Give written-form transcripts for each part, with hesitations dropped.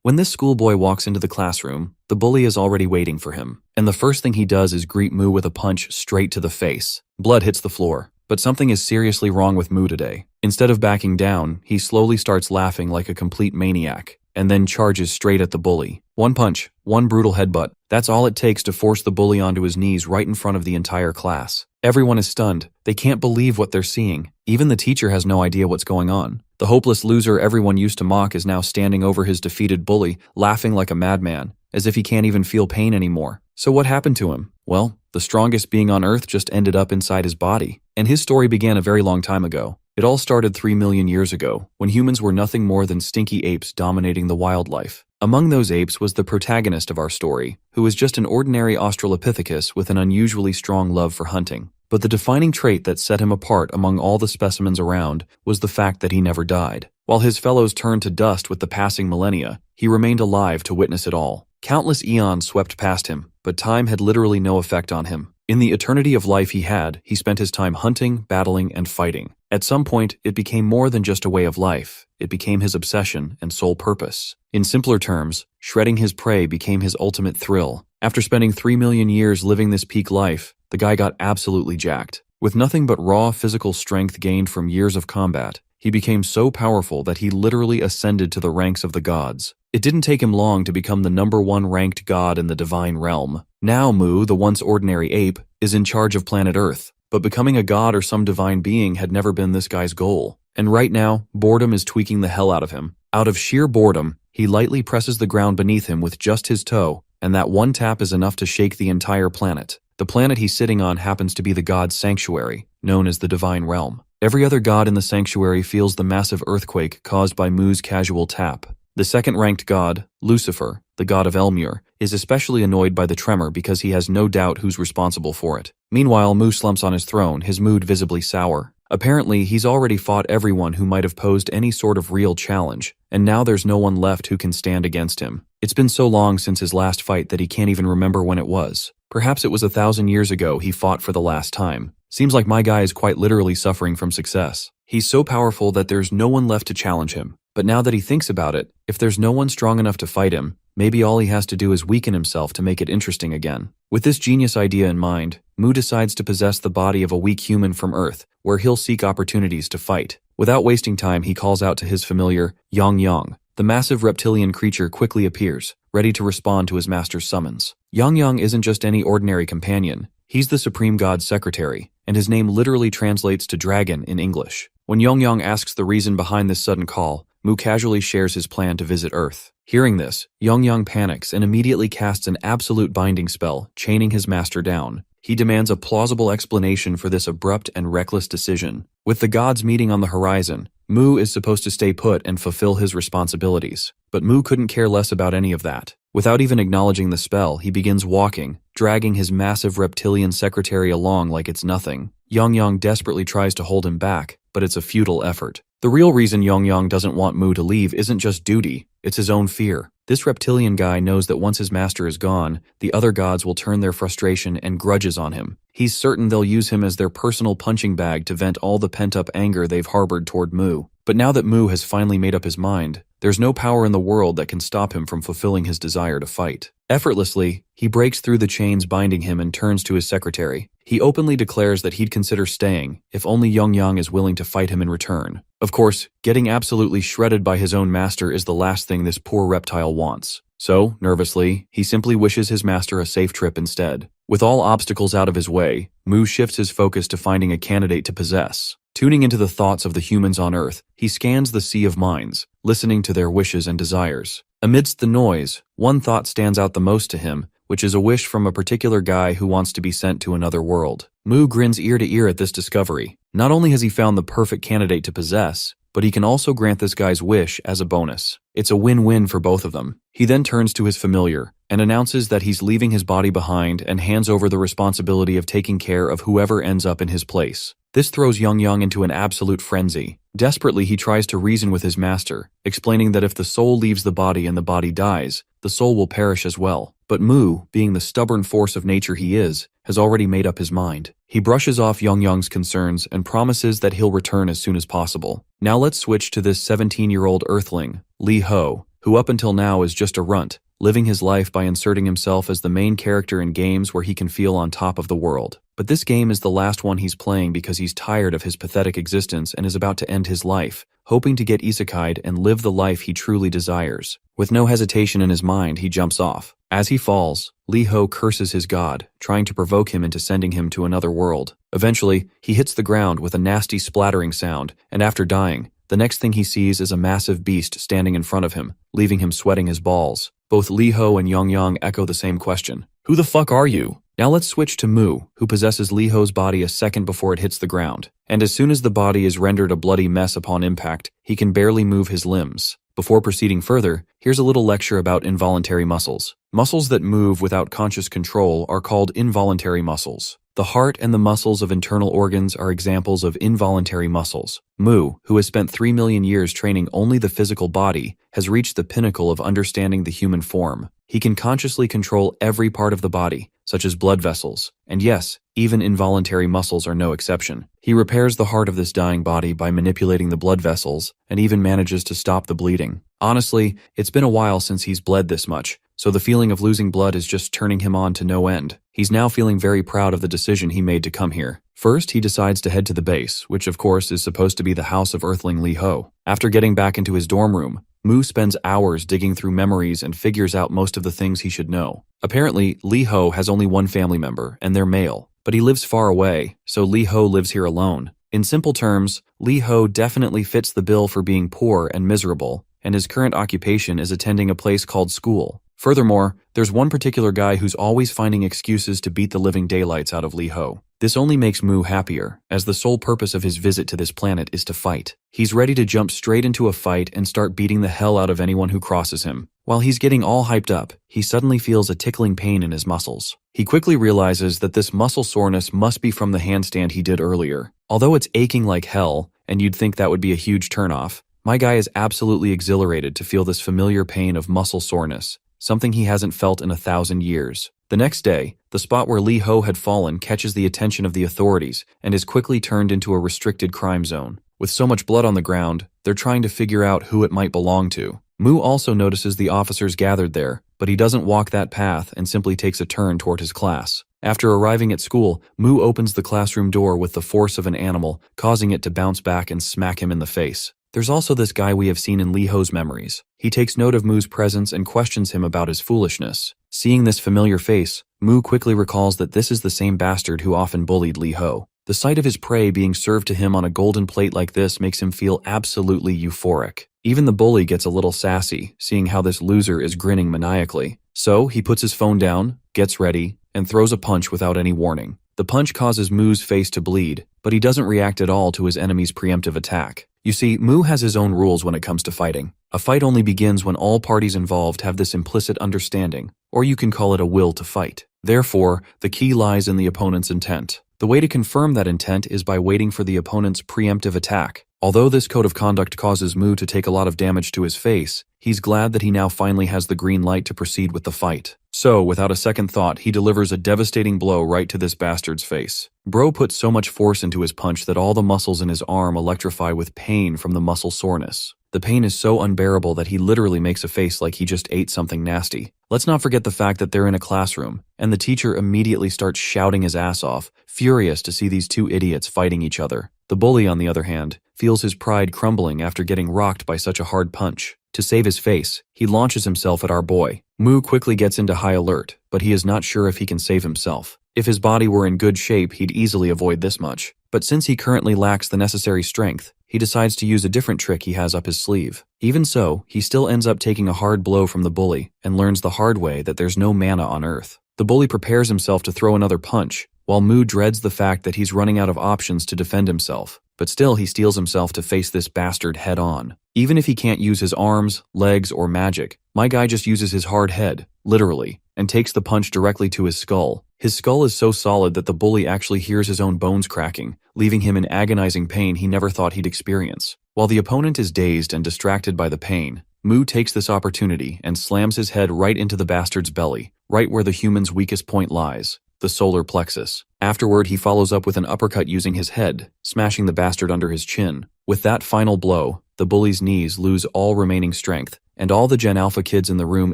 When this schoolboy walks into the classroom, the bully is already waiting for him, and the first thing he does is greet Mu with a punch straight to the face. Blood hits the floor, but something is seriously wrong with Mu today. Instead of backing down, he slowly starts laughing like a complete maniac, and then charges straight at the bully. One punch, one brutal headbutt. That's all it takes to force the bully onto his knees right in front of the entire class. Everyone is stunned. They can't believe what they're seeing. Even the teacher has no idea what's going on. The hopeless loser everyone used to mock is now standing over his defeated bully, laughing like a madman, as if he can't even feel pain anymore. So what happened to him? Well, the strongest being on Earth just ended up inside his body. And his story began a very long time ago. It all started 3 million years ago, when humans were nothing more than stinky apes dominating the wildlife. Among those apes was the protagonist of our story, who was just an ordinary Australopithecus with an unusually strong love for hunting. But the defining trait that set him apart among all the specimens around was the fact that he never died. While his fellows turned to dust with the passing millennia, he remained alive to witness it all. Countless eons swept past him, but time had literally no effect on him. In the eternity of life he spent his time hunting, battling, and fighting. At some point, it became more than just a way of life. It became his obsession and sole purpose. In simpler terms, shredding his prey became his ultimate thrill. After spending 3 million years living this peak life, the guy got absolutely jacked. With nothing but raw physical strength gained from years of combat, he became so powerful that he literally ascended to the ranks of the gods. It didn't take him long to become the #1 ranked god in the divine realm. Now Mu, the once ordinary ape, is in charge of planet Earth. But becoming a god or some divine being had never been this guy's goal. And right now, boredom is tweaking the hell out of him. Out of sheer boredom, he lightly presses the ground beneath him with just his toe, and that one tap is enough to shake the entire planet. The planet he's sitting on happens to be the god's sanctuary, known as the divine realm. Every other god in the sanctuary feels the massive earthquake caused by Mu's casual tap. The second-ranked god, Lucifer, the god of Elmure, is especially annoyed by the tremor because he has no doubt who's responsible for it. Meanwhile, Mu slumps on his throne, his mood visibly sour. Apparently, he's already fought everyone who might have posed any sort of real challenge, and now there's no one left who can stand against him. It's been so long since his last fight that he can't even remember when it was. Perhaps it was 1,000 years ago he fought for the last time. Seems like my guy is quite literally suffering from success. He's so powerful that there's no one left to challenge him. But now that he thinks about it, if there's no one strong enough to fight him, maybe all he has to do is weaken himself to make it interesting again. With this genius idea in mind, Mu decides to possess the body of a weak human from Earth, where he'll seek opportunities to fight. Without wasting time, he calls out to his familiar, Yang Yang. The massive reptilian creature quickly appears, ready to respond to his master's summons. Yang Yang isn't just any ordinary companion. He's the Supreme God's secretary, and his name literally translates to dragon in English. When Yang Yang asks the reason behind this sudden call, Mu casually shares his plan to visit Earth. Hearing this, Yang Yang panics and immediately casts an absolute binding spell, chaining his master down. He demands a plausible explanation for this abrupt and reckless decision. With the gods meeting on the horizon, Mu is supposed to stay put and fulfill his responsibilities. But Mu couldn't care less about any of that. Without even acknowledging the spell, he begins walking, dragging his massive reptilian secretary along like it's nothing. Yang Yang desperately tries to hold him back, but it's a futile effort. The real reason Yang Yang doesn't want Mu to leave isn't just duty, it's his own fear. This reptilian guy knows that once his master is gone, the other gods will turn their frustration and grudges on him. He's certain they'll use him as their personal punching bag to vent all the pent-up anger they've harbored toward Mu. But now that Mu has finally made up his mind, there's no power in the world that can stop him from fulfilling his desire to fight. Effortlessly, he breaks through the chains binding him and turns to his secretary. He openly declares that he'd consider staying, if only Yang Yang is willing to fight him in return. Of course, getting absolutely shredded by his own master is the last thing this poor reptile wants. So, nervously, he simply wishes his master a safe trip instead. With all obstacles out of his way, Mu shifts his focus to finding a candidate to possess. Tuning into the thoughts of the humans on Earth, he scans the sea of minds, listening to their wishes and desires. Amidst the noise, one thought stands out the most to him, which is a wish from a particular guy who wants to be sent to another world. Mu grins ear to ear at this discovery. Not only has he found the perfect candidate to possess, but he can also grant this guy's wish as a bonus. It's a win-win for both of them. He then turns to his familiar and announces that he's leaving his body behind and hands over the responsibility of taking care of whoever ends up in his place. This throws Yang Yang into an absolute frenzy. Desperately, he tries to reason with his master, explaining that if the soul leaves the body and the body dies, the soul will perish as well. But Mu, being the stubborn force of nature he is, has already made up his mind. He brushes off Yang Yang's concerns and promises that he'll return as soon as possible. Now let's switch to this 17-year-old earthling, Li Ho. who up until now is just a runt, living his life by inserting himself as the main character in games where he can feel on top of the world. But this game is the last one he's playing because he's tired of his pathetic existence and is about to end his life, hoping to get isekai'd and live the life he truly desires. With no hesitation in his mind, he jumps off. As he falls, Lee Ho curses his god, trying to provoke him into sending him to another world. Eventually, he hits the ground with a nasty splattering sound, and after dying, the next thing he sees is a massive beast standing in front of him, leaving him sweating his balls. Both Lee Ho and Yang echo the same question. Who the fuck are you? Now let's switch to Mu, who possesses Lee Ho's body a second before it hits the ground. And as soon as the body is rendered a bloody mess upon impact, he can barely move his limbs. Before proceeding further, here's a little lecture about involuntary muscles. Muscles that move without conscious control are called involuntary muscles. The heart and the muscles of internal organs are examples of involuntary muscles. Mu, who has spent 3 million years training only the physical body, has reached the pinnacle of understanding the human form. He can consciously control every part of the body, such as blood vessels, and yes, even involuntary muscles are no exception. He repairs the heart of this dying body by manipulating the blood vessels, and even manages to stop the bleeding. Honestly, it's been a while since he's bled this much, so the feeling of losing blood is just turning him on to no end. He's now feeling very proud of the decision he made to come here. First, he decides to head to the base, which of course is supposed to be the house of Earthling Lee Ho. After getting back into his dorm room, Mu spends hours digging through memories and figures out most of the things he should know. Apparently, Lee Ho has only one family member, and they're male, but he lives far away, so Lee Ho lives here alone. In simple terms, Lee Ho definitely fits the bill for being poor and miserable, and his current occupation is attending a place called school. Furthermore, there's one particular guy who's always finding excuses to beat the living daylights out of Lee Ho. This only makes Mu happier, as the sole purpose of his visit to this planet is to fight. He's ready to jump straight into a fight and start beating the hell out of anyone who crosses him. While he's getting all hyped up, he suddenly feels a tickling pain in his muscles. He quickly realizes that this muscle soreness must be from the handstand he did earlier. Although it's aching like hell, and you'd think that would be a huge turnoff, my guy is absolutely exhilarated to feel this familiar pain of muscle soreness, something he hasn't felt in 1,000 years. The next day, the spot where Lee Ho had fallen catches the attention of the authorities and is quickly turned into a restricted crime zone. With so much blood on the ground, they're trying to figure out who it might belong to. Mu also notices the officers gathered there, but he doesn't walk that path and simply takes a turn toward his class. After arriving at school, Mu opens the classroom door with the force of an animal, causing it to bounce back and smack him in the face. There's also this guy we have seen in Lee Ho's memories. He takes note of Mu's presence and questions him about his foolishness. Seeing this familiar face, Mu quickly recalls that this is the same bastard who often bullied Lee Ho. The sight of his prey being served to him on a golden plate like this makes him feel absolutely euphoric. Even the bully gets a little sassy, seeing how this loser is grinning maniacally. So he puts his phone down, gets ready, and throws a punch without any warning. The punch causes Mu's face to bleed, but he doesn't react at all to his enemy's preemptive attack. You see, Mu has his own rules when it comes to fighting. A fight only begins when all parties involved have this implicit understanding, or you can call it a will to fight. Therefore, the key lies in the opponent's intent. The way to confirm that intent is by waiting for the opponent's preemptive attack. Although this code of conduct causes Mu to take a lot of damage to his face, he's glad that he now finally has the green light to proceed with the fight. So, without a second thought, he delivers a devastating blow right to this bastard's face. Bro puts so much force into his punch that all the muscles in his arm electrify with pain from the muscle soreness. The pain is so unbearable that he literally makes a face like he just ate something nasty. Let's not forget the fact that they're in a classroom, and the teacher immediately starts shouting his ass off, furious to see these two idiots fighting each other. The bully, on the other hand, feels his pride crumbling after getting rocked by such a hard punch. To save his face, he launches himself at our boy. Mu quickly gets into high alert, but he is not sure if he can save himself. If his body were in good shape, he'd easily avoid this much. But since he currently lacks the necessary strength, he decides to use a different trick he has up his sleeve. Even so, he still ends up taking a hard blow from the bully and learns the hard way that there's no mana on Earth. The bully prepares himself to throw another punch, while Mu dreads the fact that he's running out of options to defend himself. But still, he steels himself to face this bastard head on. Even if he can't use his arms, legs, or magic, my guy just uses his hard head, literally, and takes the punch directly to his skull. His skull is so solid that the bully actually hears his own bones cracking, leaving him in agonizing pain he never thought he'd experience. While the opponent is dazed and distracted by the pain, Mu takes this opportunity and slams his head right into the bastard's belly, right where the human's weakest point lies, the solar plexus. Afterward, he follows up with an uppercut using his head, smashing the bastard under his chin. With that final blow, the bully's knees lose all remaining strength, and all the Gen Alpha kids in the room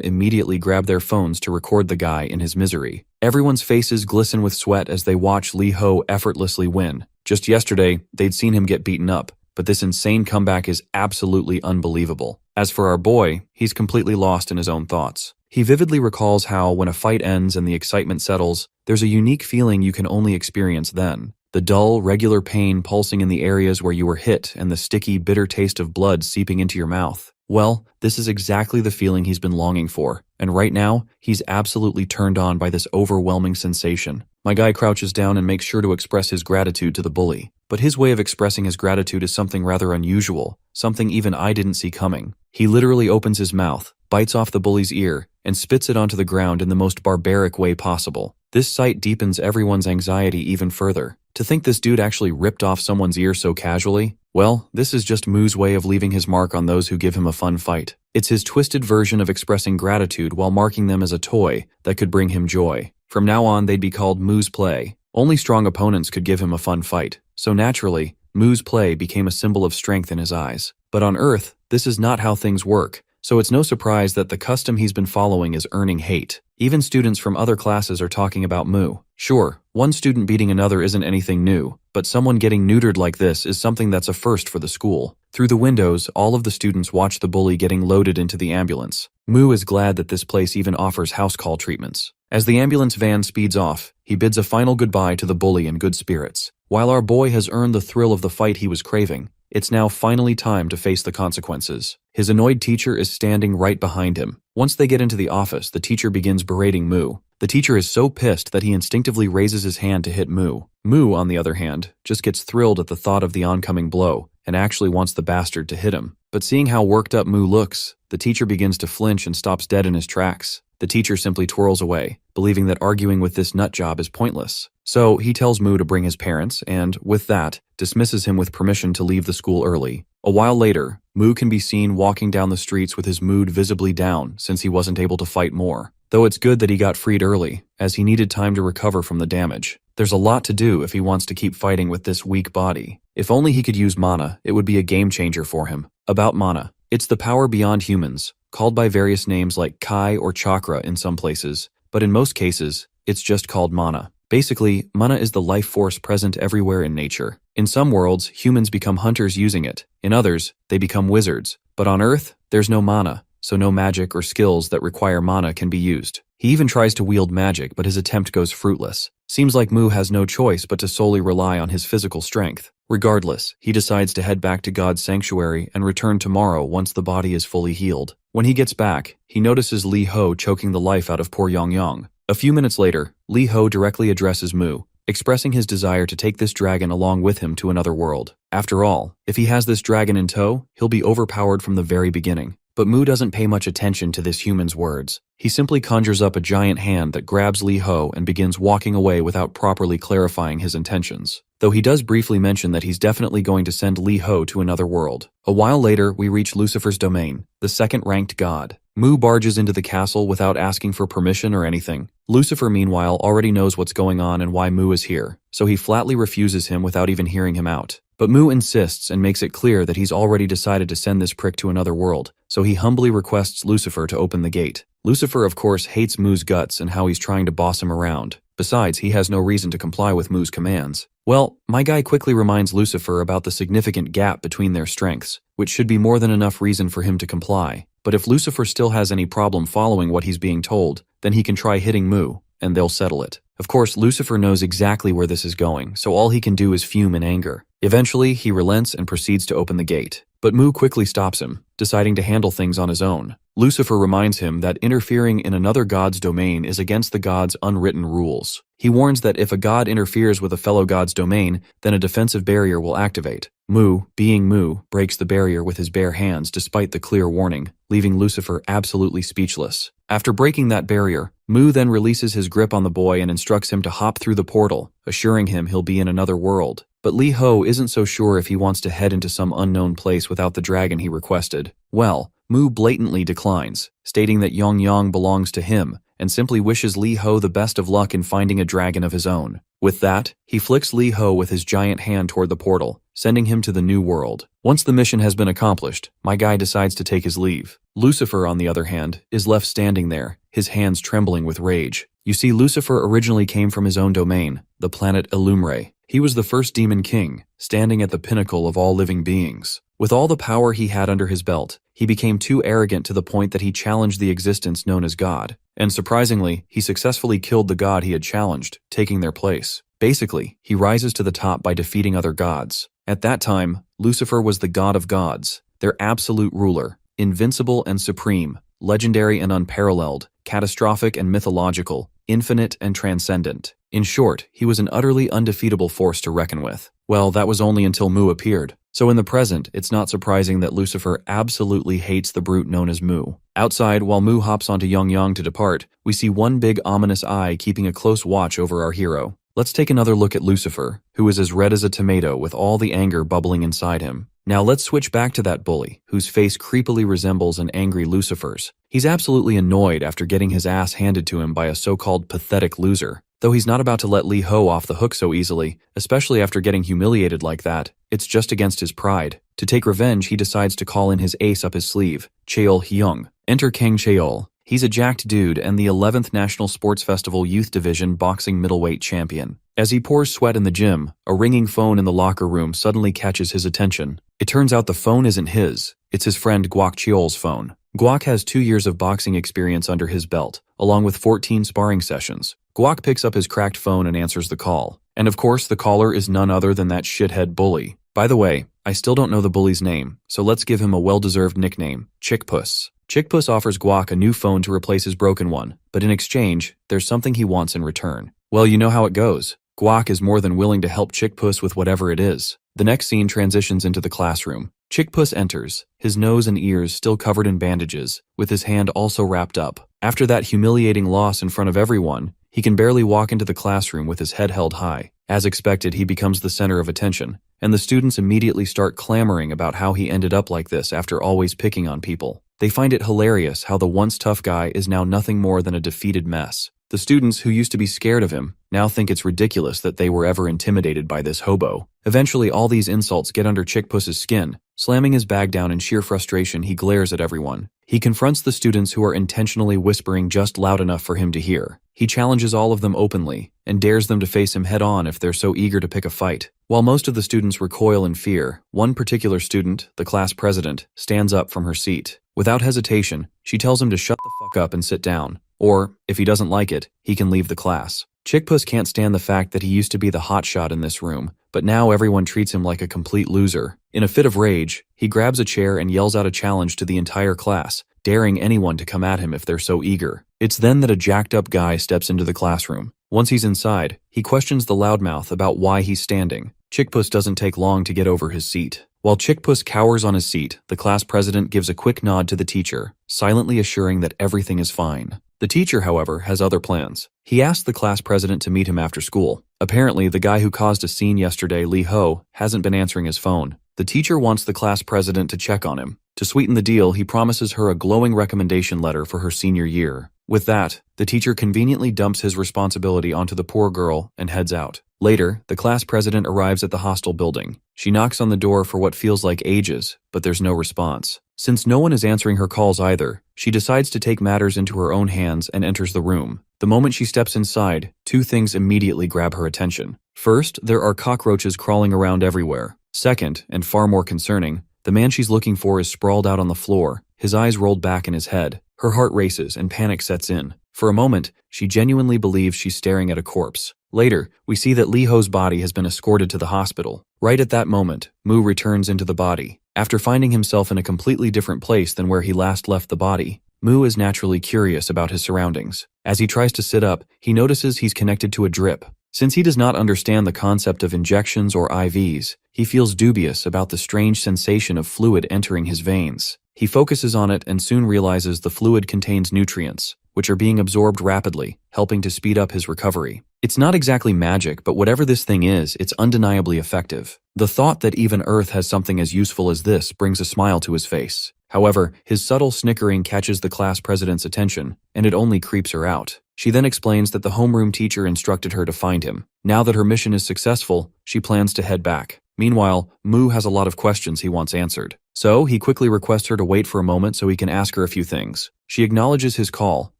immediately grab their phones to record the guy in his misery. Everyone's faces glisten with sweat as they watch Lee Ho effortlessly win. Just yesterday, they'd seen him get beaten up, but this insane comeback is absolutely unbelievable. As for our boy, he's completely lost in his own thoughts. He vividly recalls how, when a fight ends and the excitement settles, there's a unique feeling you can only experience then. The dull, regular pain pulsing in the areas where you were hit and the sticky, bitter taste of blood seeping into your mouth. Well, this is exactly the feeling he's been longing for, and right now, he's absolutely turned on by this overwhelming sensation. My guy crouches down and makes sure to express his gratitude to the bully. But his way of expressing his gratitude is something rather unusual, something even I didn't see coming. He literally opens his mouth, bites off the bully's ear, and spits it onto the ground in the most barbaric way possible. This sight deepens everyone's anxiety even further. To think this dude actually ripped off someone's ear so casually? Well, this is just Moo's way of leaving his mark on those who give him a fun fight. It's his twisted version of expressing gratitude while marking them as a toy that could bring him joy. From now on, they'd be called Moo's Play. Only strong opponents could give him a fun fight. So naturally, Moo's Play became a symbol of strength in his eyes. But on Earth, this is not how things work. So it's no surprise that the custom he's been following is earning hate. Even students from other classes are talking about Moo. Sure, one student beating another isn't anything new, but someone getting neutered like this is something that's a first for the school. Through the windows, all of the students watch the bully getting loaded into the ambulance. Moo is glad that this place even offers house call treatments. As the ambulance van speeds off, he bids a final goodbye to the bully in good spirits. While our boy has earned the thrill of the fight he was craving, it's now finally time to face the consequences. His annoyed teacher is standing right behind him. Once they get into the office, the teacher begins berating Moo. The teacher is so pissed that he instinctively raises his hand to hit Moo. Moo, on the other hand, just gets thrilled at the thought of the oncoming blow and actually wants the bastard to hit him. But seeing how worked up Moo looks, the teacher begins to flinch and stops dead in his tracks. The teacher simply twirls away, believing that arguing with this nutjob is pointless. So he tells Moo to bring his parents and, with that, dismisses him with permission to leave the school early. A while later, Moo can be seen walking down the streets with his mood visibly down since he wasn't able to fight more. Though it's good that he got freed early, as he needed time to recover from the damage. There's a lot to do if he wants to keep fighting with this weak body. If only he could use mana, it would be a game changer for him. About mana. It's the power beyond humans, called by various names like Kai or Chakra in some places, but in most cases, it's just called mana. Basically, mana is the life force present everywhere in nature. In some worlds, humans become hunters using it. In others, they become wizards. But on Earth, there's no mana, so no magic or skills that require mana can be used. He even tries to wield magic, but his attempt goes fruitless. Seems like Moo has no choice but to solely rely on his physical strength. Regardless, he decides to head back to God's sanctuary and return tomorrow once the body is fully healed. When he gets back, he notices Lee Ho choking the life out of poor Yong Yong. A few minutes later, Lee Ho directly addresses Moo, expressing his desire to take this dragon along with him to another world. After all, if he has this dragon in tow, he'll be overpowered from the very beginning. But Moo doesn't pay much attention to this human's words. He simply conjures up a giant hand that grabs Lee Ho and begins walking away without properly clarifying his intentions. Though he does briefly mention that he's definitely going to send Lee Ho to another world. A while later, we reach Lucifer's domain, the second-ranked god. Moo barges into the castle without asking for permission or anything. Lucifer, meanwhile, already knows what's going on and why Moo is here, so he flatly refuses him without even hearing him out. But Moo insists and makes it clear that he's already decided to send this prick to another world, so he humbly requests Lucifer to open the gate. Lucifer, of course, hates Moo's guts and how he's trying to boss him around. Besides, he has no reason to comply with Moo's commands. Well, my guy quickly reminds Lucifer about the significant gap between their strengths, which should be more than enough reason for him to comply. But if Lucifer still has any problem following what he's being told, then he can try hitting Moo, and they'll settle it. Of course, Lucifer knows exactly where this is going, so all he can do is fume in anger. Eventually, he relents and proceeds to open the gate. But Moo quickly stops him, deciding to handle things on his own. Lucifer reminds him that interfering in another god's domain is against the god's unwritten rules. He warns that if a god interferes with a fellow god's domain, then a defensive barrier will activate. Moo, being Moo, breaks the barrier with his bare hands despite the clear warning, leaving Lucifer absolutely speechless. After breaking that barrier, Moo then releases his grip on the boy and instructs him to hop through the portal, assuring him he'll be in another world. But Lee Ho isn't so sure if he wants to head into some unknown place without the dragon he requested. Well, Mu blatantly declines, stating that Yongyang belongs to him, and simply wishes Li Ho the best of luck in finding a dragon of his own. With that, he flicks Li Ho with his giant hand toward the portal, sending him to the new world. Once the mission has been accomplished, my guy decides to take his leave. Lucifer, on the other hand, is left standing there, his hands trembling with rage. You see, Lucifer originally came from his own domain, the planet Illumre. He was the first demon king, standing at the pinnacle of all living beings. With all the power he had under his belt, he became too arrogant to the point that he challenged the existence known as God. And surprisingly, he successfully killed the god he had challenged, taking their place. Basically, he rises to the top by defeating other gods. At that time, Lucifer was the god of gods, their absolute ruler, invincible and supreme, legendary and unparalleled, catastrophic and mythological, infinite and transcendent. In short, he was an utterly undefeatable force to reckon with. Well, that was only until Mu appeared. So in the present, it's not surprising that Lucifer absolutely hates the brute known as Mu. Outside, while Mu hops onto Yongyang to depart, we see one big ominous eye keeping a close watch over our hero. Let's take another look at Lucifer, who is as red as a tomato with all the anger bubbling inside him. Now let's switch back to that bully, whose face creepily resembles an angry Lucifer's. He's absolutely annoyed after getting his ass handed to him by a so-called pathetic loser. Though he's not about to let Li Ho off the hook so easily, especially after getting humiliated like that, it's just against his pride. To take revenge, he decides to call in his ace up his sleeve, Cheol Hyung. Enter King Cheol. He's a jacked dude and the 11th National Sports Festival Youth Division boxing middleweight champion. As he pours sweat in the gym, a ringing phone in the locker room suddenly catches his attention. It turns out the phone isn't his, it's his friend Guak Cheol's phone. Guak has 2 years of boxing experience under his belt, along with 14 sparring sessions. Guak picks up his cracked phone and answers the call. And of course, the caller is none other than that shithead bully. By the way, I still don't know the bully's name, so let's give him a well-deserved nickname, Chickpuss. Chickpuss offers Guak a new phone to replace his broken one, but in exchange, there's something he wants in return. Well, you know how it goes. Guak is more than willing to help Chickpuss with whatever it is. The next scene transitions into the classroom. Chickpuss enters, his nose and ears still covered in bandages, with his hand also wrapped up. After that humiliating loss in front of everyone, he can barely walk into the classroom with his head held high. As expected, he becomes the center of attention, and the students immediately start clamoring about how he ended up like this after always picking on people. They find it hilarious how the once tough guy is now nothing more than a defeated mess. The students who used to be scared of him now think it's ridiculous that they were ever intimidated by this hobo. Eventually, all these insults get under Chickpuss's skin. Slamming his bag down in sheer frustration, he glares at everyone. He confronts the students who are intentionally whispering just loud enough for him to hear. He challenges all of them openly and dares them to face him head-on if they're so eager to pick a fight. While most of the students recoil in fear, one particular student, the class president, stands up from her seat. Without hesitation, she tells him to shut the fuck up and sit down. Or, if he doesn't like it, he can leave the class. Chickpuss can't stand the fact that he used to be the hotshot in this room, but now everyone treats him like a complete loser. In a fit of rage, he grabs a chair and yells out a challenge to the entire class, daring anyone to come at him if they're so eager. It's then that a jacked-up guy steps into the classroom. Once he's inside, he questions the loudmouth about why he's standing. Chickpuss doesn't take long to get over his seat. While Chickpuss cowers on his seat, the class president gives a quick nod to the teacher, silently assuring that everything is fine. The teacher, however, has other plans. He asks the class president to meet him after school. Apparently, the guy who caused a scene yesterday, Li Ho, hasn't been answering his phone. The teacher wants the class president to check on him. To sweeten the deal, he promises her a glowing recommendation letter for her senior year. With that, the teacher conveniently dumps his responsibility onto the poor girl and heads out. Later, the class president arrives at the hostel building. She knocks on the door for what feels like ages, but there's no response. Since no one is answering her calls either, she decides to take matters into her own hands and enters the room. The moment she steps inside, two things immediately grab her attention. First, there are cockroaches crawling around everywhere. Second, and far more concerning, the man she's looking for is sprawled out on the floor, his eyes rolled back in his head. Her heart races and panic sets in. For a moment, she genuinely believes she's staring at a corpse. Later, we see that Li Ho's body has been escorted to the hospital. Right at that moment, Mu returns into the body. After finding himself in a completely different place than where he last left the body, Mu is naturally curious about his surroundings. As he tries to sit up, he notices he's connected to a drip. Since he does not understand the concept of injections or IVs, he feels dubious about the strange sensation of fluid entering his veins. He focuses on it and soon realizes the fluid contains nutrients, which are being absorbed rapidly, helping to speed up his recovery. It's not exactly magic, but whatever this thing is, it's undeniably effective. The thought that even Earth has something as useful as this brings a smile to his face. However, his subtle snickering catches the class president's attention, and it only creeps her out. She then explains that the homeroom teacher instructed her to find him. Now that her mission is successful, she plans to head back. Meanwhile, Mu has a lot of questions he wants answered. So, he quickly requests her to wait for a moment so he can ask her a few things. She acknowledges his call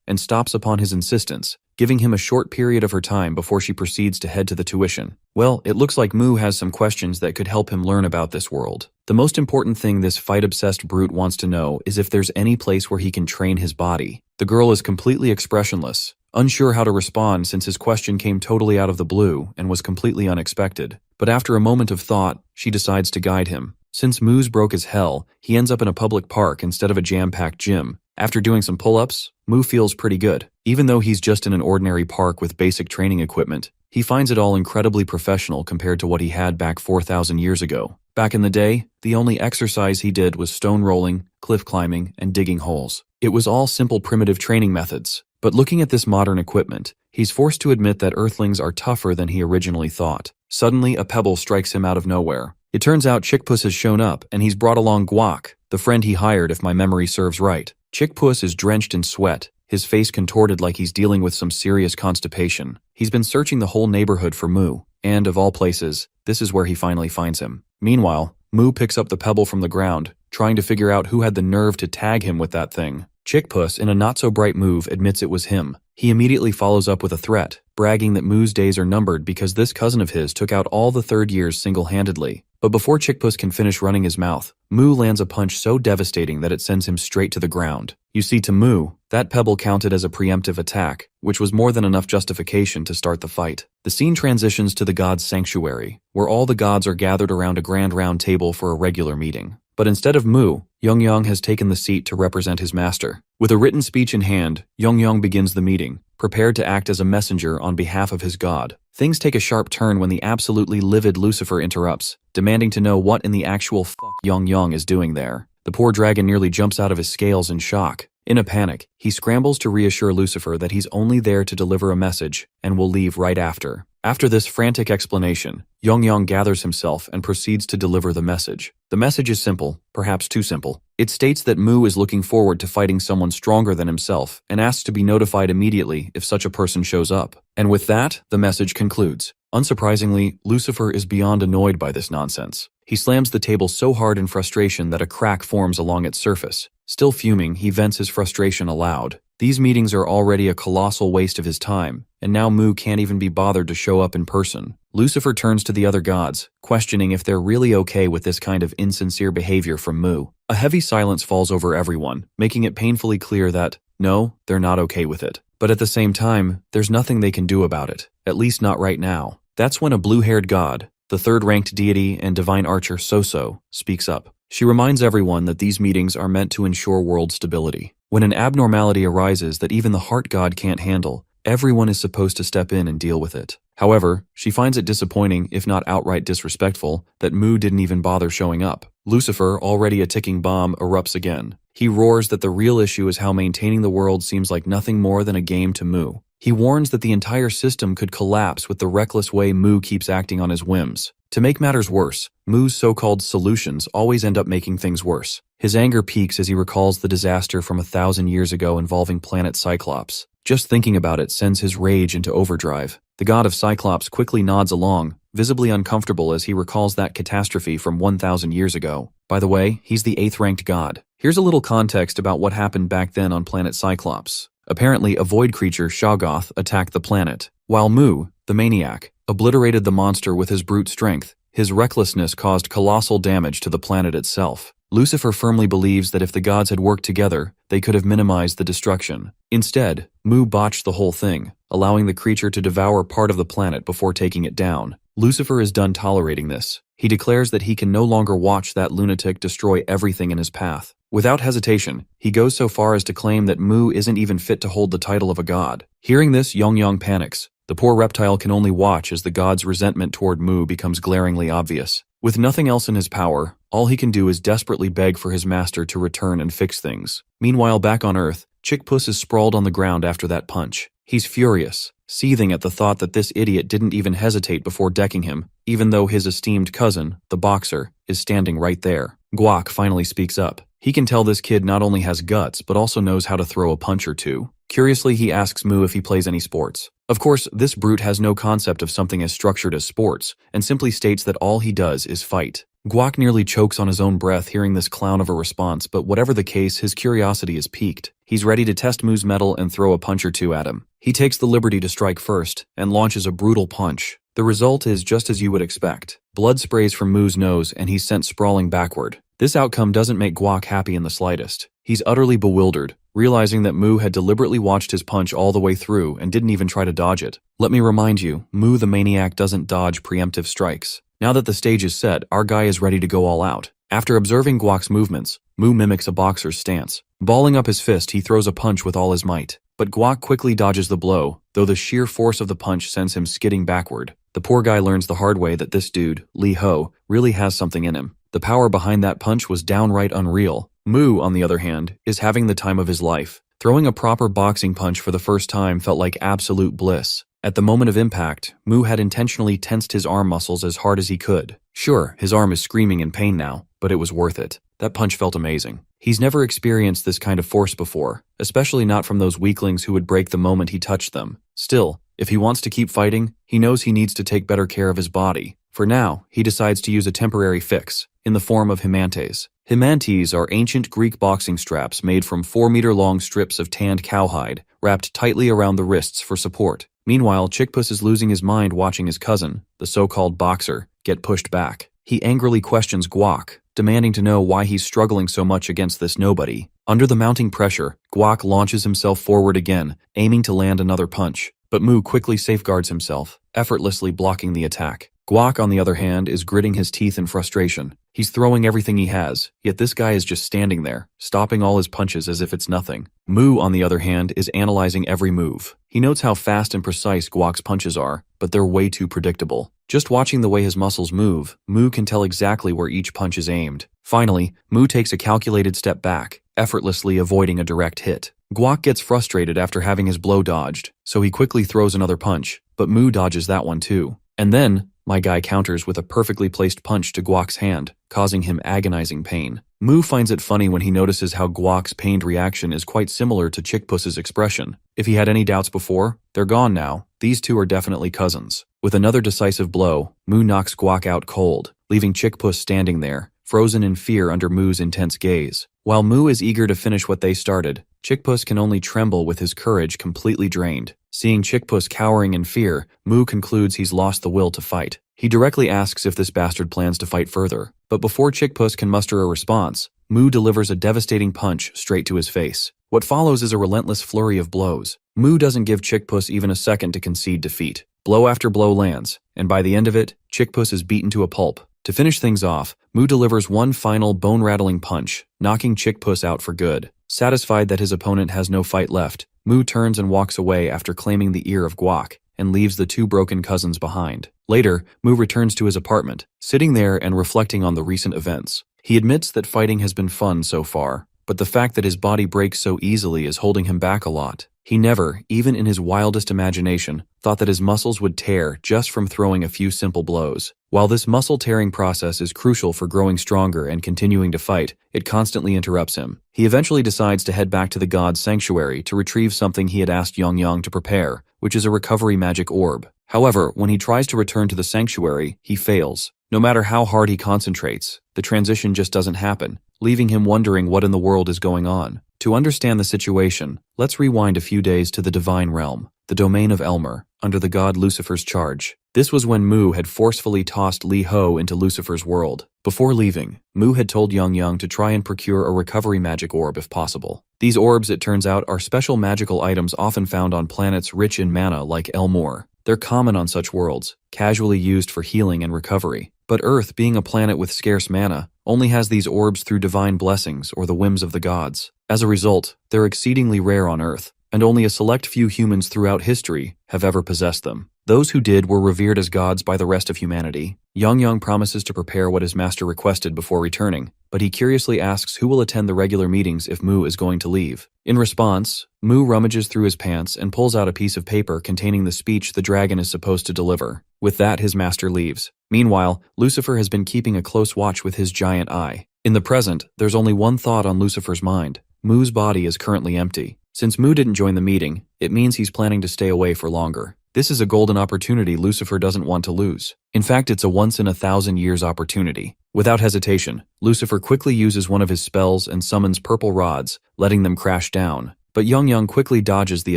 and stops upon his insistence, giving him a short period of her time before she proceeds to head to the tuition. Well, it looks like Mu has some questions that could help him learn about this world. The most important thing this fight-obsessed brute wants to know is if there's any place where he can train his body. The girl is completely expressionless, unsure how to respond since his question came totally out of the blue and was completely unexpected. But after a moment of thought, she decides to guide him. Since Mu's broke as hell, he ends up in a public park instead of a jam-packed gym. After doing some pull-ups, Mu feels pretty good. Even though he's just in an ordinary park with basic training equipment, he finds it all incredibly professional compared to what he had back 4,000 years ago. Back in the day, the only exercise he did was stone rolling, cliff climbing, and digging holes. It was all simple primitive training methods. But looking at this modern equipment, he's forced to admit that Earthlings are tougher than he originally thought. Suddenly, a pebble strikes him out of nowhere. It turns out Chickpuss has shown up, and he's brought along Guac, the friend he hired if my memory serves right. Chickpuss is drenched in sweat, his face contorted like he's dealing with some serious constipation. He's been searching the whole neighborhood for Mu, and of all places, this is where he finally finds him. Meanwhile, Mu picks up the pebble from the ground, trying to figure out who had the nerve to tag him with that thing. Chickpuss, in a not-so-bright move, admits it was him. He immediately follows up with a threat, bragging that Mu's days are numbered because this cousin of his took out all the third years single-handedly. But before Chickpuss can finish running his mouth, Mu lands a punch so devastating that it sends him straight to the ground. You see, to Mu, that pebble counted as a preemptive attack, which was more than enough justification to start the fight. The scene transitions to the gods' sanctuary, where all the gods are gathered around a grand round table for a regular meeting. But instead of Mu, Yongyang has taken the seat to represent his master. With a written speech in hand, Yongyang begins the meeting, prepared to act as a messenger on behalf of his god. Things take a sharp turn when the absolutely livid Lucifer interrupts, demanding to know what in the actual fuck Yongyang is doing there. The poor dragon nearly jumps out of his scales in shock. In a panic, he scrambles to reassure Lucifer that he's only there to deliver a message and will leave right after. After this frantic explanation, Yongyang gathers himself and proceeds to deliver the message. The message is simple, perhaps too simple. It states that Mu is looking forward to fighting someone stronger than himself and asks to be notified immediately if such a person shows up. And with that, the message concludes. Unsurprisingly, Lucifer is beyond annoyed by this nonsense. He slams the table so hard in frustration that a crack forms along its surface. Still fuming, he vents his frustration aloud. These meetings are already a colossal waste of his time, and now Mu can't even be bothered to show up in person. Lucifer turns to the other gods, questioning if they're really okay with this kind of insincere behavior from Mu. A heavy silence falls over everyone, making it painfully clear that, no, they're not okay with it. But at the same time, there's nothing they can do about it, at least not right now. That's when a blue-haired god, the third-ranked deity and divine archer Soso, speaks up. She reminds everyone that these meetings are meant to ensure world stability. When an abnormality arises that even the heart god can't handle, everyone is supposed to step in and deal with it. However, she finds it disappointing, if not outright disrespectful, that Mu didn't even bother showing up. Lucifer, already a ticking bomb, erupts again. He roars that the real issue is how maintaining the world seems like nothing more than a game to Mu. He warns that the entire system could collapse with the reckless way Mu keeps acting on his whims. To make matters worse, Mu's so-called solutions always end up making things worse. His anger peaks as he recalls the disaster from 1,000 years ago involving planet Cyclops. Just thinking about it sends his rage into overdrive. The god of Cyclops quickly nods along, visibly uncomfortable as he recalls that catastrophe from 1,000 years ago. By the way, he's the 8th-ranked god. Here's a little context about what happened back then on planet Cyclops. Apparently, a void creature, Shoggoth, attacked the planet, while Mu, the maniac, obliterated the monster with his brute strength. His recklessness caused colossal damage to the planet itself. Lucifer firmly believes that if the gods had worked together, they could have minimized the destruction. Instead, Mu botched the whole thing, allowing the creature to devour part of the planet before taking it down. Lucifer is done tolerating this. He declares that he can no longer watch that lunatic destroy everything in his path. Without hesitation, he goes so far as to claim that Mu isn't even fit to hold the title of a god. Hearing this, Yongyang panics. The poor reptile can only watch as the god's resentment toward Mu becomes glaringly obvious. With nothing else in his power, all he can do is desperately beg for his master to return and fix things. Meanwhile, back on Earth, Chickpuss is sprawled on the ground after that punch. He's furious, seething at the thought that this idiot didn't even hesitate before decking him, even though his esteemed cousin, the boxer, is standing right there. Guac finally speaks up. He can tell this kid not only has guts, but also knows how to throw a punch or two. Curiously, he asks Mu if he plays any sports. Of course, this brute has no concept of something as structured as sports, and simply states that all he does is fight. Guak nearly chokes on his own breath hearing this clown of a response, but whatever the case, his curiosity is piqued. He's ready to test Mu's mettle and throw a punch or two at him. He takes the liberty to strike first, and launches a brutal punch. The result is just as you would expect. Blood sprays from Mu's nose, and he's sent sprawling backward. This outcome doesn't make Guak happy in the slightest. He's utterly bewildered, realizing that Mu had deliberately watched his punch all the way through and didn't even try to dodge it. Let me remind you, Mu the maniac doesn't dodge preemptive strikes. Now that the stage is set, our guy is ready to go all out. After observing Guak's movements, Mu mimics a boxer's stance. Balling up his fist, he throws a punch with all his might. But Guak quickly dodges the blow, though the sheer force of the punch sends him skidding backward. The poor guy learns the hard way that this dude, Li Ho, really has something in him. The power behind that punch was downright unreal. Mu, on the other hand, is having the time of his life. Throwing a proper boxing punch for the first time felt like absolute bliss. At the moment of impact, Mu had intentionally tensed his arm muscles as hard as he could. Sure, his arm is screaming in pain now, but it was worth it. That punch felt amazing. He's never experienced this kind of force before, especially not from those weaklings who would break the moment he touched them. Still, if he wants to keep fighting, he knows he needs to take better care of his body. For now, he decides to use a temporary fix, in the form of himantes. Himantes are ancient Greek boxing straps made from 4-meter-long strips of tanned cowhide, wrapped tightly around the wrists for support. Meanwhile, Chickpuss is losing his mind watching his cousin, the so-called boxer, get pushed back. He angrily questions Guak, demanding to know why he's struggling so much against this nobody. Under the mounting pressure, Guak launches himself forward again, aiming to land another punch. But Mu quickly safeguards himself, effortlessly blocking the attack. Guak, on the other hand, is gritting his teeth in frustration. He's throwing everything he has, yet this guy is just standing there, stopping all his punches as if it's nothing. Mu, on the other hand, is analyzing every move. He notes how fast and precise Guak's punches are, but they're way too predictable. Just watching the way his muscles move, Mu can tell exactly where each punch is aimed. Finally, Mu takes a calculated step back, effortlessly avoiding a direct hit. Guak gets frustrated after having his blow dodged, so he quickly throws another punch, but Mu dodges that one too. And then, my guy counters with a perfectly placed punch to Guak's hand, causing him agonizing pain. Mu finds it funny when he notices how Guak's pained reaction is quite similar to Chickpuss's expression. If he had any doubts before, they're gone now. These two are definitely cousins. With another decisive blow, Mu knocks Guak out cold, leaving Chickpuss standing there, frozen in fear under Mu's intense gaze. While Mu is eager to finish what they started, Chickpuss can only tremble with his courage completely drained. Seeing Chickpuss cowering in fear, Mu concludes he's lost the will to fight. He directly asks if this bastard plans to fight further, but before Chickpuss can muster a response, Mu delivers a devastating punch straight to his face. What follows is a relentless flurry of blows. Mu doesn't give Chickpuss even a second to concede defeat. Blow after blow lands, and by the end of it, Chickpuss is beaten to a pulp. To finish things off, Mu delivers one final bone-rattling punch, knocking Chickpuss out for good. Satisfied that his opponent has no fight left, Mu turns and walks away after claiming the ear of Guak, and leaves the two broken cousins behind. Later, Mu returns to his apartment, sitting there and reflecting on the recent events. He admits that fighting has been fun so far, but the fact that his body breaks so easily is holding him back a lot. He never, even in his wildest imagination, thought that his muscles would tear just from throwing a few simple blows. While this muscle-tearing process is crucial for growing stronger and continuing to fight, it constantly interrupts him. He eventually decides to head back to the god's sanctuary to retrieve something he had asked Yang to prepare, which is a recovery magic orb. However, when he tries to return to the sanctuary, he fails. No matter how hard he concentrates, the transition just doesn't happen, leaving him wondering what in the world is going on. To understand the situation, let's rewind a few days to the divine realm, the domain of Elmer, under the god Lucifer's charge. This was when Mu had forcefully tossed Li Ho into Lucifer's world. Before leaving, Mu had told Yang to try and procure a recovery magic orb if possible. These orbs, it turns out, are special magical items often found on planets rich in mana like Elmore. They're common on such worlds, casually used for healing and recovery. But Earth, being a planet with scarce mana, only has these orbs through divine blessings or the whims of the gods. As a result, they're exceedingly rare on Earth, and only a select few humans throughout history have ever possessed them. Those who did were revered as gods by the rest of humanity. Yang promises to prepare what his master requested before returning, but he curiously asks who will attend the regular meetings if Mu is going to leave. In response, Mu rummages through his pants and pulls out a piece of paper containing the speech the dragon is supposed to deliver. With that, his master leaves. Meanwhile, Lucifer has been keeping a close watch with his giant eye. In the present, there's only one thought on Lucifer's mind. Mu's body is currently empty. Since Mu didn't join the meeting, it means he's planning to stay away for longer. This is a golden opportunity Lucifer doesn't want to lose. In fact, it's a once-in-a-thousand-years opportunity. Without hesitation, Lucifer quickly uses one of his spells and summons purple rods, letting them crash down. But Yang quickly dodges the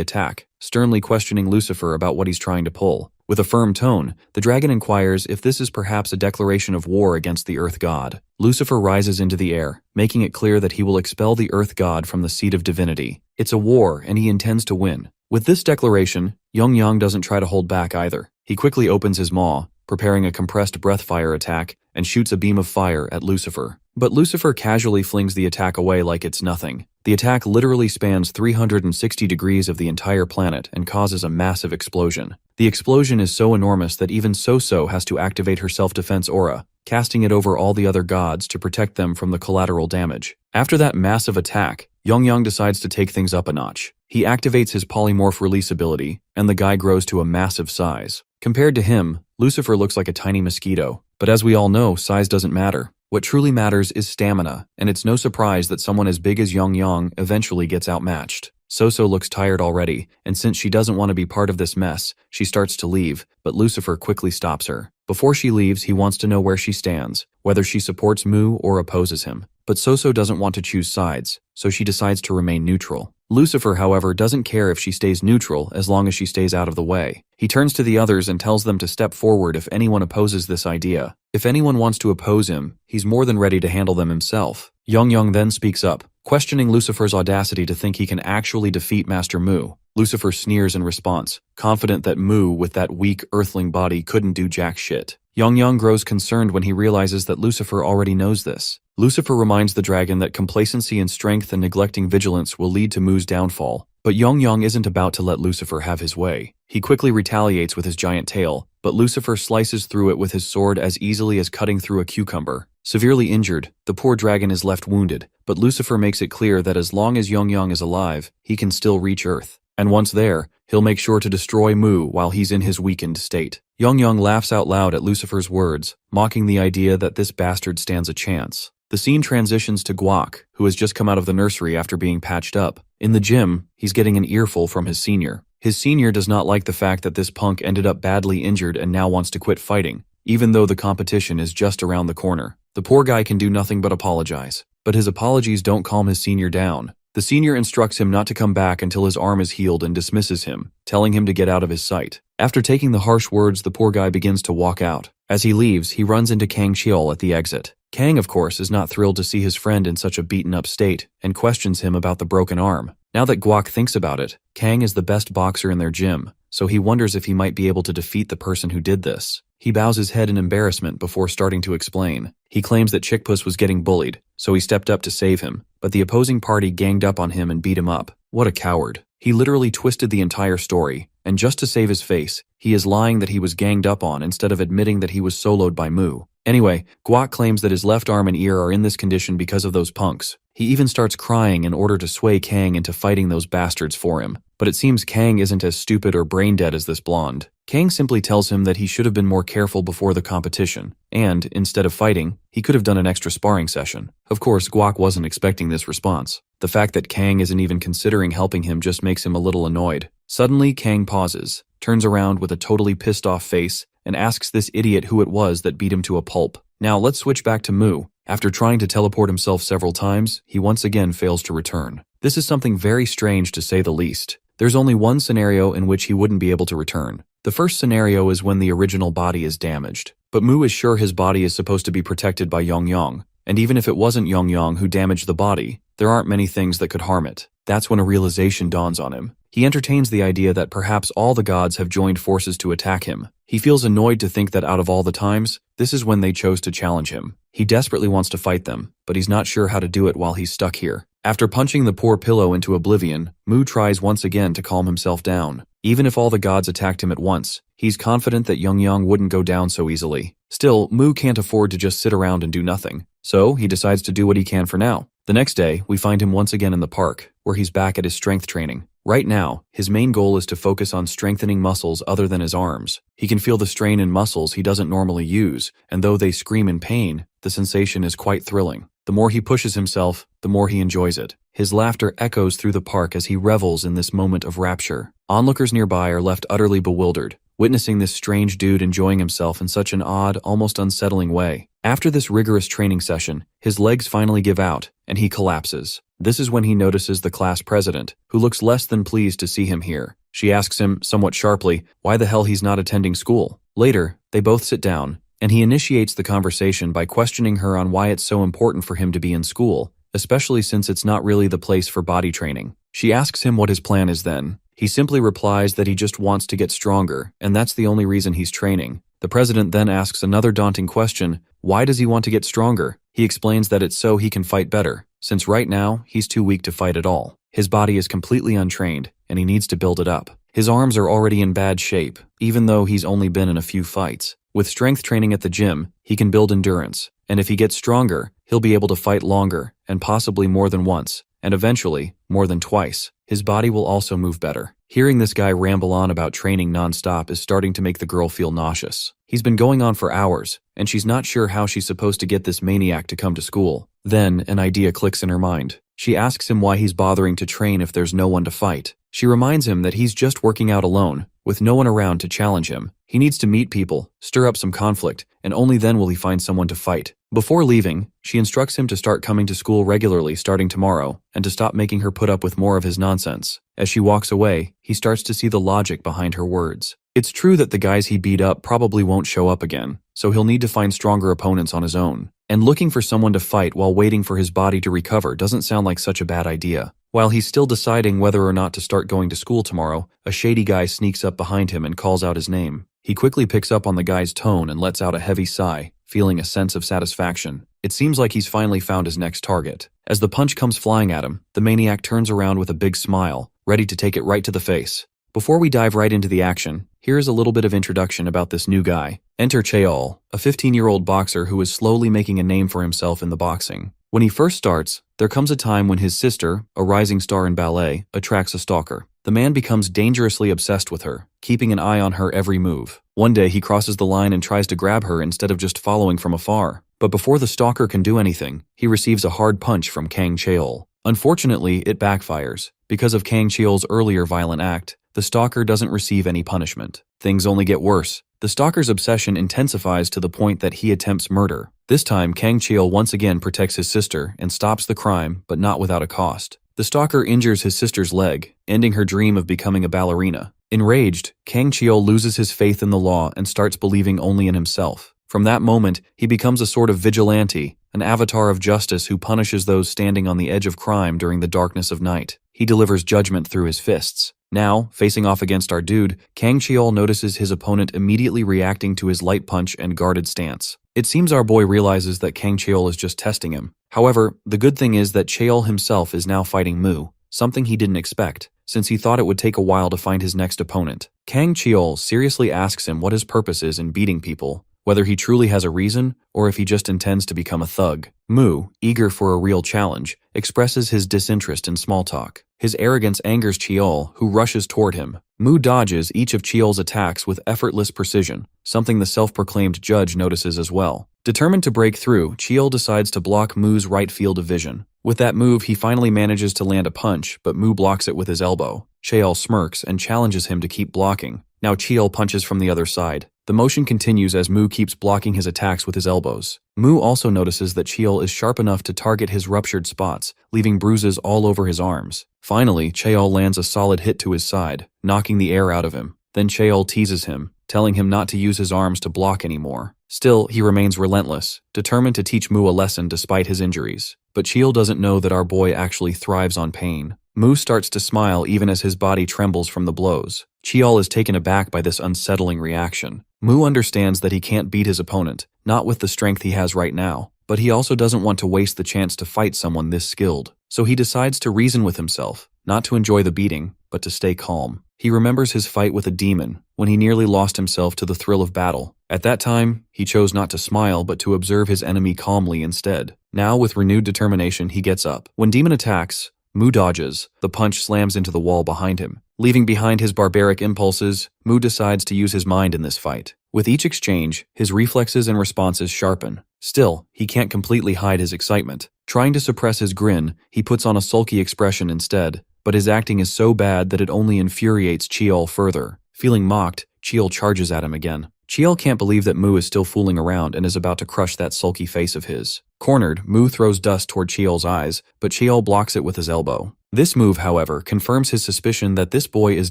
attack, sternly questioning Lucifer about what he's trying to pull. With a firm tone, the dragon inquires if this is perhaps a declaration of war against the Earth God. Lucifer rises into the air, making it clear that he will expel the Earth God from the seat of divinity. It's a war, and he intends to win. With this declaration, Yang doesn't try to hold back either. He quickly opens his maw, preparing a compressed breath fire attack, and shoots a beam of fire at Lucifer. But Lucifer casually flings the attack away like it's nothing. The attack literally spans 360 degrees of the entire planet and causes a massive explosion. The explosion is so enormous that even So has to activate her self-defense aura, casting it over all the other gods to protect them from the collateral damage. After that massive attack, Yang decides to take things up a notch. He activates his polymorph release ability, and the guy grows to a massive size. Compared to him, Lucifer looks like a tiny mosquito. But as we all know, size doesn't matter. What truly matters is stamina, and it's no surprise that someone as big as Yang eventually gets outmatched. So looks tired already, and since she doesn't want to be part of this mess, she starts to leave, but Lucifer quickly stops her. Before she leaves, he wants to know where she stands, whether she supports Mu or opposes him. But So doesn't want to choose sides, so she decides to remain neutral. Lucifer, however, doesn't care if she stays neutral as long as she stays out of the way. He turns to the others and tells them to step forward if anyone opposes this idea. If anyone wants to oppose him, he's more than ready to handle them himself. Yang then speaks up, questioning Lucifer's audacity to think he can actually defeat Master Mu. Lucifer sneers in response, confident that Mu, with that weak earthling body, couldn't do jack shit. Yang grows concerned when he realizes that Lucifer already knows this. Lucifer reminds the dragon that complacency in strength and neglecting vigilance will lead to Mu's downfall. But Yang isn't about to let Lucifer have his way. He quickly retaliates with his giant tail, but Lucifer slices through it with his sword as easily as cutting through a cucumber. Severely injured, the poor dragon is left wounded, but Lucifer makes it clear that as long as Yang is alive, he can still reach Earth. And once there, he'll make sure to destroy Mu while he's in his weakened state. Yang laughs out loud at Lucifer's words, mocking the idea that this bastard stands a chance. The scene transitions to Guak, who has just come out of the nursery after being patched up. In the gym, he's getting an earful from his senior. His senior does not like the fact that this punk ended up badly injured and now wants to quit fighting, even though the competition is just around the corner. The poor guy can do nothing but apologize. But his apologies don't calm his senior down. The senior instructs him not to come back until his arm is healed and dismisses him, telling him to get out of his sight. After taking the harsh words, the poor guy begins to walk out. As he leaves, he runs into Kang Cheol at the exit. Kang, of course, is not thrilled to see his friend in such a beaten-up state and questions him about the broken arm. Now that Guak thinks about it, Kang is the best boxer in their gym, so he wonders if he might be able to defeat the person who did this. He bows his head in embarrassment before starting to explain. He claims that Chickpuss was getting bullied, so he stepped up to save him, but the opposing party ganged up on him and beat him up. What a coward. He literally twisted the entire story, and just to save his face, he is lying that he was ganged up on instead of admitting that he was soloed by Mu. Anyway, Guak claims that his left arm and ear are in this condition because of those punks. He even starts crying in order to sway Kang into fighting those bastards for him. But it seems Kang isn't as stupid or brain-dead as this blonde. Kang simply tells him that he should have been more careful before the competition, and, instead of fighting, he could have done an extra sparring session. Of course, Guak wasn't expecting this response. The fact that Kang isn't even considering helping him just makes him a little annoyed. Suddenly, Kang pauses, turns around with a totally pissed-off face, and asks this idiot who it was that beat him to a pulp. Now let's switch back to Mu. After trying to teleport himself several times, he once again fails to return. This is something very strange to say the least. There's only one scenario in which he wouldn't be able to return. The first scenario is when the original body is damaged. But Mu is sure his body is supposed to be protected by Yang, and even if it wasn't Yang who damaged the body, there aren't many things that could harm it. That's when a realization dawns on him. He entertains the idea that perhaps all the gods have joined forces to attack him. He feels annoyed to think that out of all the times, this is when they chose to challenge him. He desperately wants to fight them, but he's not sure how to do it while he's stuck here. After punching the poor pillow into oblivion, Mu tries once again to calm himself down. Even if all the gods attacked him at once, he's confident that Yang wouldn't go down so easily. Still, Mu can't afford to just sit around and do nothing, so he decides to do what he can for now. The next day, we find him once again in the park, where he's back at his strength training. Right now, his main goal is to focus on strengthening muscles other than his arms. He can feel the strain in muscles he doesn't normally use, and though they scream in pain, the sensation is quite thrilling. The more he pushes himself, the more he enjoys it. His laughter echoes through the park as he revels in this moment of rapture. Onlookers nearby are left utterly bewildered, witnessing this strange dude enjoying himself in such an odd, almost unsettling way. After this rigorous training session, his legs finally give out, and he collapses. This is when he notices the class president, who looks less than pleased to see him here. She asks him, somewhat sharply, why the hell he's not attending school. Later, they both sit down, and he initiates the conversation by questioning her on why it's so important for him to be in school, especially since it's not really the place for body training. She asks him what his plan is then. He simply replies that he just wants to get stronger, and that's the only reason he's training. The president then asks another daunting question, why does he want to get stronger? He explains that it's so he can fight better, since right now, he's too weak to fight at all. His body is completely untrained, and he needs to build it up. His arms are already in bad shape, even though he's only been in a few fights. With strength training at the gym, he can build endurance, and if he gets stronger, he'll be able to fight longer, and possibly more than once, and eventually, more than twice. His body will also move better. Hearing this guy ramble on about training nonstop is starting to make the girl feel nauseous. He's been going on for hours, and she's not sure how she's supposed to get this maniac to come to school. Then, an idea clicks in her mind. She asks him why he's bothering to train if there's no one to fight. She reminds him that he's just working out alone, with no one around to challenge him. He needs to meet people, stir up some conflict, and only then will he find someone to fight. Before leaving, she instructs him to start coming to school regularly starting tomorrow, and to stop making her put up with more of his nonsense. As she walks away, he starts to see the logic behind her words. It's true that the guys he beat up probably won't show up again, so he'll need to find stronger opponents on his own. And looking for someone to fight while waiting for his body to recover doesn't sound like such a bad idea. While he's still deciding whether or not to start going to school tomorrow, a shady guy sneaks up behind him and calls out his name. He quickly picks up on the guy's tone and lets out a heavy sigh, feeling a sense of satisfaction. It seems like he's finally found his next target. As the punch comes flying at him, the maniac turns around with a big smile, ready to take it right to the face. Before we dive right into the action, here is a little bit of introduction about this new guy. Enter Cheol, a 15-year-old boxer who is slowly making a name for himself in the boxing. When he first starts, there comes a time when his sister, a rising star in ballet, attracts a stalker. The man becomes dangerously obsessed with her, keeping an eye on her every move. One day he crosses the line and tries to grab her instead of just following from afar. But before the stalker can do anything, he receives a hard punch from Kang Cheol. Unfortunately, it backfires. Because of Kang Cheol's earlier violent act, the stalker doesn't receive any punishment. Things only get worse. The stalker's obsession intensifies to the point that he attempts murder. This time, Kang Cheol once again protects his sister and stops the crime, but not without a cost. The stalker injures his sister's leg, ending her dream of becoming a ballerina. Enraged, Kang Cheol loses his faith in the law and starts believing only in himself. From that moment, he becomes a sort of vigilante, an avatar of justice who punishes those standing on the edge of crime during the darkness of night. He delivers judgment through his fists. Now, facing off against our dude, Kang Cheol notices his opponent immediately reacting to his light punch and guarded stance. It seems our boy realizes that Kang Cheol is just testing him. However, the good thing is that Cheol himself is now fighting Mu, something he didn't expect, since he thought it would take a while to find his next opponent. Kang Cheol seriously asks him what his purpose is in beating people, whether he truly has a reason or if he just intends to become a thug. Mu, eager for a real challenge, expresses his disinterest in small talk. His arrogance angers Cheol, who rushes toward him. Mu dodges each of Cheol's attacks with effortless precision, something the self-proclaimed judge notices as well. Determined to break through, Cheol decides to block Mu's right field of vision. With that move, he finally manages to land a punch, but Mu blocks it with his elbow. Cheol smirks and challenges him to keep blocking. Now Cheol punches from the other side. The motion continues as Mu keeps blocking his attacks with his elbows. Mu also notices that Cheol is sharp enough to target his ruptured spots, leaving bruises all over his arms. Finally, Cheol lands a solid hit to his side, knocking the air out of him. Then Cheol teases him, telling him not to use his arms to block anymore. Still, he remains relentless, determined to teach Mu a lesson despite his injuries. But Cheol doesn't know that our boy actually thrives on pain. Mu starts to smile even as his body trembles from the blows. Cheol is taken aback by this unsettling reaction. Mu understands that he can't beat his opponent, not with the strength he has right now, but he also doesn't want to waste the chance to fight someone this skilled. So he decides to reason with himself, not to enjoy the beating, but to stay calm. He remembers his fight with a demon, when he nearly lost himself to the thrill of battle. At that time, he chose not to smile but to observe his enemy calmly instead. Now, with renewed determination, he gets up. When Demon attacks, Mu dodges. The punch slams into the wall behind him. Leaving behind his barbaric impulses, Mu decides to use his mind in this fight. With each exchange, his reflexes and responses sharpen. Still, he can't completely hide his excitement. Trying to suppress his grin, he puts on a sulky expression instead, but his acting is so bad that it only infuriates Cheol further. Feeling mocked, Cheol charges at him again. Cheol can't believe that Mu is still fooling around and is about to crush that sulky face of his. Cornered, Mu throws dust toward Cheol's eyes, but Cheol blocks it with his elbow. This move, however, confirms his suspicion that this boy is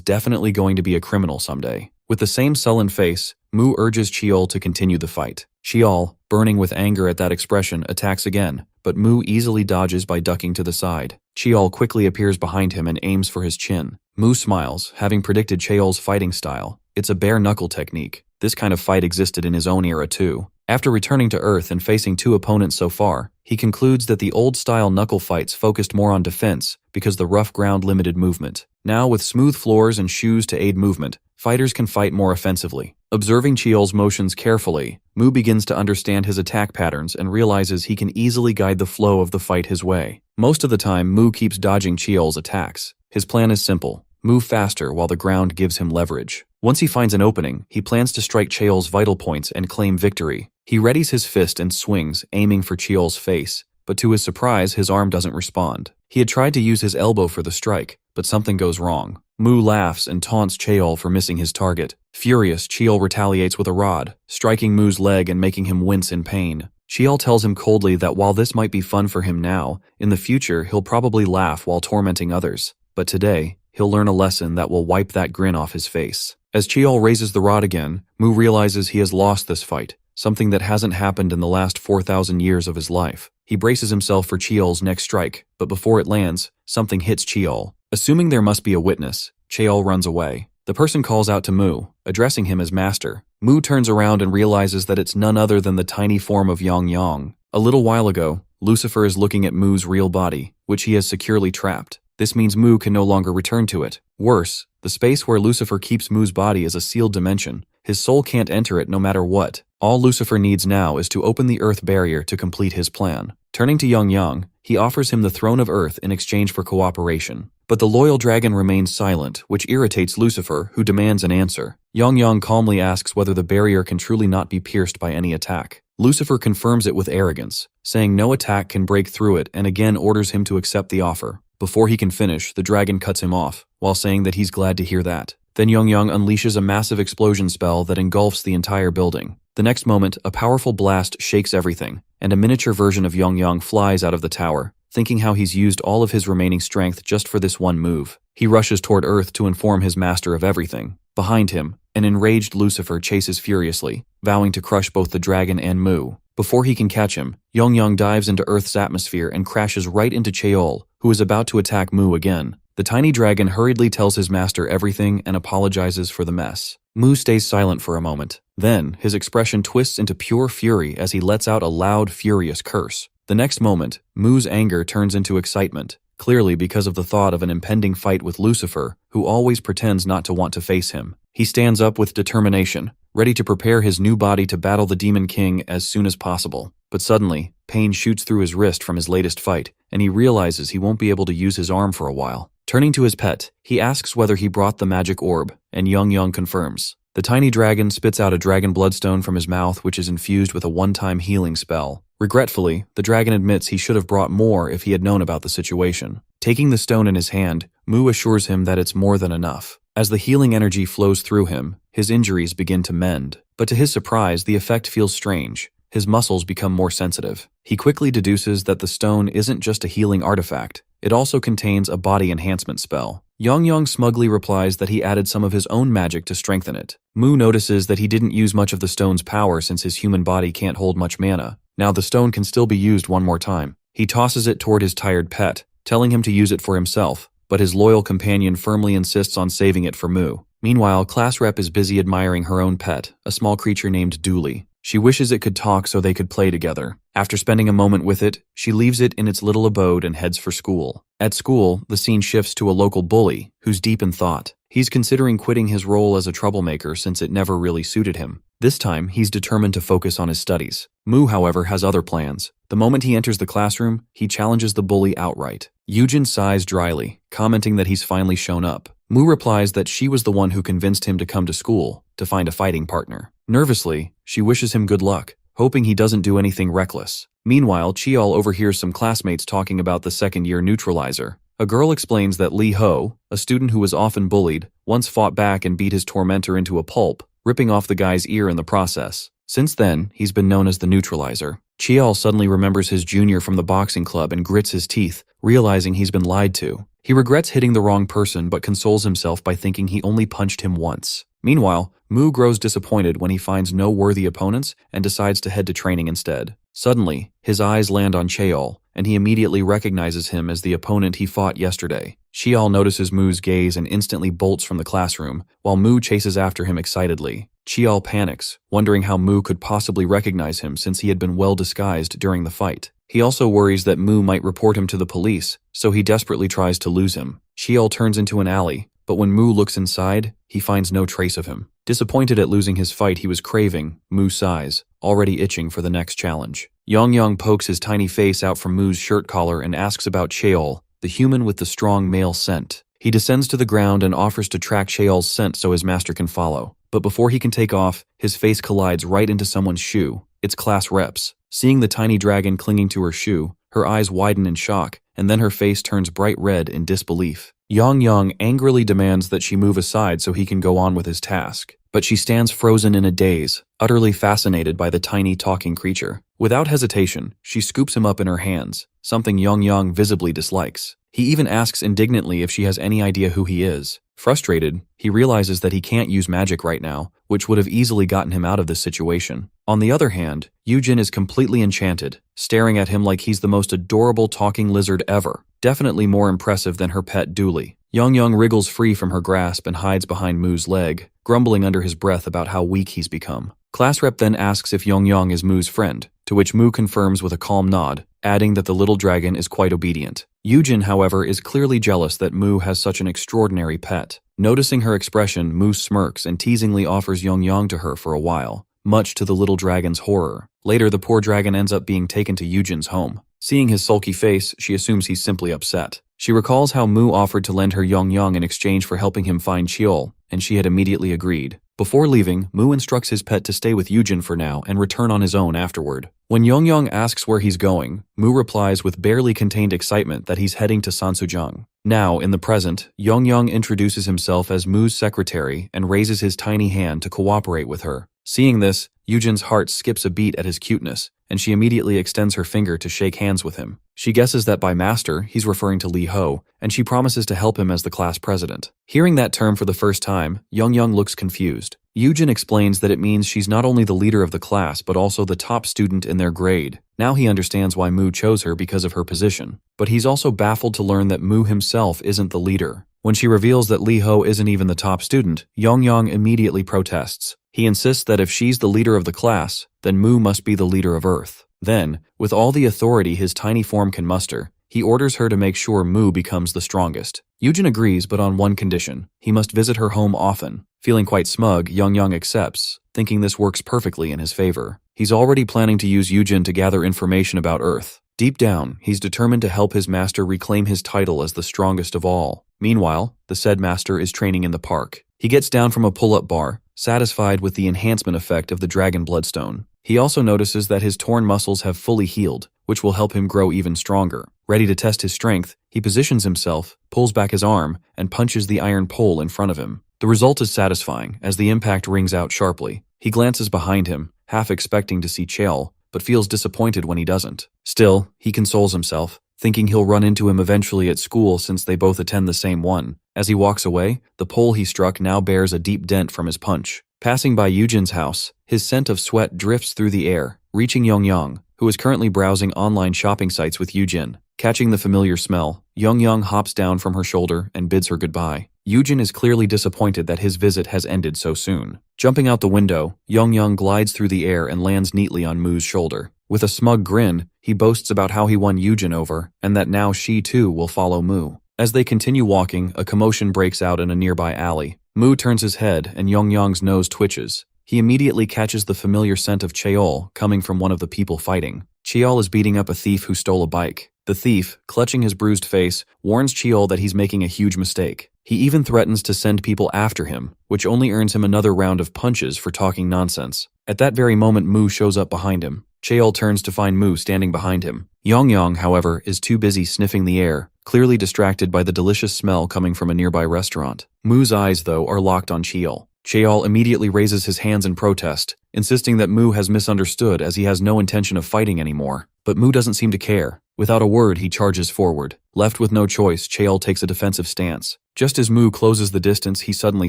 definitely going to be a criminal someday. With the same sullen face, Mu urges Cheol to continue the fight. Cheol, burning with anger at that expression, attacks again, but Mu easily dodges by ducking to the side. Cheol quickly appears behind him and aims for his chin. Mu smiles, having predicted Cheol's fighting style. It's a bare-knuckle technique. This kind of fight existed in his own era too. After returning to Earth and facing 2 opponents so far, he concludes that the old-style knuckle fights focused more on defense because the rough ground limited movement. Now, with smooth floors and shoes to aid movement, fighters can fight more offensively. Observing Cheol's motions carefully, Mu begins to understand his attack patterns and realizes he can easily guide the flow of the fight his way. Most of the time, Mu keeps dodging Cheol's attacks. His plan is simple: move faster while the ground gives him leverage. Once he finds an opening, he plans to strike Cheol's vital points and claim victory. He readies his fist and swings, aiming for Cheol's face, but to his surprise, his arm doesn't respond. He had tried to use his elbow for the strike, but something goes wrong. Mu laughs and taunts Cheol for missing his target. Furious, Cheol retaliates with a rod, striking Mu's leg and making him wince in pain. Cheol tells him coldly that while this might be fun for him now, in the future he'll probably laugh while tormenting others. But today, he'll learn a lesson that will wipe that grin off his face. As Cheol raises the rod again, Mu realizes he has lost this fight, something that hasn't happened in the last 4,000 years of his life. He braces himself for Cheol's next strike, but before it lands, something hits Cheol. Assuming there must be a witness, Cheol runs away. The person calls out to Mu, addressing him as master. Mu turns around and realizes that it's none other than the tiny form of Yang Yang. A little while ago, Lucifer is looking at Mu's real body, which he has securely trapped. This means Mu can no longer return to it. Worse, the space where Lucifer keeps Mu's body is a sealed dimension. His soul can't enter it no matter what. All Lucifer needs now is to open the Earth barrier to complete his plan. Turning to Yang Yang, he offers him the throne of Earth in exchange for cooperation. But the loyal dragon remains silent, which irritates Lucifer, who demands an answer. Yang Yang calmly asks whether the barrier can truly not be pierced by any attack. Lucifer confirms it with arrogance, saying no attack can break through it, and again orders him to accept the offer. Before he can finish, the dragon cuts him off, while saying that he's glad to hear that. Then Yang Yang unleashes a massive explosion spell that engulfs the entire building. The next moment, a powerful blast shakes everything, and a miniature version of Yang Yang flies out of the tower, thinking how he's used all of his remaining strength just for this one move. He rushes toward Earth to inform his master of everything. Behind him, an enraged Lucifer chases furiously, vowing to crush both the dragon and Mu. Before he can catch him, Yang Yang dives into Earth's atmosphere and crashes right into Cheol, who is about to attack Mu again. The tiny dragon hurriedly tells his master everything and apologizes for the mess. Mu stays silent for a moment. Then, his expression twists into pure fury as he lets out a loud, furious curse. The next moment, Mu's anger turns into excitement, clearly because of the thought of an impending fight with Lucifer, who always pretends not to want to face him. He stands up with determination, ready to prepare his new body to battle the Demon King as soon as possible. But suddenly, pain shoots through his wrist from his latest fight, and he realizes he won't be able to use his arm for a while. Turning to his pet, he asks whether he brought the magic orb, and Yang Yang confirms. The tiny dragon spits out a dragon bloodstone from his mouth, which is infused with a one-time healing spell. Regretfully, the dragon admits he should have brought more if he had known about the situation. Taking the stone in his hand, Mu assures him that it's more than enough. As the healing energy flows through him, his injuries begin to mend. But to his surprise, the effect feels strange. His muscles become more sensitive. He quickly deduces that the stone isn't just a healing artifact. It also contains a body enhancement spell. Yang Yang smugly replies that he added some of his own magic to strengthen it. Mu notices that he didn't use much of the stone's power since his human body can't hold much mana. Now the stone can still be used one more time. He tosses it toward his tired pet, telling him to use it for himself, but his loyal companion firmly insists on saving it for Mu. Meanwhile, Class Rep is busy admiring her own pet, a small creature named Dooley. She wishes it could talk so they could play together. After spending a moment with it, she leaves it in its little abode and heads for school. At school, the scene shifts to a local bully, who's deep in thought. He's considering quitting his role as a troublemaker since it never really suited him. This time, he's determined to focus on his studies. Mu, however, has other plans. The moment he enters the classroom, he challenges the bully outright. Eugen sighs dryly, commenting that he's finally shown up. Mu replies that she was the one who convinced him to come to school to find a fighting partner. Nervously, she wishes him good luck, hoping he doesn't do anything reckless. Meanwhile, Cheol overhears some classmates talking about the second-year neutralizer. A girl explains that Lee Ho, a student who was often bullied, once fought back and beat his tormentor into a pulp, ripping off the guy's ear in the process. Since then, he's been known as the neutralizer. Cheol suddenly remembers his junior from the boxing club and grits his teeth, realizing he's been lied to. He regrets hitting the wrong person but consoles himself by thinking he only punched him once. Meanwhile, Mu grows disappointed when he finds no worthy opponents and decides to head to training instead. Suddenly, his eyes land on Cheol, and he immediately recognizes him as the opponent he fought yesterday. Cheol notices Mu's gaze and instantly bolts from the classroom, while Mu chases after him excitedly. Cheol panics, wondering how Mu could possibly recognize him since he had been well disguised during the fight. He also worries that Mu might report him to the police, so he desperately tries to lose him. Cheol turns into an alley, but when Mu looks inside, he finds no trace of him. Disappointed at losing his fight he was craving, Mu sighs, already itching for the next challenge. Yong pokes his tiny face out from Mu's shirt collar and asks about Cheol, the human with the strong male scent. He descends to the ground and offers to track Cheol's scent so his master can follow. But before he can take off, his face collides right into someone's shoe. It's class rep's. Seeing the tiny dragon clinging to her shoe, her eyes widen in shock, and then her face turns bright red in disbelief. Yong angrily demands that she move aside so he can go on with his task. But she stands frozen in a daze, utterly fascinated by the tiny talking creature. Without hesitation, she scoops him up in her hands, something Yong visibly dislikes. He even asks indignantly if she has any idea who he is. Frustrated, he realizes that he can't use magic right now, which would have easily gotten him out of this situation. On the other hand, Yujin is completely enchanted, staring at him like he's the most adorable talking lizard ever, definitely more impressive than her pet Dooley. Yong wriggles free from her grasp and hides behind Mu's leg, grumbling under his breath about how weak he's become. Class rep then asks if Yong is Mu's friend, to which Mu confirms with a calm nod, adding that the little dragon is quite obedient. Yujin, however, is clearly jealous that Mu has such an extraordinary pet. Noticing her expression, Mu smirks and teasingly offers Yong to her for a while, much to the little dragon's horror. Later, the poor dragon ends up being taken to Yujin's home. Seeing his sulky face, she assumes he's simply upset. She recalls how Mu offered to lend her Yong in exchange for helping him find Cheol, and she had immediately agreed. Before leaving, Mu instructs his pet to stay with Yujin for now and return on his own afterward. When Yong asks where he's going, Mu replies with barely contained excitement that he's heading to Sansujang. Now, in the present, Yong introduces himself as Mu's secretary and raises his tiny hand to cooperate with her. Seeing this, Yujin's heart skips a beat at his cuteness, and she immediately extends her finger to shake hands with him. She guesses that by master, he's referring to Lee Ho, and she promises to help him as the class president. Hearing that term for the first time, Yong looks confused. Yujin explains that it means she's not only the leader of the class but also the top student in their grade. Now he understands why Mu chose her because of her position. But he's also baffled to learn that Mu himself isn't the leader. When she reveals that Lee Ho isn't even the top student, Yong immediately protests. He insists that if she's the leader of the class, then Mu must be the leader of Earth. Then, with all the authority his tiny form can muster, he orders her to make sure Mu becomes the strongest. Yujin agrees, but on one condition. He must visit her home often. Feeling quite smug, Yong accepts, thinking this works perfectly in his favor. He's already planning to use Yujin to gather information about Earth. Deep down, he's determined to help his master reclaim his title as the strongest of all. Meanwhile, the said master is training in the park. He gets down from a pull-up bar, satisfied with the enhancement effect of the dragon bloodstone. He also notices that his torn muscles have fully healed, which will help him grow even stronger. Ready to test his strength, he positions himself, pulls back his arm, and punches the iron pole in front of him. The result is satisfying, as the impact rings out sharply. He glances behind him, half expecting to see Cheol, but feels disappointed when he doesn't. Still, he consoles himself, thinking he'll run into him eventually at school since they both attend the same one. As he walks away, the pole he struck now bears a deep dent from his punch. Passing by Yujin's house, his scent of sweat drifts through the air, reaching Yong, who is currently browsing online shopping sites with Yujin. Catching the familiar smell, Yong hops down from her shoulder and bids her goodbye. Yujin is clearly disappointed that his visit has ended so soon. Jumping out the window, Yong glides through the air and lands neatly on Mu's shoulder. With a smug grin, he boasts about how he won Yujin over, and that now she too will follow Mu. As they continue walking, a commotion breaks out in a nearby alley. Mu turns his head and Yong's nose twitches. He immediately catches the familiar scent of Cheol coming from one of the people fighting. Cheol is beating up a thief who stole a bike. The thief, clutching his bruised face, warns Cheol that he's making a huge mistake. He even threatens to send people after him, which only earns him another round of punches for talking nonsense. At that very moment, Mu shows up behind him. Cheol turns to find Mu standing behind him. Yongyang, however, is too busy sniffing the air, clearly distracted by the delicious smell coming from a nearby restaurant. Mu's eyes, though, are locked on Cheol. Cheol immediately raises his hands in protest, insisting that Mu has misunderstood as he has no intention of fighting anymore. But Mu doesn't seem to care. Without a word, he charges forward. Left with no choice, Cheol takes a defensive stance. Just as Mu closes the distance, he suddenly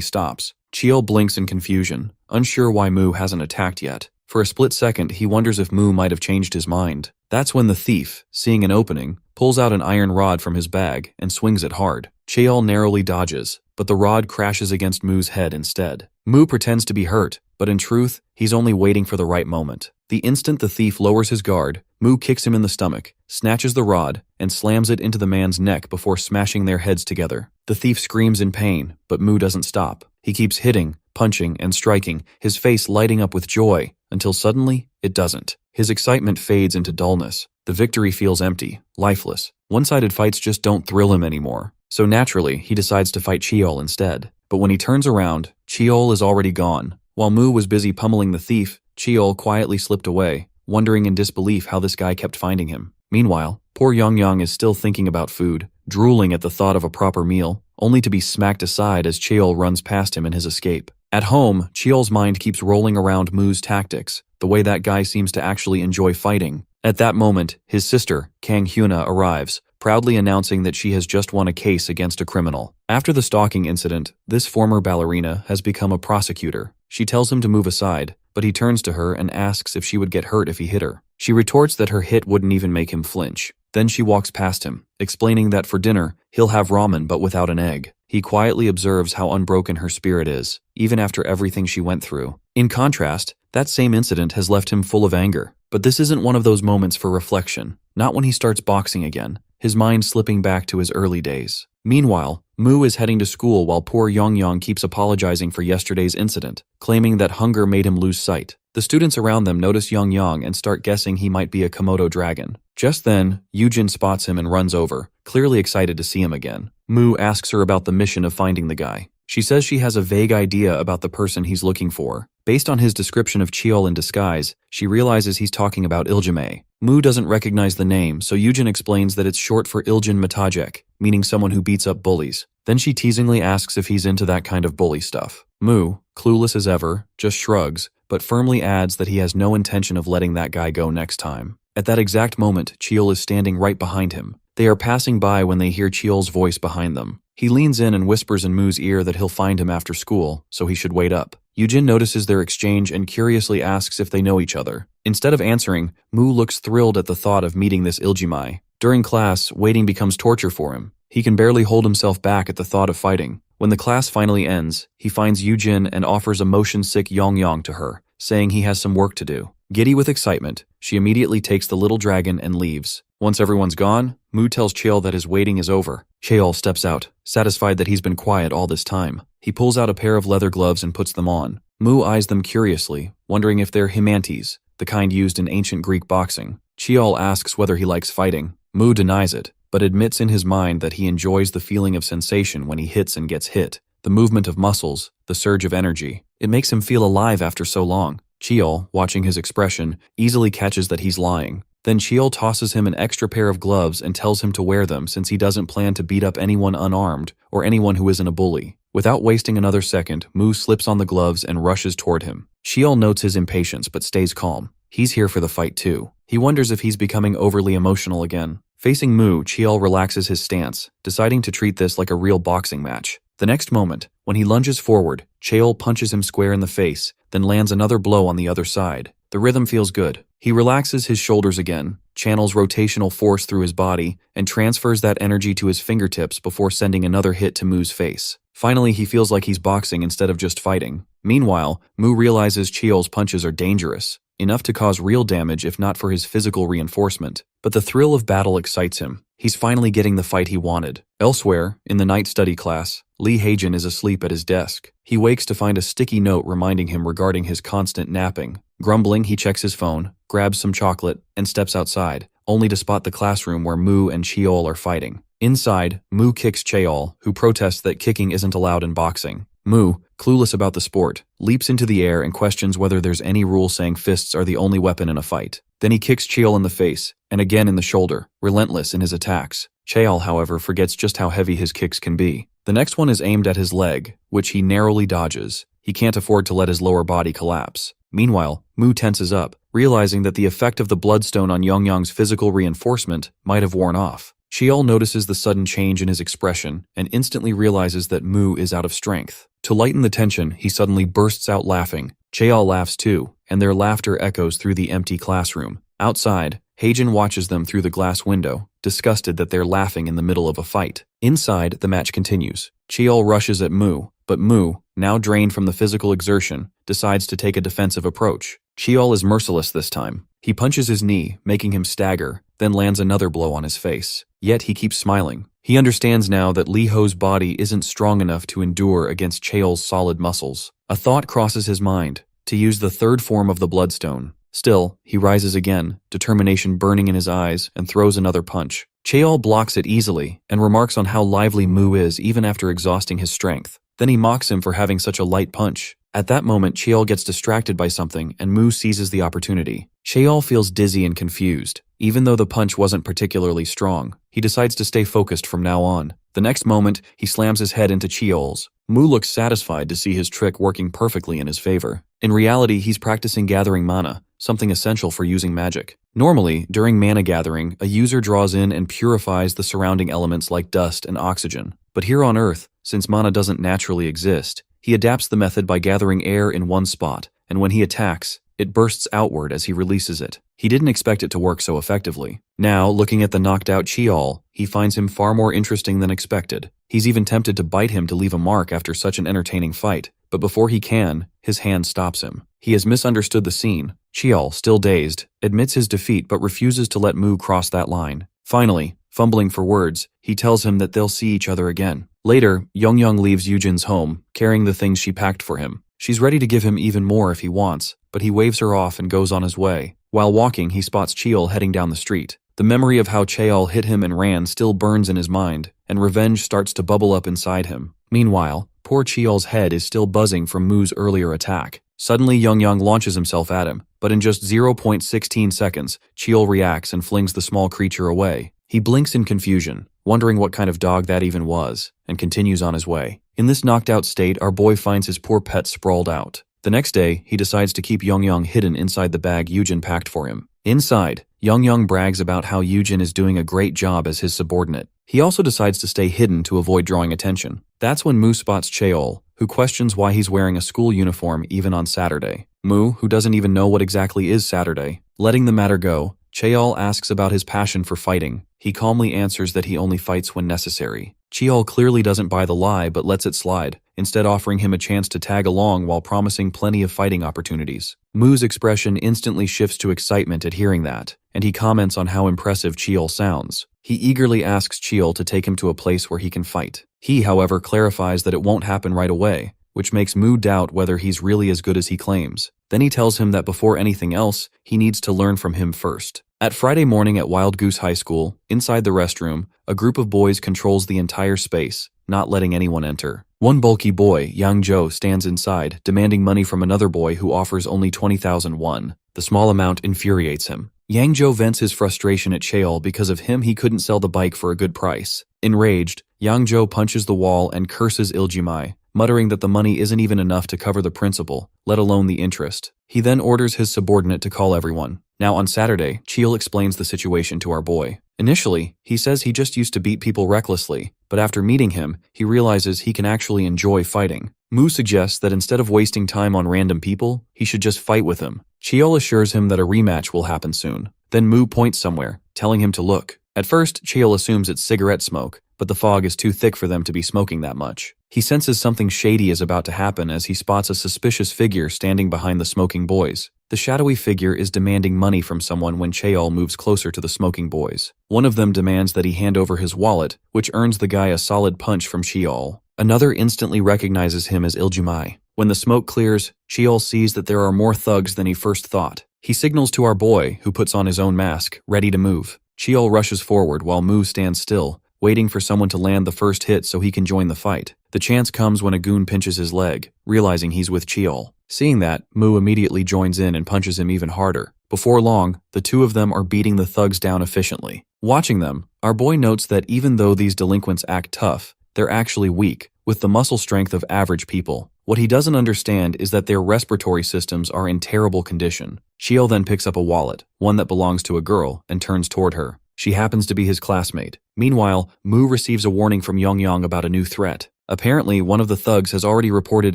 stops. Cheol blinks in confusion, unsure why Mu hasn't attacked yet. For a split second, he wonders if Mu might have changed his mind. That's when the thief, seeing an opening, pulls out an iron rod from his bag and swings it hard. Cheol narrowly dodges, but the rod crashes against Mu's head instead. Mu pretends to be hurt, but in truth, he's only waiting for the right moment. The instant the thief lowers his guard, Mu kicks him in the stomach, snatches the rod, and slams it into the man's neck before smashing their heads together. The thief screams in pain, but Mu doesn't stop. He keeps hitting, punching, and striking, his face lighting up with joy, until suddenly, it doesn't. His excitement fades into dullness. The victory feels empty, lifeless. One-sided fights just don't thrill him anymore. So naturally, he decides to fight Cheol instead. But when he turns around, Cheol is already gone. While Mu was busy pummeling the thief, Cheol quietly slipped away, wondering in disbelief how this guy kept finding him. Meanwhile, poor Yongyang is still thinking about food, drooling at the thought of a proper meal, only to be smacked aside as Cheol runs past him in his escape. At home, Cheol's mind keeps rolling around Mu's tactics, the way that guy seems to actually enjoy fighting. At that moment, his sister, Kang Hyuna, arrives, proudly announcing that she has just won a case against a criminal. After the stalking incident, this former ballerina has become a prosecutor. She tells him to move aside, but he turns to her and asks if she would get hurt if he hit her. She retorts that her hit wouldn't even make him flinch. Then she walks past him, explaining that for dinner, he'll have ramen but without an egg. He quietly observes how unbroken her spirit is, even after everything she went through. In contrast, that same incident has left him full of anger. But this isn't one of those moments for reflection. Not when he starts boxing again, his mind slipping back to his early days. Meanwhile, Mu is heading to school while poor Yongyang keeps apologizing for yesterday's incident, claiming that hunger made him lose sight. The students around them notice Yongyang and start guessing he might be a Komodo dragon. Just then, Yujin spots him and runs over, clearly excited to see him again. Mu asks her about the mission of finding the guy. She says she has a vague idea about the person he's looking for. Based on his description of Cheol in disguise, she realizes he's talking about Iljime. Mu doesn't recognize the name, so Yujin explains that it's short for Iljin Matajek, meaning someone who beats up bullies. Then she teasingly asks if he's into that kind of bully stuff. Mu, clueless as ever, just shrugs, but firmly adds that he has no intention of letting that guy go next time. At that exact moment, Cheol is standing right behind him. They are passing by when they hear Cheol's voice behind them. He leans in and whispers in Mu's ear that he'll find him after school, so he should wait up. Yujin notices their exchange and curiously asks if they know each other. Instead of answering, Mu looks thrilled at the thought of meeting this Iljimai. During class, waiting becomes torture for him. He can barely hold himself back at the thought of fighting. When the class finally ends, he finds Yujin and offers a motion-sick Yongyang to her, saying he has some work to do. Giddy with excitement, she immediately takes the little dragon and leaves. Once everyone's gone, Mu tells Cheol that his waiting is over. Cheol steps out, satisfied that he's been quiet all this time. He pulls out a pair of leather gloves and puts them on. Mu eyes them curiously, wondering if they're himantes, the kind used in ancient Greek boxing. Cheol asks whether he likes fighting. Mu denies it, but admits in his mind that he enjoys the feeling of sensation when he hits and gets hit. The movement of muscles, the surge of energy. It makes him feel alive after so long. Cheol, watching his expression, easily catches that he's lying. Then Cheol tosses him an extra pair of gloves and tells him to wear them since he doesn't plan to beat up anyone unarmed or anyone who isn't a bully. Without wasting another second, Mu slips on the gloves and rushes toward him. Cheol notes his impatience but stays calm. He's here for the fight too. He wonders if he's becoming overly emotional again. Facing Mu, Cheol relaxes his stance, deciding to treat this like a real boxing match. The next moment, when he lunges forward, Cheol punches him square in the face, then lands another blow on the other side. The rhythm feels good. He relaxes his shoulders again, channels rotational force through his body, and transfers that energy to his fingertips before sending another hit to Mu's face. Finally, he feels like he's boxing instead of just fighting. Meanwhile, Mu realizes Cheol's punches are dangerous, enough to cause real damage if not for his physical reinforcement. But the thrill of battle excites him. He's finally getting the fight he wanted. Elsewhere, in the night study class, Lee Haejin is asleep at his desk. He wakes to find a sticky note reminding him regarding his constant napping. Grumbling, he checks his phone, grabs some chocolate, and steps outside, only to spot the classroom where Mu and Cheol are fighting. Inside, Mu kicks Cheol, who protests that kicking isn't allowed in boxing. Mu, clueless about the sport, leaps into the air and questions whether there's any rule saying fists are the only weapon in a fight. Then he kicks Cheol in the face, and again in the shoulder, relentless in his attacks. Cheol, however, forgets just how heavy his kicks can be. The next one is aimed at his leg, which he narrowly dodges. He can't afford to let his lower body collapse. Meanwhile, Mu tenses up, realizing that the effect of the bloodstone on Yongyang's physical reinforcement might have worn off. Cheol notices the sudden change in his expression and instantly realizes that Mu is out of strength. To lighten the tension, he suddenly bursts out laughing. Cheol laughs too, and their laughter echoes through the empty classroom. Outside, Heijin watches them through the glass window, disgusted that they're laughing in the middle of a fight. Inside, the match continues. Cheol rushes at Mu, but Mu, now drained from the physical exertion, decides to take a defensive approach. Cheol is merciless this time. He punches his knee, making him stagger, then lands another blow on his face. Yet he keeps smiling. He understands now that Li Ho's body isn't strong enough to endure against Cheol's solid muscles. A thought crosses his mind, to use the third form of the bloodstone. Still, he rises again, determination burning in his eyes, and throws another punch. Cheol blocks it easily, and remarks on how lively Mu is even after exhausting his strength. Then he mocks him for having such a light punch. At that moment, Cheol gets distracted by something, and Mu seizes the opportunity. Cheol feels dizzy and confused. Even though the punch wasn't particularly strong, he decides to stay focused from now on. The next moment, he slams his head into Cheol's. Mu looks satisfied to see his trick working perfectly in his favor. In reality, he's practicing gathering mana, something essential for using magic. Normally, during mana gathering, a user draws in and purifies the surrounding elements like dust and oxygen. But here on Earth, since mana doesn't naturally exist, he adapts the method by gathering air in one spot, and when he attacks, it bursts outward as he releases it. He didn't expect it to work so effectively. Now, looking at the knocked-out Cheol, he finds him far more interesting than expected. He's even tempted to bite him to leave a mark after such an entertaining fight, but before he can, his hand stops him. He has misunderstood the scene. Cheol, still dazed, admits his defeat but refuses to let Mu cross that line. Finally, fumbling for words, he tells him that they'll see each other again. Later, Yongyang leaves Yujin's home, carrying the things she packed for him. She's ready to give him even more if he wants, but he waves her off and goes on his way. While walking, he spots Cheol heading down the street. The memory of how Cheol hit him and ran still burns in his mind, and revenge starts to bubble up inside him. Meanwhile, poor Cheol's head is still buzzing from Mu's earlier attack. Suddenly, Yongyang launches himself at him, but in just 0.16 seconds, Cheol reacts and flings the small creature away. He blinks in confusion, wondering what kind of dog that even was, and continues on his way. In this knocked-out state, our boy finds his poor pet sprawled out. The next day, he decides to keep Yongyang hidden inside the bag Yujin packed for him. Inside, Yongyang brags about how Yujin is doing a great job as his subordinate. He also decides to stay hidden to avoid drawing attention. That's when Mu spots Cheol, who questions why he's wearing a school uniform even on Saturday. Mu, who doesn't even know what exactly is Saturday, letting the matter go, Cheol asks about his passion for fighting. He calmly answers that he only fights when necessary. Cheol clearly doesn't buy the lie but lets it slide, instead offering him a chance to tag along while promising plenty of fighting opportunities. Mu's expression instantly shifts to excitement at hearing that, and he comments on how impressive Cheol sounds. He eagerly asks Cheol to take him to a place where he can fight. He, however, clarifies that it won't happen right away, which makes Mu doubt whether he's really as good as he claims. Then he tells him that before anything else, he needs to learn from him first. At Friday morning at Wild Goose High School, inside the restroom, a group of boys controls the entire space, not letting anyone enter. One bulky boy, Yang Zhou, stands inside, demanding money from another boy who offers only 20,000 won. The small amount infuriates him. Yang Zhou vents his frustration at Cheol because of him he couldn't sell the bike for a good price. Enraged, Yang Zhou punches the wall and curses Iljimai, muttering that the money isn't even enough to cover the principal, let alone the interest. He then orders his subordinate to call everyone. Now on Saturday, Cheol explains the situation to our boy. Initially, he says he just used to beat people recklessly, but after meeting him, he realizes he can actually enjoy fighting. Mu suggests that instead of wasting time on random people, he should just fight with him. Cheol assures him that a rematch will happen soon. Then Mu points somewhere, telling him to look. At first, Cheol assumes it's cigarette smoke, but the fog is too thick for them to be smoking that much. He senses something shady is about to happen as he spots a suspicious figure standing behind the smoking boys. The shadowy figure is demanding money from someone when Cheol moves closer to the smoking boys. One of them demands that he hand over his wallet, which earns the guy a solid punch from Cheol. Another instantly recognizes him as Iljimai. When the smoke clears, Cheol sees that there are more thugs than he first thought. He signals to our boy, who puts on his own mask, ready to move. Cheol rushes forward while Mu stands still, waiting for someone to land the first hit so he can join the fight. The chance comes when a goon pinches his leg, realizing he's with Cheol. Seeing that, Mu immediately joins in and punches him even harder. Before long, the two of them are beating the thugs down efficiently. Watching them, our boy notes that even though these delinquents act tough, they're actually weak, with the muscle strength of average people. What he doesn't understand is that their respiratory systems are in terrible condition. Cheol then picks up a wallet, one that belongs to a girl, and turns toward her. She happens to be his classmate. Meanwhile, Mu receives a warning from Yongyang about a new threat. Apparently, one of the thugs has already reported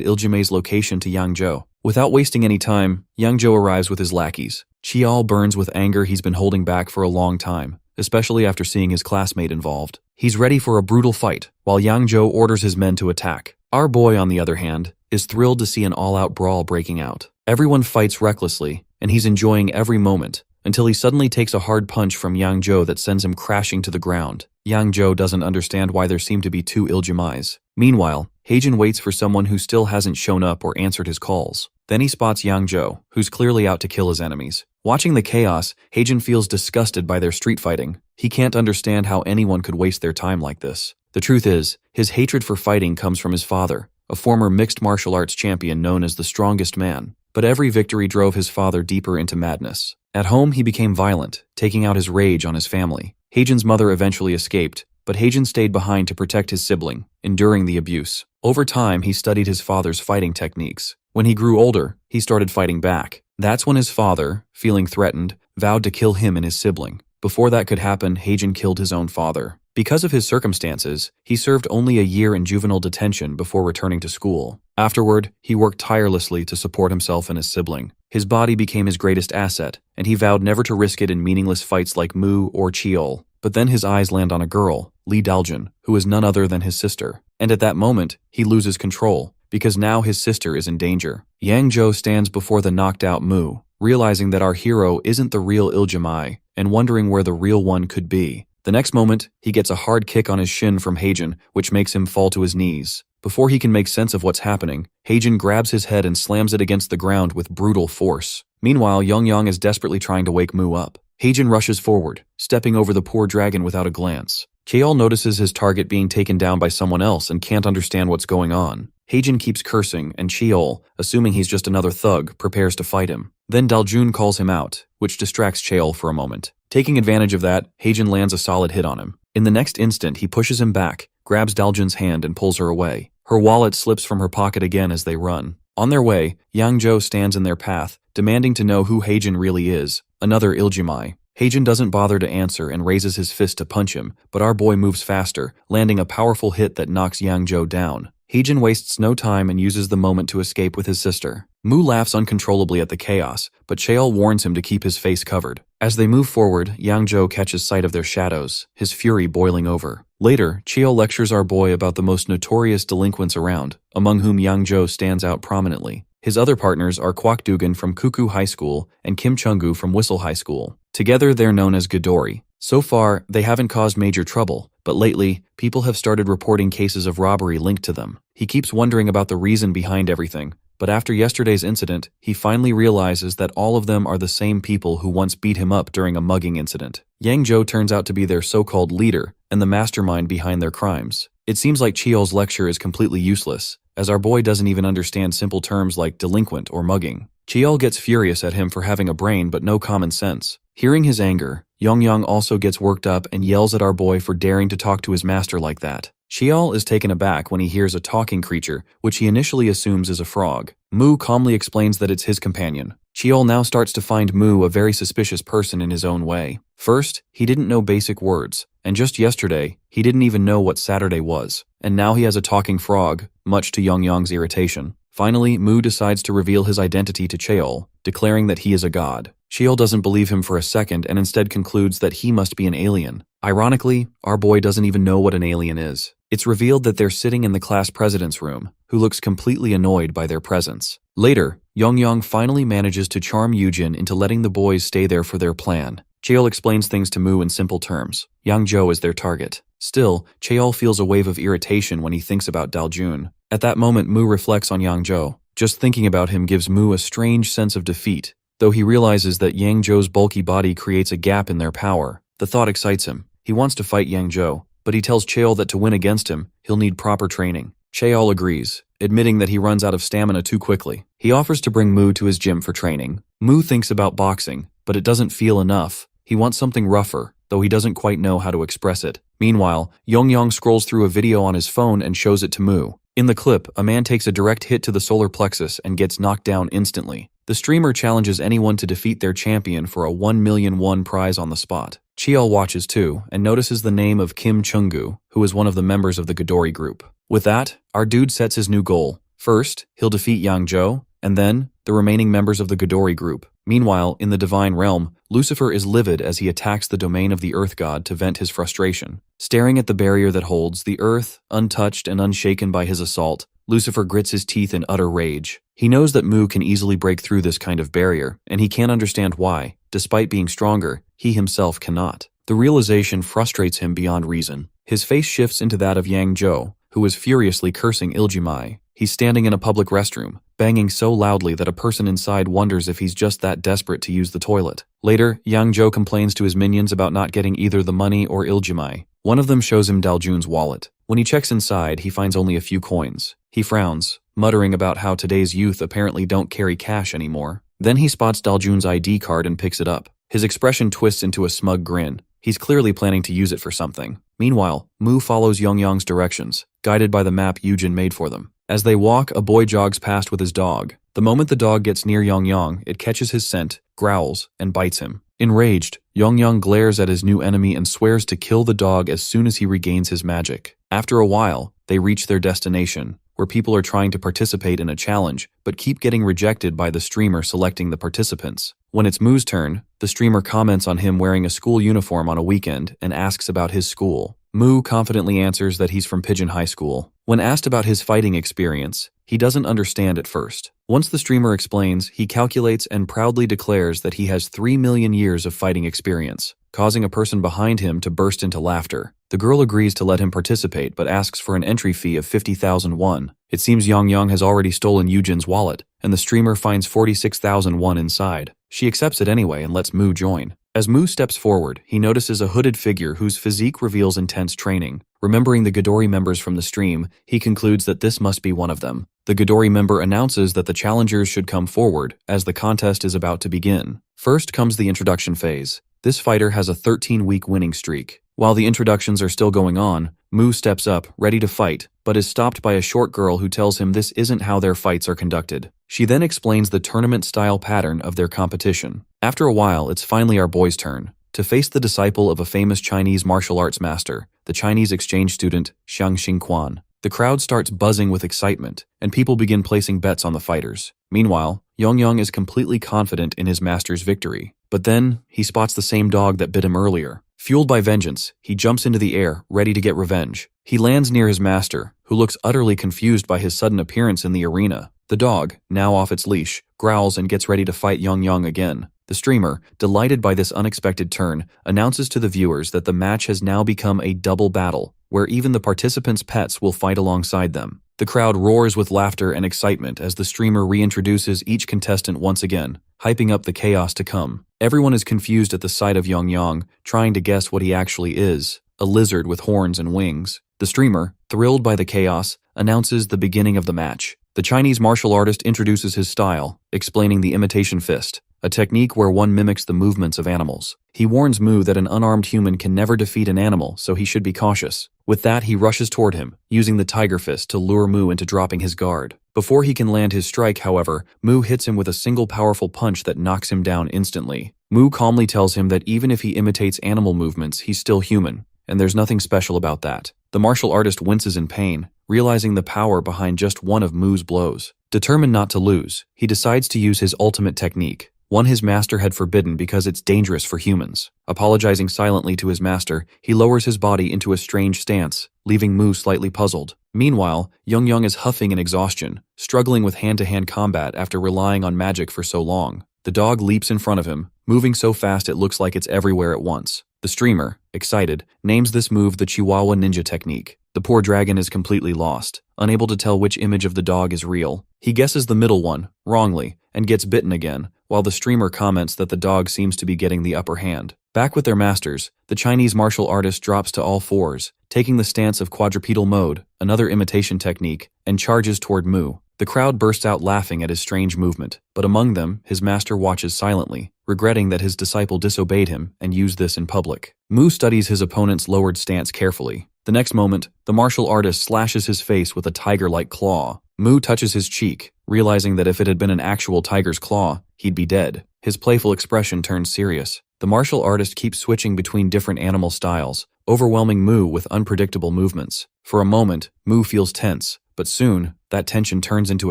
Iljime's location to Yang Zhou. Without wasting any time, Yang Zhou arrives with his lackeys. Cheol burns with anger he's been holding back for a long time, especially after seeing his classmate involved. He's ready for a brutal fight, while Yang Zhou orders his men to attack. Our boy, on the other hand, is thrilled to see an all-out brawl breaking out. Everyone fights recklessly, and he's enjoying every moment, until he suddenly takes a hard punch from Yang Zhou that sends him crashing to the ground. Yang Zhou doesn't understand why there seem to be two Iljimeis. Meanwhile, Heijin waits for someone who still hasn't shown up or answered his calls. Then he spots Yang Zhou, who's clearly out to kill his enemies. Watching the chaos, Heijin feels disgusted by their street fighting. He can't understand how anyone could waste their time like this. The truth is, his hatred for fighting comes from his father, a former mixed martial arts champion known as the strongest man. But every victory drove his father deeper into madness. At home, he became violent, taking out his rage on his family. Heijin's mother eventually escaped, but Heijin stayed behind to protect his sibling, enduring the abuse. Over time, he studied his father's fighting techniques. When he grew older, he started fighting back. That's when his father, feeling threatened, vowed to kill him and his sibling. Before that could happen, Heijin killed his own father. Because of his circumstances, he served only a year in juvenile detention before returning to school. Afterward, he worked tirelessly to support himself and his sibling. His body became his greatest asset, and he vowed never to risk it in meaningless fights like Mu or Cheol. But then his eyes land on a girl, Li Daljun, who is none other than his sister. And at that moment, he loses control, because now his sister is in danger. Yang Zhou stands before the knocked-out Mu, realizing that our hero isn't the real Iljimai, and wondering where the real one could be. The next moment, he gets a hard kick on his shin from Heijin, which makes him fall to his knees. Before he can make sense of what's happening, Heijin grabs his head and slams it against the ground with brutal force. Meanwhile, Yongyang is desperately trying to wake Mu up. Heijin rushes forward, stepping over the poor dragon without a glance. Cheol notices his target being taken down by someone else and can't understand what's going on. Heijin keeps cursing, and Cheol, assuming he's just another thug, prepares to fight him. Then Daljun calls him out, which distracts Cheol for a moment. Taking advantage of that, Heijin lands a solid hit on him. In the next instant, he pushes him back, grabs Daljun's hand and pulls her away. Her wallet slips from her pocket again as they run. On their way, Yang Zhou stands in their path, demanding to know who Heijin really is, another Iljimai. Heijin doesn't bother to answer and raises his fist to punch him, but our boy moves faster, landing a powerful hit that knocks Yang Zhou down. Heijin wastes no time and uses the moment to escape with his sister. Mu laughs uncontrollably at the chaos, but Cheol warns him to keep his face covered. As they move forward, Yang Zhou catches sight of their shadows, his fury boiling over. Later, Cheol lectures our boy about the most notorious delinquents around, among whom Yang Zhou stands out prominently. His other partners are Kwak Dugan from Kuku High School and Kim Chung-gu from Whistle High School. Together, they're known as Gadori. So far, they haven't caused major trouble, but lately, people have started reporting cases of robbery linked to them. He keeps wondering about the reason behind everything, but after yesterday's incident, he finally realizes that all of them are the same people who once beat him up during a mugging incident. Yang Zhou turns out to be their so-called leader and the mastermind behind their crimes. It seems like Cheol's lecture is completely useless, as our boy doesn't even understand simple terms like delinquent or mugging. Cheol gets furious at him for having a brain but no common sense. Hearing his anger, Yongyang also gets worked up and yells at our boy for daring to talk to his master like that. Cheol is taken aback when he hears a talking creature, which he initially assumes is a frog. Mu calmly explains that it's his companion. Cheol now starts to find Mu a very suspicious person in his own way. First, he didn't know basic words, and just yesterday, he didn't even know what Saturday was. And now he has a talking frog, much to Yongyang's irritation. Finally, Mu decides to reveal his identity to Cheol, declaring that he is a god. Cheol doesn't believe him for a second and instead concludes that he must be an alien. Ironically, our boy doesn't even know what an alien is. It's revealed that they're sitting in the class president's room, who looks completely annoyed by their presence. Later, Yongyang finally manages to charm Yujin into letting the boys stay there for their plan. Cheol explains things to Mu in simple terms. Yang Zhou is their target. Still, Cheol feels a wave of irritation when he thinks about Daljun. At that moment, Mu reflects on Yang Zhou. Just thinking about him gives Mu a strange sense of defeat, though he realizes that Yang Zhou's bulky body creates a gap in their power. The thought excites him. He wants to fight Yang Zhou, but he tells Cheol that to win against him, he'll need proper training. Cheol agrees, admitting that he runs out of stamina too quickly. He offers to bring Mu to his gym for training. Mu thinks about boxing, but it doesn't feel enough. He wants something rougher, though he doesn't quite know how to express it. Meanwhile, Yongyang scrolls through a video on his phone and shows it to Mu. In the clip, a man takes a direct hit to the solar plexus and gets knocked down instantly. The streamer challenges anyone to defeat their champion for a 1 million won prize on the spot. Cheol watches too, and notices the name of Kim Chung-gu, who is one of the members of the Gadori group. With that, our dude sets his new goal. First, he'll defeat Yang Zhou, and then, the remaining members of the Gadori group. Meanwhile, in the Divine Realm, Lucifer is livid as he attacks the domain of the Earth God to vent his frustration. Staring at the barrier that holds the Earth, untouched and unshaken by his assault, Lucifer grits his teeth in utter rage. He knows that Mu can easily break through this kind of barrier, and he can't understand why, despite being stronger, he himself cannot. The realization frustrates him beyond reason. His face shifts into that of Yang Zhou, who is furiously cursing Iljimai. He's standing in a public restroom, banging so loudly that a person inside wonders if he's just that desperate to use the toilet. Later, Yang Zhou complains to his minions about not getting either the money or Iljimai. One of them shows him Daljun's wallet. When he checks inside, he finds only a few coins. He frowns, muttering about how today's youth apparently don't carry cash anymore. Then he spots Daljun's ID card and picks it up. His expression twists into a smug grin. He's clearly planning to use it for something. Meanwhile, Mu follows Yongyang's directions, guided by the map Yujin made for them. As they walk, a boy jogs past with his dog. The moment the dog gets near Yongyang, it catches his scent, growls, and bites him. Enraged, Yongyang glares at his new enemy and swears to kill the dog as soon as he regains his magic. After a while, they reach their destination, where people are trying to participate in a challenge, but keep getting rejected by the streamer selecting the participants. When it's Mu's turn, the streamer comments on him wearing a school uniform on a weekend and asks about his school. Mu confidently answers that he's from Pigeon High School. When asked about his fighting experience, he doesn't understand at first. Once the streamer explains, he calculates and proudly declares that he has 3 million years of fighting experience, causing a person behind him to burst into laughter. The girl agrees to let him participate but asks for an entry fee of 50,000 won. It seems Yongyang has already stolen Yujin's wallet, and the streamer finds 46,000 won inside. She accepts it anyway and lets Mu join. As Mu steps forward, he notices a hooded figure whose physique reveals intense training. Remembering the Gadori members from the stream, he concludes that this must be one of them. The Gadori member announces that the challengers should come forward, as the contest is about to begin. First comes the introduction phase. This fighter has a 13-week winning streak. While the introductions are still going on, Mu steps up, ready to fight, but is stopped by a short girl who tells him this isn't how their fights are conducted. She then explains the tournament-style pattern of their competition. After a while, it's finally our boy's turn, to face the disciple of a famous Chinese martial arts master, the Chinese exchange student, Xiang Xingquan. The crowd starts buzzing with excitement, and people begin placing bets on the fighters. Meanwhile, Yongyang is completely confident in his master's victory. But then, he spots the same dog that bit him earlier. Fueled by vengeance, he jumps into the air, ready to get revenge. He lands near his master, who looks utterly confused by his sudden appearance in the arena. The dog, now off its leash, growls and gets ready to fight Yongyang again. The streamer, delighted by this unexpected turn, announces to the viewers that the match has now become a double battle, where even the participants' pets will fight alongside them. The crowd roars with laughter and excitement as the streamer reintroduces each contestant once again, hyping up the chaos to come. Everyone is confused at the sight of Yongyang, trying to guess what he actually is, a lizard with horns and wings. The streamer, thrilled by the chaos, announces the beginning of the match. The Chinese martial artist introduces his style, explaining the imitation fist, a technique where one mimics the movements of animals. He warns Mu that an unarmed human can never defeat an animal, so he should be cautious. With that, he rushes toward him, using the tiger fist to lure Mu into dropping his guard. Before he can land his strike, however, Mu hits him with a single powerful punch that knocks him down instantly. Mu calmly tells him that even if he imitates animal movements, he's still human, and there's nothing special about that. The martial artist winces in pain, realizing the power behind just one of Mu's blows. Determined not to lose, he decides to use his ultimate technique, one his master had forbidden because it's dangerous for humans. Apologizing silently to his master, he lowers his body into a strange stance, leaving Mu slightly puzzled. Meanwhile, Yongyang is huffing in exhaustion, struggling with hand-to-hand combat after relying on magic for so long. The dog leaps in front of him, moving so fast it looks like it's everywhere at once. The streamer, excited, names this move the Chihuahua Ninja technique. The poor dragon is completely lost, unable to tell which image of the dog is real. He guesses the middle one, wrongly, and gets bitten again, while the streamer comments that the dog seems to be getting the upper hand. Back with their masters, the Chinese martial artist drops to all fours, taking the stance of quadrupedal mode, another imitation technique, and charges toward Mu. The crowd bursts out laughing at his strange movement, but among them, his master watches silently, regretting that his disciple disobeyed him and used this in public. Mu studies his opponent's lowered stance carefully. The next moment, the martial artist slashes his face with a tiger-like claw. Mu touches his cheek, realizing that if it had been an actual tiger's claw, he'd be dead. His playful expression turns serious. The martial artist keeps switching between different animal styles, overwhelming Mu with unpredictable movements. For a moment, Mu feels tense, but soon, that tension turns into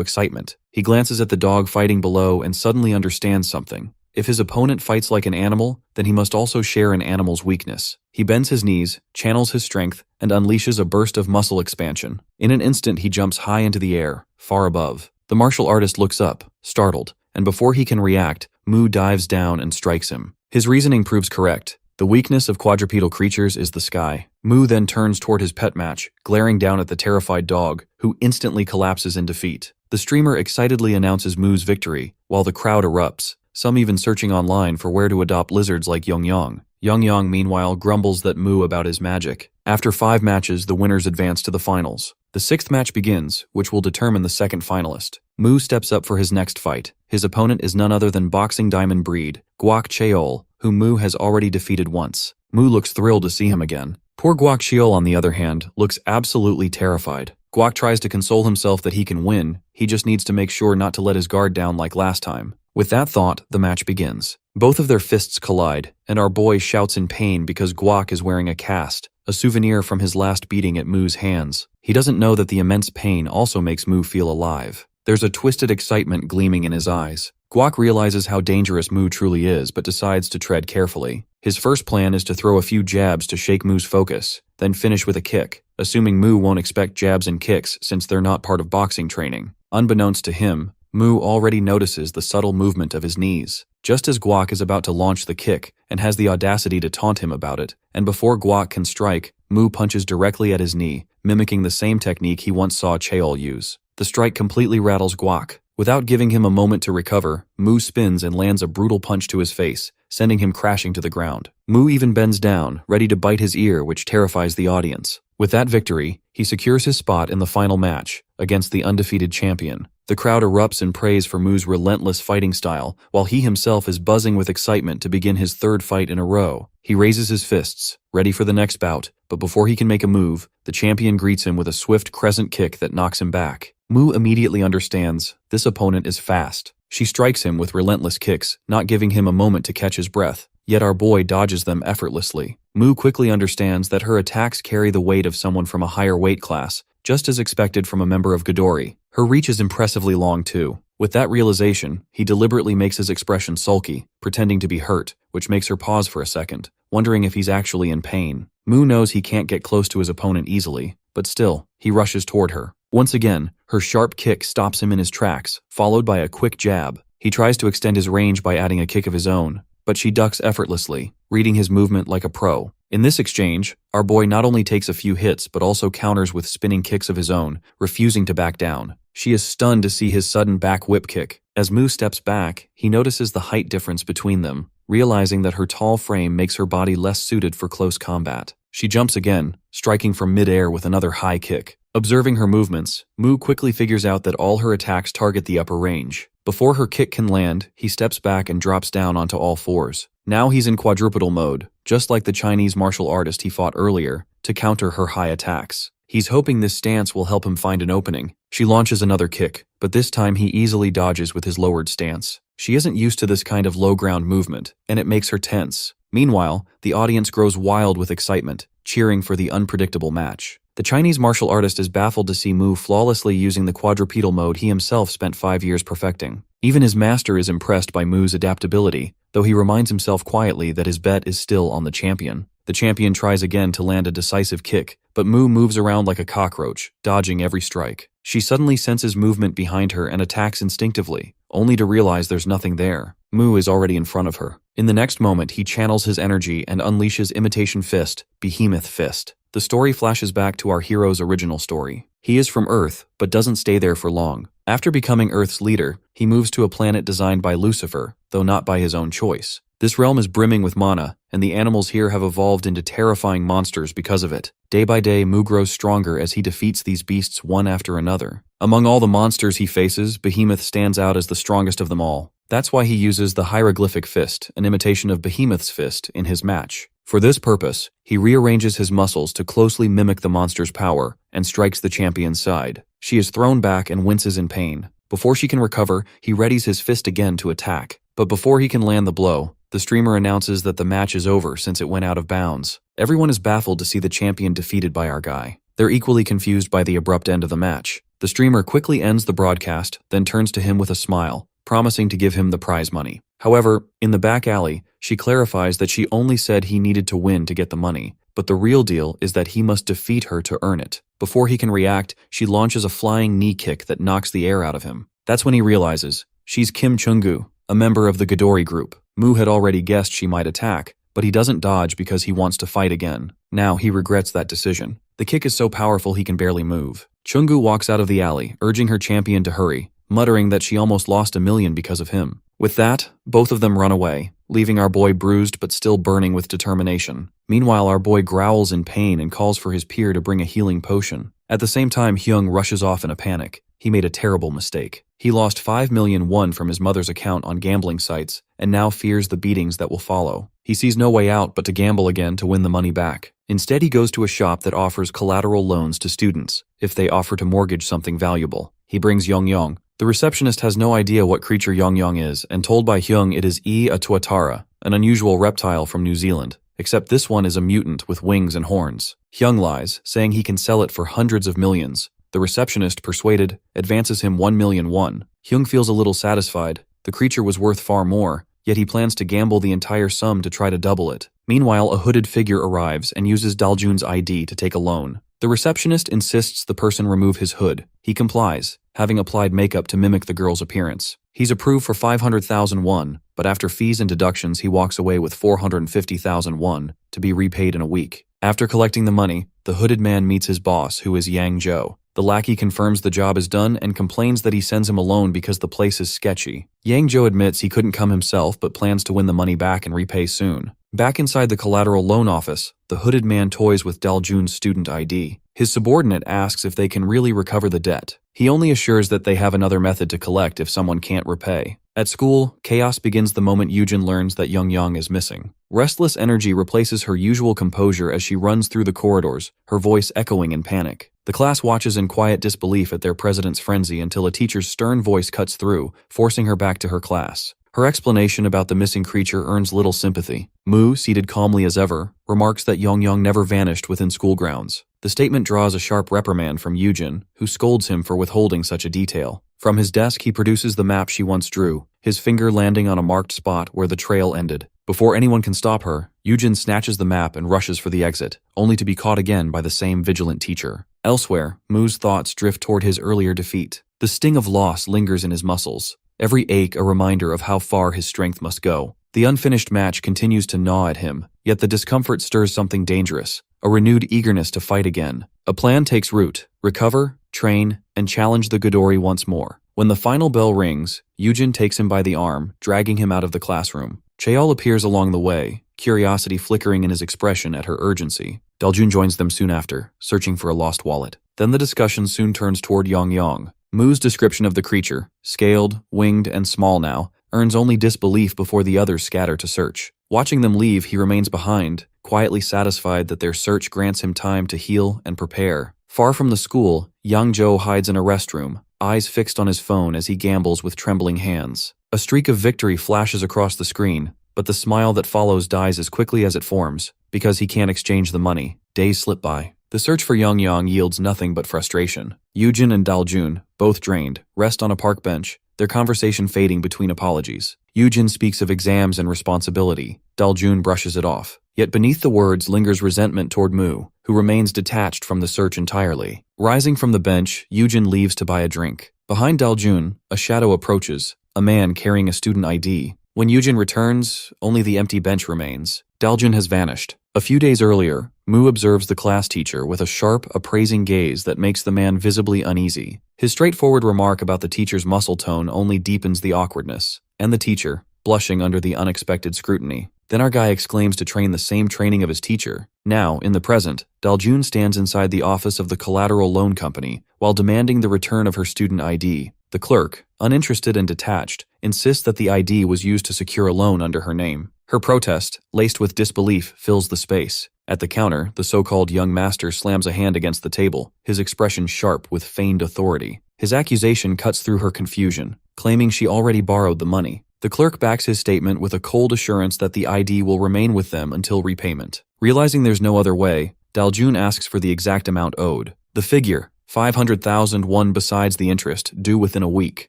excitement. He glances at the dog fighting below and suddenly understands something. If his opponent fights like an animal, then he must also share an animal's weakness. He bends his knees, channels his strength, and unleashes a burst of muscle expansion. In an instant, he jumps high into the air, far above. The martial artist looks up, startled, and before he can react, Mu dives down and strikes him. His reasoning proves correct. The weakness of quadrupedal creatures is the sky. Mu then turns toward his pet match, glaring down at the terrified dog, who instantly collapses in defeat. The streamer excitedly announces Mu's victory, while the crowd erupts, some even searching online for where to adopt lizards like Yongyang. Yongyang, meanwhile, grumbles at Mu about his magic. After 5 matches, the winners advance to the finals. The 6th match begins, which will determine the second finalist. Mu steps up for his next fight. His opponent is none other than boxing diamond breed, Guak Cheol, whom Mu has already defeated once. Mu looks thrilled to see him again. Poor Guak Cheol, on the other hand, looks absolutely terrified. Guak tries to console himself that he can win, he just needs to make sure not to let his guard down like last time. With that thought, the match begins. Both of their fists collide, and our boy shouts in pain because Guak is wearing a cast, a souvenir from his last beating at Mu's hands. He doesn't know that the immense pain also makes Mu feel alive. There's a twisted excitement gleaming in his eyes. Guak realizes how dangerous Mu truly is, but decides to tread carefully. His first plan is to throw a few jabs to shake Mu's focus, then finish with a kick, assuming Mu won't expect jabs and kicks since they're not part of boxing training. Unbeknownst to him, Mu already notices the subtle movement of his knees. Just as Guak is about to launch the kick and has the audacity to taunt him about it, and before Guak can strike, Mu punches directly at his knee, mimicking the same technique he once saw Cheol use. The strike completely rattles Guak. Without giving him a moment to recover, Mu spins and lands a brutal punch to his face, sending him crashing to the ground. Mu even bends down, ready to bite his ear, which terrifies the audience. With that victory, he secures his spot in the final match against the undefeated champion. The crowd erupts in praise for Mu's relentless fighting style, while he himself is buzzing with excitement to begin his 3rd fight in a row. He raises his fists, ready for the next bout, but before he can make a move, the champion greets him with a swift crescent kick that knocks him back. Mu immediately understands this opponent is fast. She strikes him with relentless kicks, not giving him a moment to catch his breath. Yet our boy dodges them effortlessly. Mu quickly understands that her attacks carry the weight of someone from a higher weight class, just as expected from a member of Godori. Her reach is impressively long too. With that realization, he deliberately makes his expression sulky, pretending to be hurt, which makes her pause for a second, wondering if he's actually in pain. Mu knows he can't get close to his opponent easily, but still, he rushes toward her. Once again, her sharp kick stops him in his tracks, followed by a quick jab. He tries to extend his range by adding a kick of his own, but she ducks effortlessly, reading his movement like a pro. In this exchange, our boy not only takes a few hits but also counters with spinning kicks of his own, refusing to back down. She is stunned to see his sudden back whip kick. As Mu steps back, he notices the height difference between them, realizing that her tall frame makes her body less suited for close combat. She jumps again, striking from mid-air with another high kick. Observing her movements, Mu quickly figures out that all her attacks target the upper range. Before her kick can land, he steps back and drops down onto all fours. Now he's in quadrupedal mode, just like the Chinese martial artist he fought earlier, to counter her high attacks. He's hoping this stance will help him find an opening. She launches another kick, but this time he easily dodges with his lowered stance. She isn't used to this kind of low ground movement, and it makes her tense. Meanwhile, the audience grows wild with excitement, cheering for the unpredictable match. The Chinese martial artist is baffled to see Mu flawlessly using the quadrupedal mode he himself spent 5 years perfecting. Even his master is impressed by Mu's adaptability, though he reminds himself quietly that his bet is still on the champion. The champion tries again to land a decisive kick, but Mu moves around like a cockroach, dodging every strike. She suddenly senses movement behind her and attacks instinctively, only to realize there's nothing there. Mu is already in front of her. In the next moment, he channels his energy and unleashes Imitation Fist, Behemoth Fist. The story flashes back to our hero's original story. He is from Earth, but doesn't stay there for long. After becoming Earth's leader, he moves to a planet designed by Lucifer, though not by his own choice. This realm is brimming with mana, and the animals here have evolved into terrifying monsters because of it. Day by day, Mu grows stronger as he defeats these beasts one after another. Among all the monsters he faces, Behemoth stands out as the strongest of them all. That's why he uses the hieroglyphic fist, an imitation of Behemoth's fist, in his match. For this purpose, he rearranges his muscles to closely mimic the monster's power and strikes the champion's side. She is thrown back and winces in pain. Before she can recover, he readies his fist again to attack. But before he can land the blow, the streamer announces that the match is over since it went out of bounds. Everyone is baffled to see the champion defeated by our guy. They're equally confused by the abrupt end of the match. The streamer quickly ends the broadcast, then turns to him with a smile, promising to give him the prize money. However, in the back alley, she clarifies that she only said he needed to win to get the money, but the real deal is that he must defeat her to earn it. Before he can react, she launches a flying knee kick that knocks the air out of him. That's when he realizes she's Kim Chung-gu, a member of the Midori group. Mu had already guessed she might attack, but he doesn't dodge because he wants to fight again. Now he regrets that decision. The kick is so powerful he can barely move. Chung-gu walks out of the alley, urging her champion to hurry, muttering that she almost lost $1 million because of him. With that, both of them run away, leaving our boy bruised but still burning with determination. Meanwhile, our boy growls in pain and calls for his peer to bring a healing potion. At the same time, Hyung rushes off in a panic. He made a terrible mistake. He lost 5 million won from his mother's account on gambling sites and now fears the beatings that will follow. He sees no way out but to gamble again to win the money back. Instead, he goes to a shop that offers collateral loans to students if they offer to mortgage something valuable. He brings Yong. The receptionist has no idea what creature Yong is, and told by Hyung it is a tuatara, an unusual reptile from New Zealand, except this one is a mutant with wings and horns. Hyung lies, saying he can sell it for hundreds of millions. The receptionist, persuaded, advances him 1 million won. Hyung feels a little satisfied. The creature was worth far more, yet he plans to gamble the entire sum to try to double it. Meanwhile, a hooded figure arrives and uses Daljun's ID to take a loan. The receptionist insists the person remove his hood. He complies, having applied makeup to mimic the girl's appearance. He's approved for 500,000 won, but after fees and deductions he walks away with 450,000 won to be repaid in a week. After collecting the money, the hooded man meets his boss, who is Yang Zhou. The lackey confirms the job is done and complains that he sends him alone because the place is sketchy. Yang Zhou admits he couldn't come himself but plans to win the money back and repay soon. Back inside the collateral loan office, the hooded man toys with Daljun's student ID. His subordinate asks if they can really recover the debt. He only assures that they have another method to collect if someone can't repay. At school, chaos begins the moment Yujin learns that Yong is missing. Restless energy replaces her usual composure as she runs through the corridors, her voice echoing in panic. The class watches in quiet disbelief at their president's frenzy until a teacher's stern voice cuts through, forcing her back to her class. Her explanation about the missing creature earns little sympathy. Mu, seated calmly as ever, remarks that Yong never vanished within school grounds. The statement draws a sharp reprimand from Yujin, who scolds him for withholding such a detail. From his desk, he produces the map she once drew, his finger landing on a marked spot where the trail ended. Before anyone can stop her, Yujin snatches the map and rushes for the exit, only to be caught again by the same vigilant teacher. Elsewhere, Mu's thoughts drift toward his earlier defeat. The sting of loss lingers in his muscles, every ache a reminder of how far his strength must go. The unfinished match continues to gnaw at him, yet the discomfort stirs something dangerous, a renewed eagerness to fight again. A plan takes root: recover, train, and challenge the Midori once more. When the final bell rings, Yujin takes him by the arm, dragging him out of the classroom. Cheol appears along the way, curiosity flickering in his expression at her urgency. Daljun joins them soon after, searching for a lost wallet. Then the discussion soon turns toward Yong. Mu's description of the creature, scaled, winged, and small now, earns only disbelief before the others scatter to search. Watching them leave, he remains behind, quietly satisfied that their search grants him time to heal and prepare. Far from the school, Yang Zhou hides in a restroom, eyes fixed on his phone as he gambles with trembling hands. A streak of victory flashes across the screen, but the smile that follows dies as quickly as it forms, because he can't exchange the money. Days slip by. The search for Yong yields nothing but frustration. Yujin and Daljun, both drained, rest on a park bench, their conversation fading between apologies. Yujin speaks of exams and responsibility. Daljun brushes it off. Yet beneath the words lingers resentment toward Mu, who remains detached from the search entirely. Rising from the bench, Yujin leaves to buy a drink. Behind Daljun, a shadow approaches, a man carrying a student ID. When Yujin returns, only the empty bench remains. Daljun has vanished. A few days earlier, Mu observes the class teacher with a sharp, appraising gaze that makes the man visibly uneasy. His straightforward remark about the teacher's muscle tone only deepens the awkwardness. And the teacher, blushing under the unexpected scrutiny. Then our guy exclaims to train the same training of his teacher. Now, in the present, Daljun stands inside the office of the collateral loan company while demanding the return of her student ID. The clerk, uninterested and detached, insists that the ID was used to secure a loan under her name. Her protest, laced with disbelief, fills the space. At the counter, the so-called young master slams a hand against the table, his expression sharp with feigned authority. His accusation cuts through her confusion, claiming she already borrowed the money. The clerk backs his statement with a cold assurance that the ID will remain with them until repayment. Realizing there's no other way, Daljun asks for the exact amount owed. The figure, 500,000 won besides the interest, due within a week.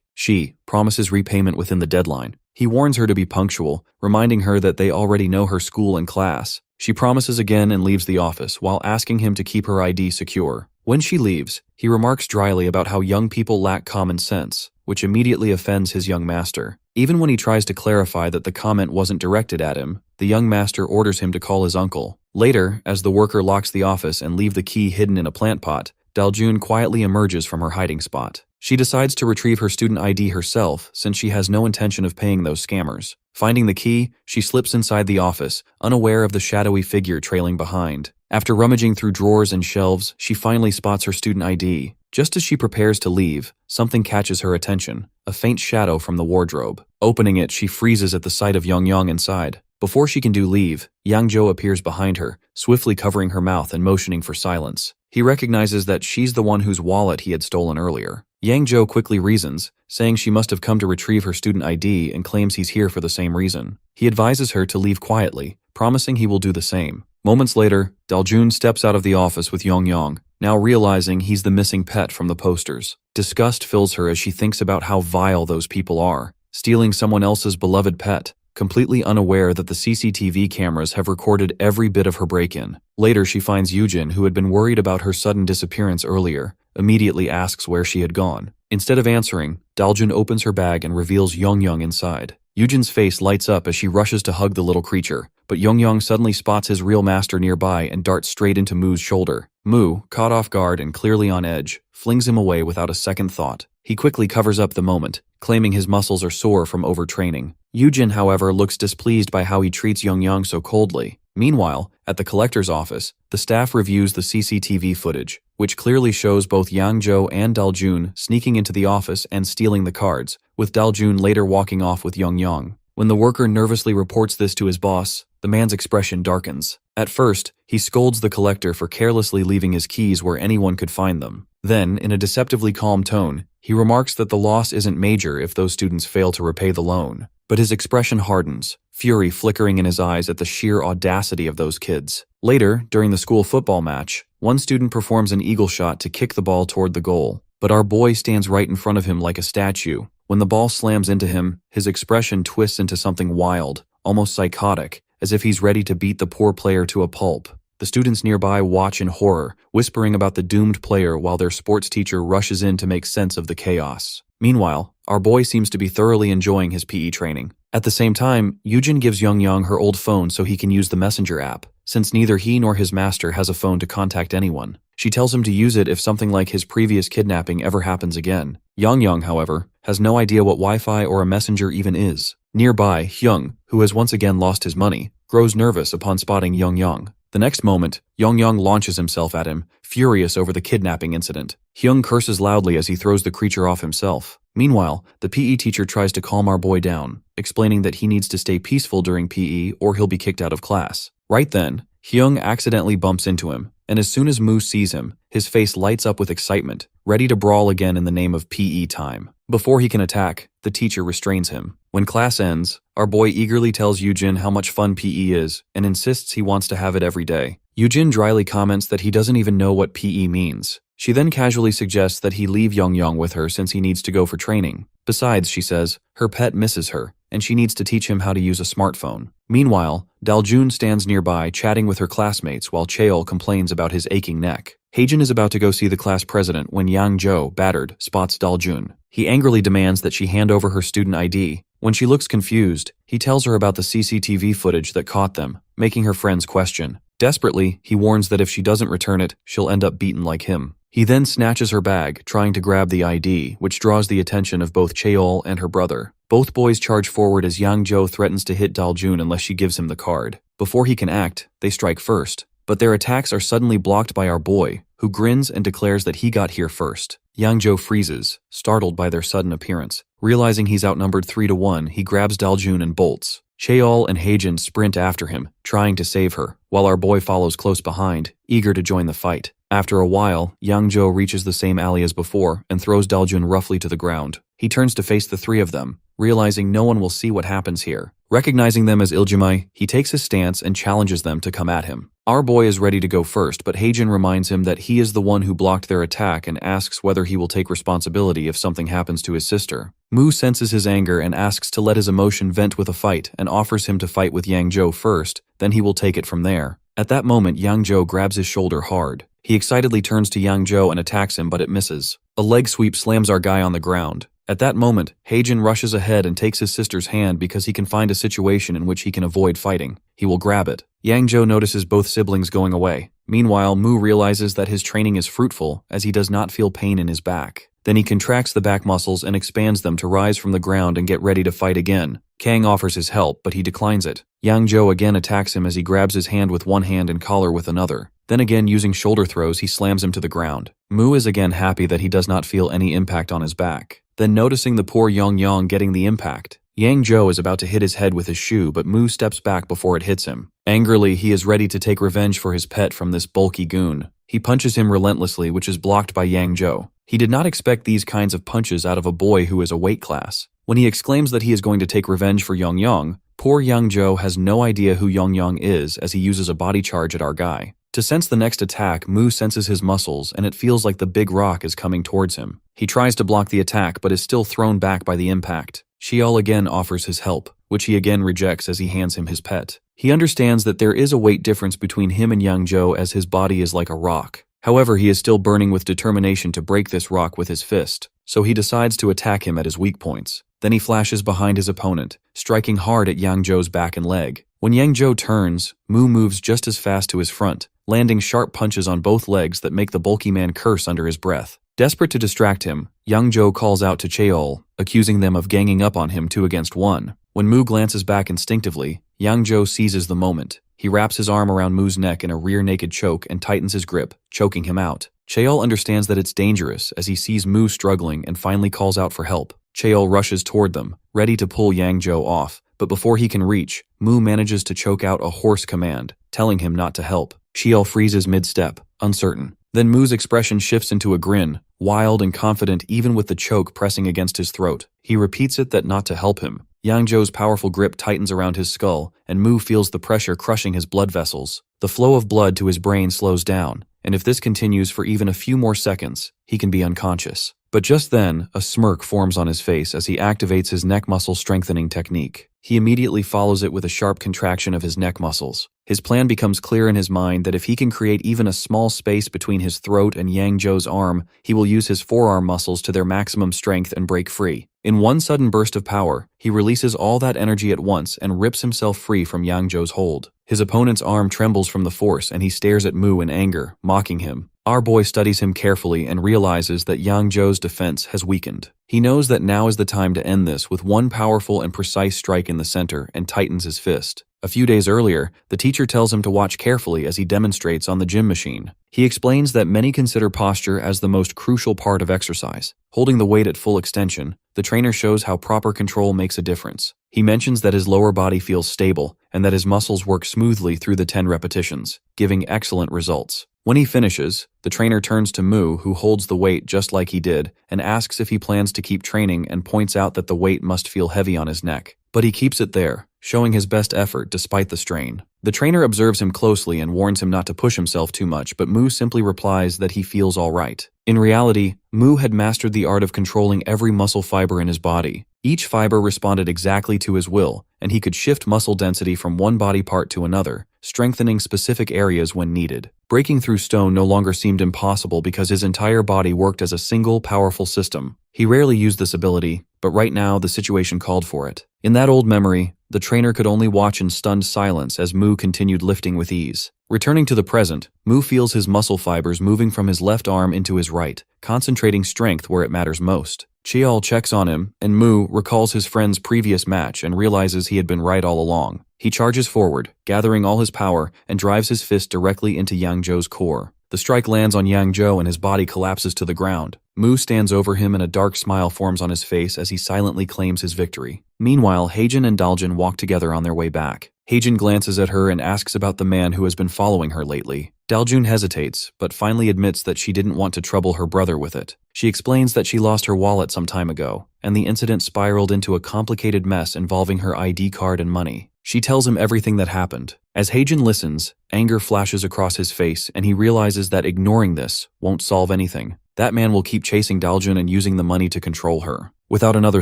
She promises repayment within the deadline. He warns her to be punctual, reminding her that they already know her school and class. She promises again and leaves the office while asking him to keep her ID secure. When she leaves, he remarks dryly about how young people lack common sense, which immediately offends his young master. Even when he tries to clarify that the comment wasn't directed at him, the young master orders him to call his uncle. Later, as the worker locks the office and leaves the key hidden in a plant pot, Daljun quietly emerges from her hiding spot. She decides to retrieve her student ID herself since she has no intention of paying those scammers. Finding the key, she slips inside the office, unaware of the shadowy figure trailing behind. After rummaging through drawers and shelves, she finally spots her student ID. Just as she prepares to leave, something catches her attention, a faint shadow from the wardrobe. Opening it, she freezes at the sight of Yongyang inside. Before she can do leave, Yangzhou appears behind her, swiftly covering her mouth and motioning for silence. He recognizes that she's the one whose wallet he had stolen earlier. Yangzhou quickly reasons, saying she must have come to retrieve her student ID and claims he's here for the same reason. He advises her to leave quietly, promising he will do the same. Moments later, Daljun steps out of the office with Yongyang, now realizing he's the missing pet from the posters. Disgust fills her as she thinks about how vile those people are, stealing someone else's beloved pet, completely unaware that the CCTV cameras have recorded every bit of her break-in. Later, she finds Yujin, who had been worried about her sudden disappearance earlier, immediately asks where she had gone. Instead of answering, Daljun opens her bag and reveals Yongyang inside. Yujin's face lights up as she rushes to hug the little creature, but Yongyang suddenly spots his real master nearby and darts straight into Mu's shoulder. Mu, caught off guard and clearly on edge, flings him away without a second thought. He quickly covers up the moment, claiming his muscles are sore from overtraining. Yujin, however, looks displeased by how he treats Yongyang so coldly. Meanwhile, at the collector's office, the staff reviews the CCTV footage, which clearly shows both Yangzhou and Daljun sneaking into the office and stealing the cards, with Daljun later walking off with Yongyang. When the worker nervously reports this to his boss, the man's expression darkens. At first, he scolds the collector for carelessly leaving his keys where anyone could find them. Then, in a deceptively calm tone, he remarks that the loss isn't major if those students fail to repay the loan. But his expression hardens, fury flickering in his eyes at the sheer audacity of those kids. Later, during the school football match, one student performs an eagle shot to kick the ball toward the goal. But our boy stands right in front of him like a statue. When the ball slams into him, his expression twists into something wild, almost psychotic, as if he's ready to beat the poor player to a pulp. The students nearby watch in horror, whispering about the doomed player while their sports teacher rushes in to make sense of the chaos. Meanwhile, our boy seems to be thoroughly enjoying his PE training. At the same time, Yujin gives Yongyang her old phone so he can use the messenger app, since neither he nor his master has a phone to contact anyone. She tells him to use it if something like his previous kidnapping ever happens again. Yongyang, however, has no idea what Wi-Fi or a messenger even is. Nearby, Hyung, who has once again lost his money, grows nervous upon spotting Yongyang. The next moment, Yongyang launches himself at him, furious over the kidnapping incident. Hyung curses loudly as he throws the creature off himself. Meanwhile, the PE teacher tries to calm our boy down, explaining that he needs to stay peaceful during PE or he'll be kicked out of class. Right then, Hyung accidentally bumps into him, and as soon as Mu sees him, his face lights up with excitement, ready to brawl again in the name of PE time. Before he can attack, the teacher restrains him. When class ends, our boy eagerly tells Yujin how much fun PE is and insists he wants to have it every day. Yujin dryly comments that he doesn't even know what PE means. She then casually suggests that he leave Yongyang with her since he needs to go for training. Besides, she says, her pet misses her, and she needs to teach him how to use a smartphone. Meanwhile, Daljun stands nearby chatting with her classmates while Cheol complains about his aching neck. Heijin is about to go see the class president when Yangzhou, battered, spots Daljun. He angrily demands that she hand over her student ID. When she looks confused, he tells her about the CCTV footage that caught them, making her friends question. Desperately, he warns that if she doesn't return it, she'll end up beaten like him. He then snatches her bag, trying to grab the ID, which draws the attention of both Cheol and her brother. Both boys charge forward as Yang Zhou threatens to hit Daljun unless she gives him the card. Before he can act, they strike first. But their attacks are suddenly blocked by our boy, who grins and declares that he got here first. Yang Zhou freezes, startled by their sudden appearance. Realizing he's outnumbered 3-1, he grabs Daljun and bolts. Cheol and Heijin sprint after him, trying to save her, while our boy follows close behind, eager to join the fight. After a while, Yang Zhou reaches the same alley as before and throws Daljun roughly to the ground. He turns to face the three of them, realizing no one will see what happens here. Recognizing them as Iljimai, he takes his stance and challenges them to come at him. Our boy is ready to go first, but Heijin reminds him that he is the one who blocked their attack and asks whether he will take responsibility if something happens to his sister. Mu senses his anger and asks to let his emotion vent with a fight and offers him to fight with Yang Zhou first, then he will take it from there. At that moment, Yang Zhou grabs his shoulder hard. He excitedly turns to Yang Zhou and attacks him, but it misses. A leg sweep slams our guy on the ground. At that moment, Heijin rushes ahead and takes his sister's hand because he can find a situation in which he can avoid fighting. He will grab it. Yang Zhou notices both siblings going away. Meanwhile, Mu realizes that his training is fruitful as he does not feel pain in his back. Then he contracts the back muscles and expands them to rise from the ground and get ready to fight again. Kang offers his help, but he declines it. Yang Zhou again attacks him as he grabs his hand with one hand and collar with another. Then again, using shoulder throws, he slams him to the ground. Mu is again happy that he does not feel any impact on his back. Then noticing the poor Yong getting the impact, Yang Zhou is about to hit his head with his shoe, but Mu steps back before it hits him. Angrily, he is ready to take revenge for his pet from this bulky goon. He punches him relentlessly, which is blocked by Yang Zhou. He did not expect these kinds of punches out of a boy who is a weight class. When he exclaims that he is going to take revenge for Yong, poor Yang Zhou has no idea who Yong is as he uses a body charge at our guy. To sense the next attack, Mu senses his muscles and it feels like the big rock is coming towards him. He tries to block the attack but is still thrown back by the impact. Xiao again offers his help, which he again rejects as he hands him his pet. He understands that there is a weight difference between him and Yang Zhou as his body is like a rock. However, he is still burning with determination to break this rock with his fist, so he decides to attack him at his weak points. Then he flashes behind his opponent, striking hard at Yang Zhou's back and leg. When Yang Zhou turns, Mu moves just as fast to his front, landing sharp punches on both legs that make the bulky man curse under his breath. Desperate to distract him, Yang Zhou calls out to Cheol, accusing them of ganging up on him 2 against 1. When Mu glances back instinctively, Yang Zhou seizes the moment. He wraps his arm around Mu's neck in a rear naked choke and tightens his grip, choking him out. Cheol understands that it's dangerous as he sees Mu struggling and finally calls out for help. Cheol rushes toward them, ready to pull Yang Zhou off, but before he can reach, Mu manages to choke out a hoarse command, telling him not to help. Cheol freezes mid-step, uncertain. Then Mu's expression shifts into a grin, wild and confident even with the choke pressing against his throat. He repeats it that not to help him. Yang Zhou's powerful grip tightens around his skull, and Mu feels the pressure crushing his blood vessels. The flow of blood to his brain slows down, and if this continues for even a few more seconds, he can be unconscious. But just then, a smirk forms on his face as he activates his neck muscle strengthening technique. He immediately follows it with a sharp contraction of his neck muscles. His plan becomes clear in his mind that if he can create even a small space between his throat and Yang Zhou's arm, he will use his forearm muscles to their maximum strength and break free. In one sudden burst of power, he releases all that energy at once and rips himself free from Yang Zhou's hold. His opponent's arm trembles from the force and he stares at Mu in anger, mocking him. Our boy studies him carefully and realizes that Yang Zhou's defense has weakened. He knows that now is the time to end this with one powerful and precise strike in the center and tightens his fist. A few days earlier, the teacher tells him to watch carefully as he demonstrates on the gym machine. He explains that many consider posture as the most crucial part of exercise. Holding the weight at full extension, the trainer shows how proper control makes a difference. He mentions that his lower body feels stable and that his muscles work smoothly through the 10 repetitions, giving excellent results. When he finishes, the trainer turns to Mu, who holds the weight just like he did, and asks if he plans to keep training and points out that the weight must feel heavy on his neck. But he keeps it there, showing his best effort despite the strain. The trainer observes him closely and warns him not to push himself too much, but Mu simply replies that he feels all right. In reality, Mu had mastered the art of controlling every muscle fiber in his body. Each fiber responded exactly to his will, and he could shift muscle density from one body part to another, strengthening specific areas when needed. Breaking through stone no longer seemed impossible because his entire body worked as a single, powerful system. He rarely used this ability, but right now the situation called for it. In that old memory, The trainer could only watch in stunned silence as Mu continued lifting with ease. Returning to the present, Mu feels his muscle fibers moving from his left arm into his right, concentrating strength where it matters most. Cheol checks on him, and Mu recalls his friend's previous match and realizes he had been right all along. He charges forward, gathering all his power, and drives his fist directly into Yang Zhou's core. The strike lands on Yang Zhou and his body collapses to the ground. Mu stands over him and a dark smile forms on his face as he silently claims his victory. Meanwhile, Heijin and Daljin walk together on their way back. Heijin glances at her and asks about the man who has been following her lately. Daljun hesitates, but finally admits that she didn't want to trouble her brother with it. She explains that she lost her wallet some time ago, and the incident spiraled into a complicated mess involving her ID card and money. She tells him everything that happened. As Heijin listens, anger flashes across his face and he realizes that ignoring this won't solve anything. That man will keep chasing Daljun and using the money to control her. Without another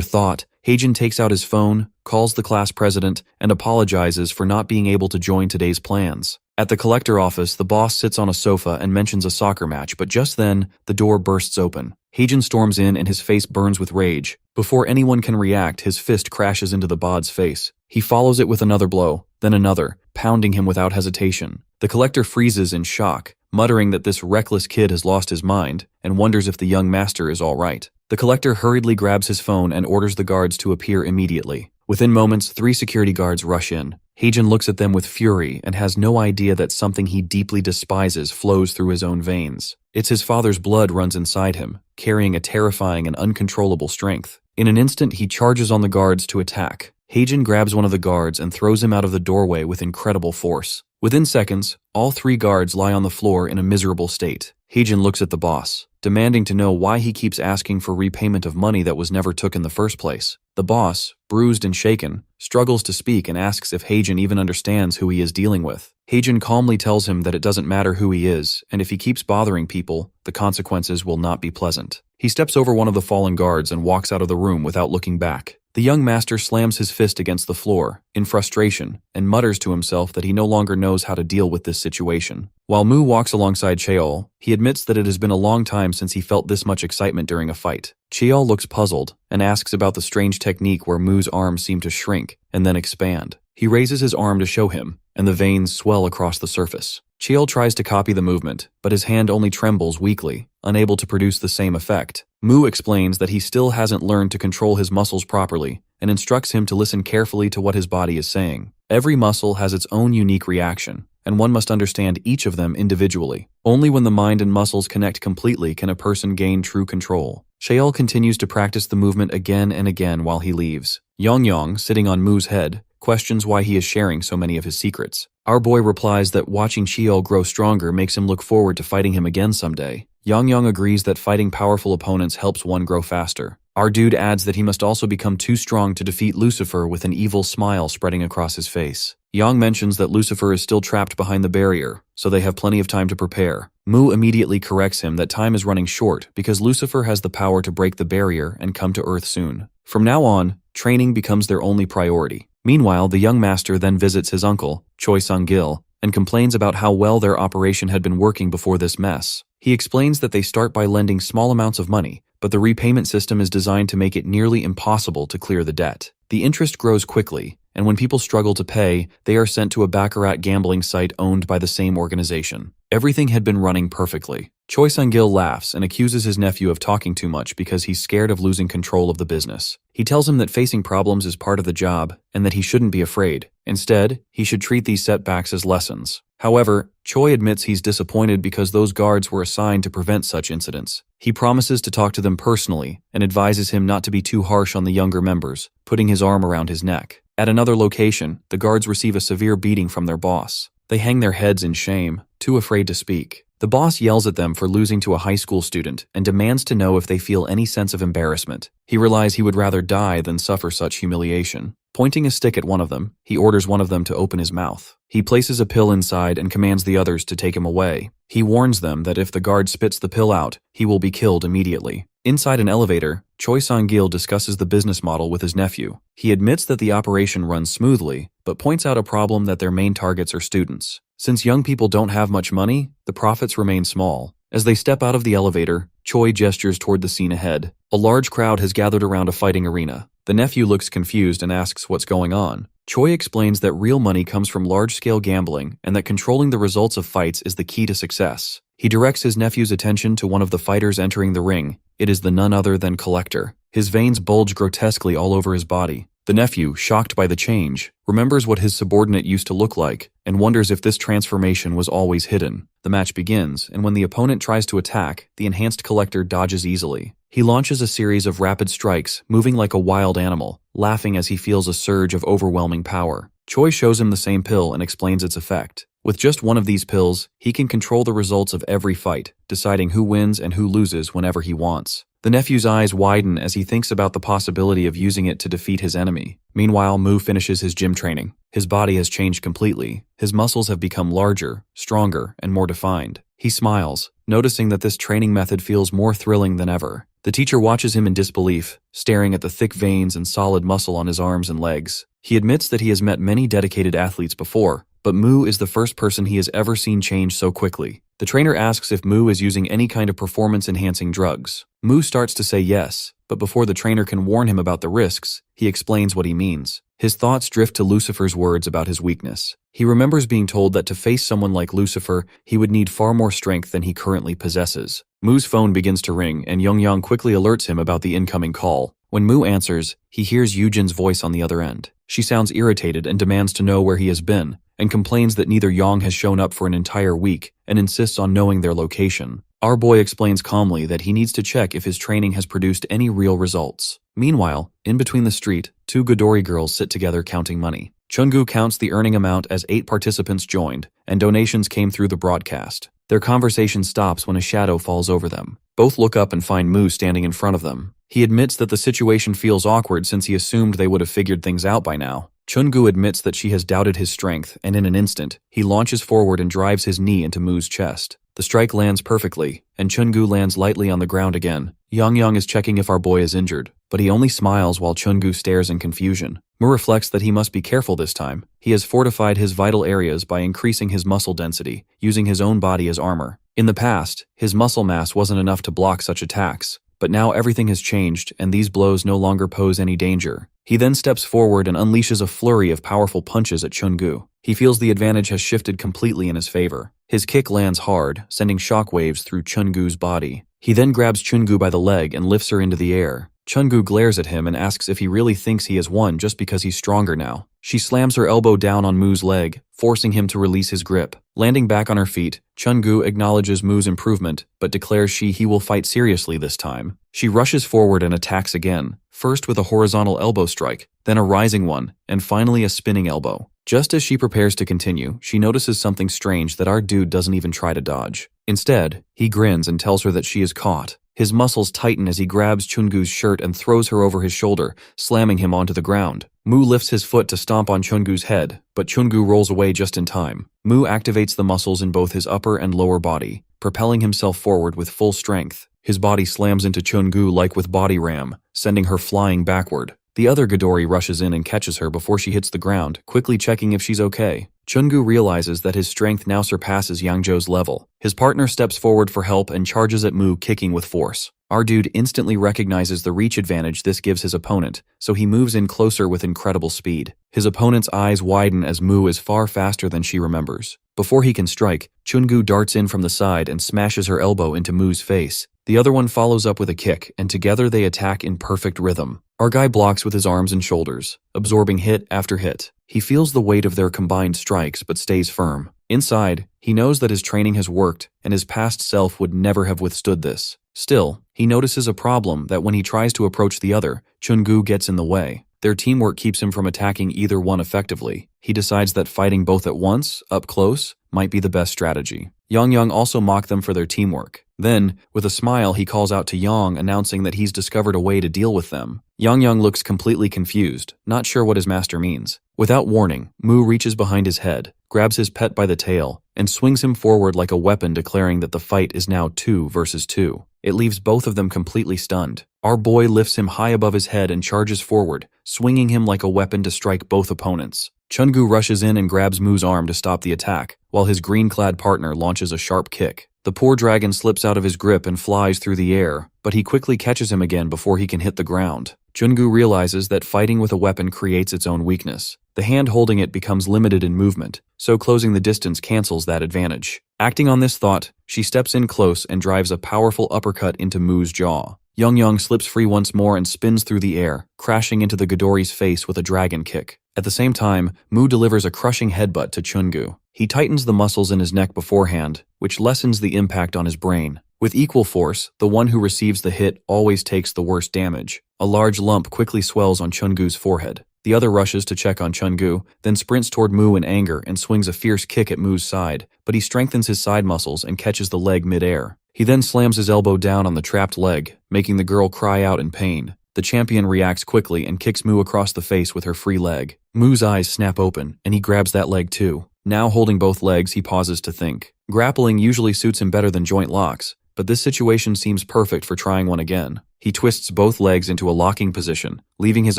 thought, Heijin takes out his phone, calls the class president, and apologizes for not being able to join today's plans. At the collector office, the boss sits on a sofa and mentions a soccer match, but just then, the door bursts open. Heijin storms in and his face burns with rage. Before anyone can react, his fist crashes into the bod's face. He follows it with another blow, then another, pounding him without hesitation. The collector freezes in shock, muttering that this reckless kid has lost his mind, and wonders if the young master is all right. The collector hurriedly grabs his phone and orders the guards to appear immediately. Within moments, 3 security guards rush in. Heijin looks at them with fury and has no idea that something he deeply despises flows through his own veins. It's his father's blood runs inside him, carrying a terrifying and uncontrollable strength. In an instant, he charges on the guards to attack. Heijin grabs one of the guards and throws him out of the doorway with incredible force. Within seconds, all 3 guards lie on the floor in a miserable state. Heijin looks at the boss, demanding to know why he keeps asking for repayment of money that was never took in the first place. The boss, bruised and shaken, struggles to speak and asks if Heijin even understands who he is dealing with. Heijin calmly tells him that it doesn't matter who he is, and if he keeps bothering people, the consequences will not be pleasant. He steps over one of the fallen guards and walks out of the room without looking back. The young master slams his fist against the floor, in frustration, and mutters to himself that he no longer knows how to deal with this situation. While Mu walks alongside Cheol, he admits that it has been a long time since he felt this much excitement during a fight. Cheol looks puzzled, and asks about the strange technique where Mu's arms seem to shrink, and then expand. He raises his arm to show him, and the veins swell across the surface. Cheol tries to copy the movement, but his hand only trembles weakly, unable to produce the same effect. Mu explains that he still hasn't learned to control his muscles properly, and instructs him to listen carefully to what his body is saying. Every muscle has its own unique reaction, and one must understand each of them individually. Only when the mind and muscles connect completely can a person gain true control. Cheol continues to practice the movement again and again while he leaves. Yongyong, sitting on Mu's head, questions why he is sharing so many of his secrets. Our boy replies that watching Cheol grow stronger makes him look forward to fighting him again someday. Yongyong agrees that fighting powerful opponents helps one grow faster. Our dude adds that he must also become too strong to defeat Lucifer with an evil smile spreading across his face. Yang mentions that Lucifer is still trapped behind the barrier, so they have plenty of time to prepare. Mu immediately corrects him that time is running short because Lucifer has the power to break the barrier and come to Earth soon. From now on, training becomes their only priority. Meanwhile, the young master then visits his uncle, Choi Sung-gil, and complains about how well their operation had been working before this mess. He explains that they start by lending small amounts of money, but the repayment system is designed to make it nearly impossible to clear the debt. The interest grows quickly, and when people struggle to pay, they are sent to a baccarat gambling site owned by the same organization. Everything had been running perfectly. Choi Sung-gil laughs and accuses his nephew of talking too much because he's scared of losing control of the business. He tells him that facing problems is part of the job and that he shouldn't be afraid. Instead, he should treat these setbacks as lessons. However, Choi admits he's disappointed because those guards were assigned to prevent such incidents. He promises to talk to them personally and advises him not to be too harsh on the younger members, putting his arm around his neck. At another location, the guards receive a severe beating from their boss. They hang their heads in shame, too afraid to speak. The boss yells at them for losing to a high school student and demands to know if they feel any sense of embarrassment. He realizes he would rather die than suffer such humiliation. Pointing a stick at one of them, he orders one of them to open his mouth. He places a pill inside and commands the others to take him away. He warns them that if the guard spits the pill out, he will be killed immediately. Inside an elevator, Choi Sang-gil discusses the business model with his nephew. He admits that the operation runs smoothly, but points out a problem that their main targets are students. Since young people don't have much money, the profits remain small. As they step out of the elevator, Choi gestures toward the scene ahead. A large crowd has gathered around a fighting arena. The nephew looks confused and asks what's going on. Choi explains that real money comes from large-scale gambling and that controlling the results of fights is the key to success. He directs his nephew's attention to one of the fighters entering the ring. It is the none other than Collector. His veins bulge grotesquely all over his body. The nephew, shocked by the change, remembers what his subordinate used to look like and wonders if this transformation was always hidden. The match begins, and when the opponent tries to attack, the enhanced Collector dodges easily. He launches a series of rapid strikes, moving like a wild animal, laughing as he feels a surge of overwhelming power. Choi shows him the same pill and explains its effect. With just one of these pills, he can control the results of every fight, deciding who wins and who loses whenever he wants. The nephew's eyes widen as he thinks about the possibility of using it to defeat his enemy. Meanwhile, Mu finishes his gym training. His body has changed completely. His muscles have become larger, stronger, and more defined. He smiles, noticing that this training method feels more thrilling than ever. The teacher watches him in disbelief, staring at the thick veins and solid muscle on his arms and legs. He admits that he has met many dedicated athletes before, but Mu is the first person he has ever seen change so quickly. The trainer asks if Mu is using any kind of performance-enhancing drugs. Mu starts to say yes, but before the trainer can warn him about the risks, he explains what he means. His thoughts drift to Lucifer's words about his weakness. He remembers being told that to face someone like Lucifer, he would need far more strength than he currently possesses. Mu's phone begins to ring, and Young quickly alerts him about the incoming call. When Mu answers, he hears Yujin's voice on the other end. She sounds irritated and demands to know where he has been, and complains that neither Yang has shown up for an entire week and insists on knowing their location. Our boy explains calmly that he needs to check if his training has produced any real results. Meanwhile, in between the street, two Godori girls sit together counting money. Chungu counts the earning amount as 8 participants joined, and donations came through the broadcast. Their conversation stops when a shadow falls over them. Both look up and find Mu standing in front of them. He admits that the situation feels awkward since he assumed they would have figured things out by now. Chungu admits that she has doubted his strength, and in an instant, he launches forward and drives his knee into Mu's chest. The strike lands perfectly, and Chungu lands lightly on the ground again. Yang is checking if our boy is injured, but he only smiles while Chungu stares in confusion. Mu reflects that he must be careful this time. He has fortified his vital areas by increasing his muscle density, using his own body as armor. In the past, his muscle mass wasn't enough to block such attacks, but now everything has changed and these blows no longer pose any danger. He then steps forward and unleashes a flurry of powerful punches at Chungu. He feels the advantage has shifted completely in his favor. His kick lands hard, sending shockwaves through Chungu's body. He then grabs Chungu by the leg and lifts her into the air. Chungu glares at him and asks if he really thinks he has won just because he's stronger now. She slams her elbow down on Mu's leg, forcing him to release his grip. Landing back on her feet, Chungu acknowledges Mu's improvement, but declares he will fight seriously this time. She rushes forward and attacks again, first with a horizontal elbow strike, then a rising one, and finally a spinning elbow. Just as she prepares to continue, she notices something strange that our dude doesn't even try to dodge. Instead, he grins and tells her that she is caught. His muscles tighten as he grabs Chungu's shirt and throws her over his shoulder, slamming him onto the ground. Mu lifts his foot to stomp on Chungu's head, but Chungu rolls away just in time. Mu activates the muscles in both his upper and lower body, propelling himself forward with full strength. His body slams into Chungu like with body ram, sending her flying backward. The other Godori rushes in and catches her before she hits the ground, quickly checking if she's okay. Chungu realizes that his strength now surpasses Yangzhou's level. His partner steps forward for help and charges at Mu, kicking with force. Our dude instantly recognizes the reach advantage this gives his opponent, so he moves in closer with incredible speed. His opponent's eyes widen as Mu is far faster than she remembers. Before he can strike, Chungu darts in from the side and smashes her elbow into Mu's face. The other one follows up with a kick, and together they attack in perfect rhythm. Our guy blocks with his arms and shoulders, absorbing hit after hit. He feels the weight of their combined strikes but stays firm. Inside, he knows that his training has worked, and his past self would never have withstood this. Still, he notices a problem that when he tries to approach the other, Chungu gets in the way. Their teamwork keeps him from attacking either one effectively. He decides that fighting both at once, up close, might be the best strategy. Yang also mocked them for their teamwork. Then, with a smile, he calls out to Yang, announcing that he's discovered a way to deal with them. Yang looks completely confused, not sure what his master means. Without warning, Mu reaches behind his head, grabs his pet by the tail, and swings him forward like a weapon, declaring that the fight is now 2 versus 2. It leaves both of them completely stunned. Our boy lifts him high above his head and charges forward, swinging him like a weapon to strike both opponents. Chungu rushes in and grabs Mu's arm to stop the attack, while his green-clad partner launches a sharp kick. The poor dragon slips out of his grip and flies through the air, but he quickly catches him again before he can hit the ground. Chungu realizes that fighting with a weapon creates its own weakness. The hand holding it becomes limited in movement, so closing the distance cancels that advantage. Acting on this thought, she steps in close and drives a powerful uppercut into Mu's jaw. Young slips free once more and spins through the air, crashing into the Ghidorri's face with a dragon kick. At the same time, Mu delivers a crushing headbutt to Chungu. He tightens the muscles in his neck beforehand, which lessens the impact on his brain. With equal force, the one who receives the hit always takes the worst damage. A large lump quickly swells on Chungu's forehead. The other rushes to check on Chungu, then sprints toward Mu in anger and swings a fierce kick at Mu's side, but he strengthens his side muscles and catches the leg mid-air. He then slams his elbow down on the trapped leg, making the girl cry out in pain. The champion reacts quickly and kicks Mu across the face with her free leg. Mu's eyes snap open, and he grabs that leg too. Now holding both legs, he pauses to think. Grappling usually suits him better than joint locks, but this situation seems perfect for trying one again. He twists both legs into a locking position, leaving his